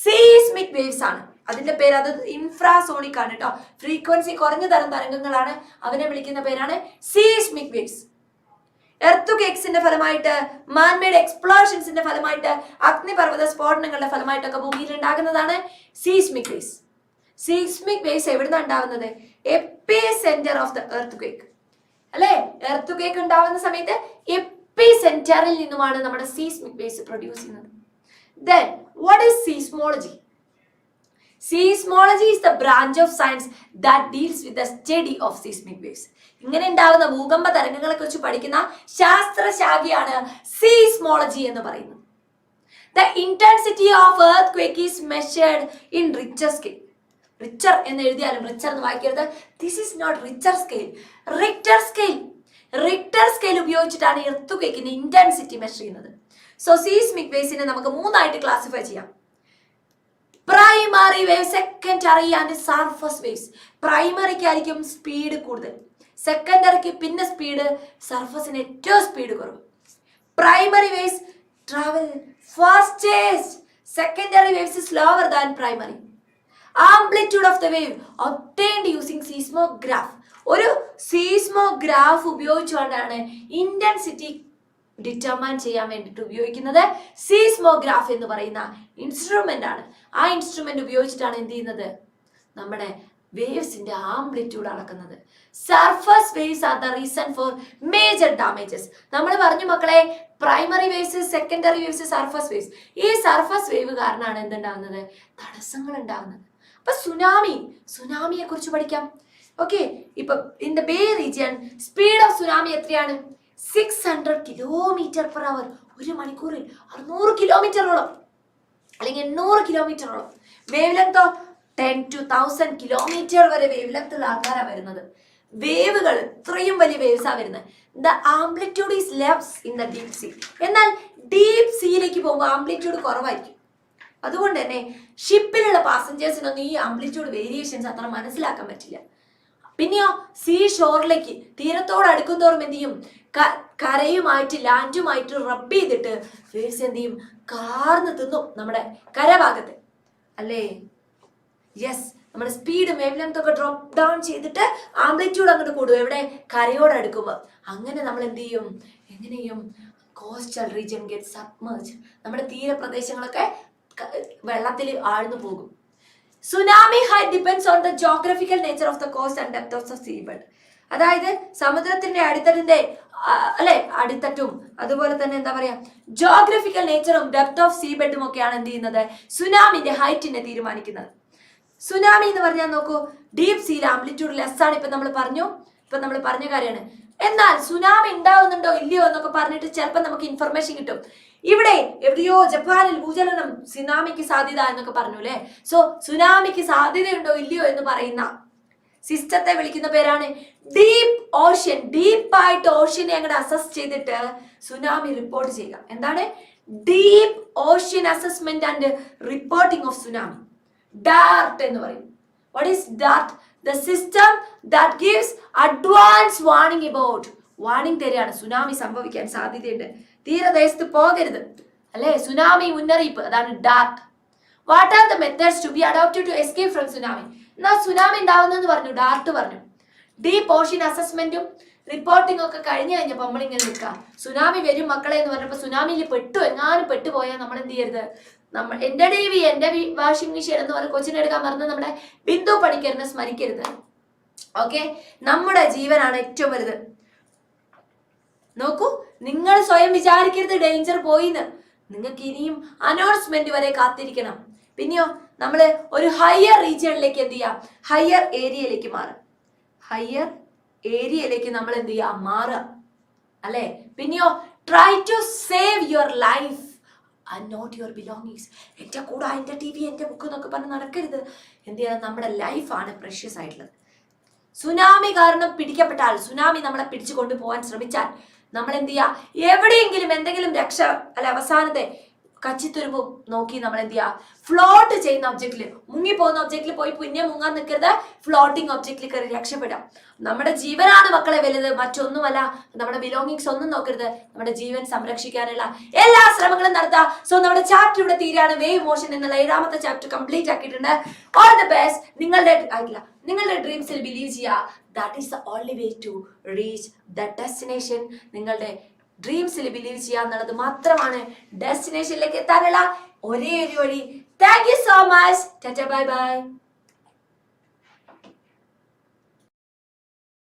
സീസ്മിക് വേവ്സ് ആണ്. അതിന്റെ പേര്, അത് ഇൻഫ്രാസോണിക് ആണ് കേട്ടോ, ഫ്രീക്വൻസി കുറഞ്ഞ തരം തരംഗങ്ങളാണ്. അവനെ വിളിക്കുന്ന പേരാണ് സീസ്മിക് വേവ്സ്. എർത്തുകേക്സിന്റെ ഫലമായിട്ട്, മാൻമേഡ് എക്സ്പ്ലോഷൻസിന്റെ ഫലമായിട്ട്, അഗ്നിപർവ്വത സ്ഫോടനങ്ങളുടെ ഫലമായിട്ടൊക്കെ ഭൂമിയിൽ ഉണ്ടാകുന്നതാണ് സീസ്മിക് വേവ്സ്. സീസ്മിക് വേവ്സ് എവിടുന്നാണ് ഉണ്ടാവുന്നത്, എപ്പി സെന്റർ ഓഫ് ദ എർത്തുകേക്ക് അല്ലെ. എർത്തുകേക്ക് ഉണ്ടാവുന്ന സമയത്ത് എപ്പി സെന്ററിൽ നിന്നുമാണ് നമ്മുടെ സീസ്മിക് വേവ്സ് പ്രൊഡ്യൂസ് ചെയ്യുന്നത്. Then what is seismology? Seismology is the branch of science that deals with the study of seismic waves. ഇങ്ങനെ ഉണ്ടാവുന്ന ഭൂകമ്പ തരംഗങ്ങളെ കുറിച്ച് പഠിക്കുന്ന ശാസ്ത്രശാഖയാണ് സീസ്മോളജി എന്ന് പറയുന്നത്. The intensity of earthquake is measured in Richter scale. Richter എന്ന് എഴുതിയാലും റിച്ചർ എന്ന് വായിക്കരുത്. This is not Richter scale, Richter scale. Richter scale ഉപയോഗിച്ചിട്ടാണ് എർത്തുക്വേക്കിന്റെ ഇന്റൻസിറ്റി മെഷർ ചെയ്യുന്നത്. സോ സീസ്മിക് വേവ്സിനെ നമുക്ക് മൂന്നായിട്ട് ക്ലാസിഫൈ ചെയ്യാം. Primary wave, secondary and surface waves. പ്രൈമറിക്കായിരിക്കും സ്പീഡ് കൂടുതൽ, സെക്കൻഡറിക്ക് പിന്നെ സ്പീഡ്, സർഫസിന് ഏറ്റവും സ്പീഡ് കുറവ്. Primary waves travel fastest, secondary waves slower than primary. Amplitude of the wave obtained using seismograph. ഒരു സീസ്മോഗ്രാഫ് ഉപയോഗിച്ചുകൊണ്ടാണ് ഇന്റൻസിറ്റി ഡിറ്റർമൈൻ ചെയ്യാൻ വേണ്ടിയിട്ട് ഉപയോഗിക്കുന്നത് സീസ്മോഗ്രാഫ് എന്ന് പറയുന്ന ഇൻസ്ട്രുമെന്റ് ആണ്. ആ ഇൻസ്ട്രുമെന്റ് ഉപയോഗിച്ചിട്ടാണ് എന്ത് ചെയ്യുന്നത്, നമ്മുടെ വേവ്സിന്റെ ആംപ്ലിറ്റ്യൂഡ് അളക്കുന്നത്. Surface waves are the reason for major damages. നമ്മൾ പറഞ്ഞു മക്കളെ, primary waves, secondary waves, surface waves. ഈ സർഫസ് വേവ് കാരണമാണ് എന്തുണ്ടാവുന്നത്, തടസ്സങ്ങൾ ഉണ്ടാവുന്നത്. അപ്പൊ സുനാമിയെ കുറിച്ച് പഠിക്കാം. ഓക്കെ, ഇപ്പൊ in the bay region speed of tsunami എത്രയാണ്? 600 km/h. ഒരു മണിക്കൂറിൽ 600 കിലോമീറ്ററോളം അല്ലെങ്കിൽ 800 കിലോമീറ്ററോളം. വേവ് ലെങ്തോ 10 to 1000 കിലോമീറ്റർ വരെ വേവ് ലെങ്ത് ഉള്ള ആൾക്കാരാണ് വരുന്നത്. വേവുകൾ ഇത്രയും വലിയ വേവ്സാ വരുന്നത്. The amplitude is less in the deep see. എന്നാൽ ഡീപ് സീയിലേക്ക് പോകുമ്പോൾ ആംപ്ലിറ്റ്യൂഡ് കുറവായിരിക്കും. അതുകൊണ്ട് തന്നെ ഷിപ്പിലുള്ള പാസഞ്ചേഴ്സിനൊന്നും ഈ ആംപ്ലിറ്റ്യൂഡ് വേരിയേഷൻസ് അത്ര മനസ്സിലാക്കാൻ പറ്റില്ല. പിന്നെയോ സീ ഷോറിലേക്ക്, തീരത്തോട് അടുക്കും തോറും എന്ത് ചെയ്യും, കരയുമായിട്ട് ലാൻഡുമായിട്ട് റബ്ബ് ചെയ്തിട്ട് വേവ്സ് എന്ത് ചെയ്യും, കാർന്ന് തിന്നും നമ്മുടെ കരഭാഗത്ത് അല്ലേ. യെസ്, നമ്മുടെ സ്പീഡ് വേവ് ലെങ്ത് ഒക്കെ ഡ്രോപ്പ് ഡൗൺ ചെയ്തിട്ട് ആംപ്ലിറ്റ്യൂഡ് അങ്ങോട്ട് കൂടും. എവിടെ? കരയോട് അടുക്കുമ്പോൾ. അങ്ങനെ നമ്മൾ എന്ത് ചെയ്യും, എങ്ങനെയും കോസ്റ്റൽ റീജിയൻ ഗെറ്റ് സബ്മേർജ്. നമ്മുടെ തീരപ്രദേശങ്ങളൊക്കെ വെള്ളത്തിൽ ആഴ്ന്നു പോകും. Tsunami height depends on the geographical nature of the cost and depth of the seabed. അതായത് സമുദ്രത്തിന്റെ അടിത്തട്ടും അതുപോലെ തന്നെ എന്താ പറയാ, ജോഗ്രഫിക്കൽ നേച്ചറും ഡെപ്ത് ഓഫ് സീബെഡും ഒക്കെയാണ് എന്ത് ചെയ്യുന്നത്, സുനാമിന്റെ ഹൈറ്റിനെ തീരുമാനിക്കുന്നത്. സുനാമി എന്ന് പറഞ്ഞാൽ നോക്കൂ, ഡീപ് സീൽ ആംപ്ലിറ്റ്യൂഡ് ലെസ് ആണ്. ഇപ്പൊ നമ്മൾ പറഞ്ഞ കാര്യമാണ്. എന്നാൽ സുനാമി ഉണ്ടാവുന്നുണ്ടോ ഇല്ലയോ എന്നൊക്കെ പറഞ്ഞിട്ട് ചിലപ്പോൾ നമുക്ക് ഇൻഫർമേഷൻ കിട്ടും. ഇവിടെ എവിടെയോ ജപ്പാനിൽ ഭൂചലനം, സുനാമിക്ക് സാധ്യത എന്നൊക്കെ പറഞ്ഞു അല്ലെ. സോ സുനാമിക്ക് സാധ്യതയുണ്ടോ ഇല്ലയോ എന്ന് പറയുന്ന സിസ്റ്റത്തെ വിളിക്കുന്ന പേരാണ് ഡീപ് ഓഷ്യൻ. ഡീപ്പായിട്ട് ഓഷ്യനെ അങ്ങോട്ട് അസസ് ചെയ്തിട്ട് സുനാമി റിപ്പോർട്ട് ചെയ്യുക. എന്താണ് deep ocean assessment and reporting of tsunami. DART എന്ന് പറയും. What is DART? The system that gives advance warning about. Warning തരികയാണ്, സുനാമി സംഭവിക്കാൻ സാധ്യതയുണ്ട്, തീരദേശത്ത് പോകരുത് അല്ലെ, സുനാമി മുന്നറിയിപ്പ്. അതാണ് DART. What are the methods to be adopted to escape from tsunami? എന്നാ സുനാമി ഉണ്ടാവുന്നെന്ന് പറഞ്ഞു, ഡാർട്ട് പറഞ്ഞു. ഡീപ് ഓഷ്യൻ അസസ്മെന്റും റിപ്പോർട്ടിംഗ് ഒക്കെ കഴിഞ്ഞപ്പോൾ നമ്മളിങ്ങനെ നിൽക്കാം. സുനാമി വരും മക്കളെ എന്ന് പറഞ്ഞപ്പോൾ സുനാമിയിൽ എങ്ങാനും പെട്ടുപോയാൽ നമ്മൾ എന്ത് ചെയ്യരുത്, എന്റെ TV, എന്റെ വാഷിംഗ് മെഷീൻ എന്ന് പറഞ്ഞ കൊച്ചിനെ എടുക്കാൻ പറഞ്ഞ് നമ്മുടെ ബിന്ദു പണിക്കരനെ സ്മരിക്കരുത്. ഓക്കെ, നമ്മുടെ ജീവനാണ് ഏറ്റവും വലുത്. നോക്കൂ, നിങ്ങൾ സ്വയം വിചാരിക്കരുത് ഡേഞ്ചർ പോയിന്ന്. നിങ്ങൾക്ക് ഇനിയും അനൗൺസ്മെന്റ് വരെ കാത്തിരിക്കണം. പിന്നെയോ നമ്മൾ ഒരു ഹയർ റീജിയണിലേക്ക് എന്ത് ചെയ്യാം, ഹയർ ഏരിയയിലേക്ക് മാറും. ഹയർ ഏരിയയിലേക്ക് നമ്മൾ എന്ത് ചെയ്യാം, മാറുക അല്ലെ. പിന്നെയോ try to save your life and not your belongings. എൻ്റെ കൂടെ എൻ്റെ TV, എൻ്റെ ബുക്ക് എന്നൊക്കെ പറഞ്ഞ് നടക്കരുത്. എന്ത് ചെയ്യാം, നമ്മുടെ ലൈഫാണ് പ്രഷ്യസ് ആയിട്ടുള്ളത്. സുനാമി കാരണം പിടിക്കപ്പെട്ടാൽ, സുനാമി നമ്മളെ പിടിച്ചു കൊണ്ടുപോകാൻ ശ്രമിച്ചാൽ നമ്മൾ എന്ത് ചെയ്യുക, എവിടെയെങ്കിലും എന്തെങ്കിലും രക്ഷ അവസാനത്തെ കച്ചിത്തുരുമ്പ് നോക്കി നമ്മൾ എന്ത് ചെയ്യുക, ഫ്ലോട്ട് ചെയ്യുന്ന ഒബ്ജക്റ്റിൽ, മുങ്ങിപ്പോകുന്ന ഒബ്ജക്റ്റിൽ പോയി പിന്നെ മുങ്ങാൻ നിൽക്കരുത്, ഫ്ലോട്ടിംഗ് ഒബ്ജക്റ്റിൽ കയറി രക്ഷപ്പെടാം. നമ്മുടെ ജീവനാണ് മക്കളെ വലുത്, മറ്റൊന്നുമല്ല. നമ്മുടെ ബിലോങ്ങിങ്സ് ഒന്നും നോക്കരുത്. നമ്മുടെ ജീവൻ സംരക്ഷിക്കാനുള്ള എല്ലാ ശ്രമങ്ങളും നടത്തുക. സോ നമ്മുടെ ചാപ്റ്റർ ഇവിടെ തീരാണ്. വേവ് മോഷൻ എന്നുള്ള 7ാമത്തെ ചാപ്റ്റർ കംപ്ലീറ്റ് ആക്കിയിട്ടുണ്ട്. All the best. നിങ്ങളുടെ ഡ്രീംസിൽ ബിലീവ് ചെയ്യുക. That is the only way to reach the destination. നിങ്ങളുടെ ഡ്രീംസിൽ ബിലീവ് ചെയ്യുക എന്നുള്ളത് മാത്രമാണ് ഡെസ്റ്റിനേഷനിലേക്ക് എത്താനുള്ള ഒരേ ഒരു വഴി. Thank you so much. Tata, bye bye.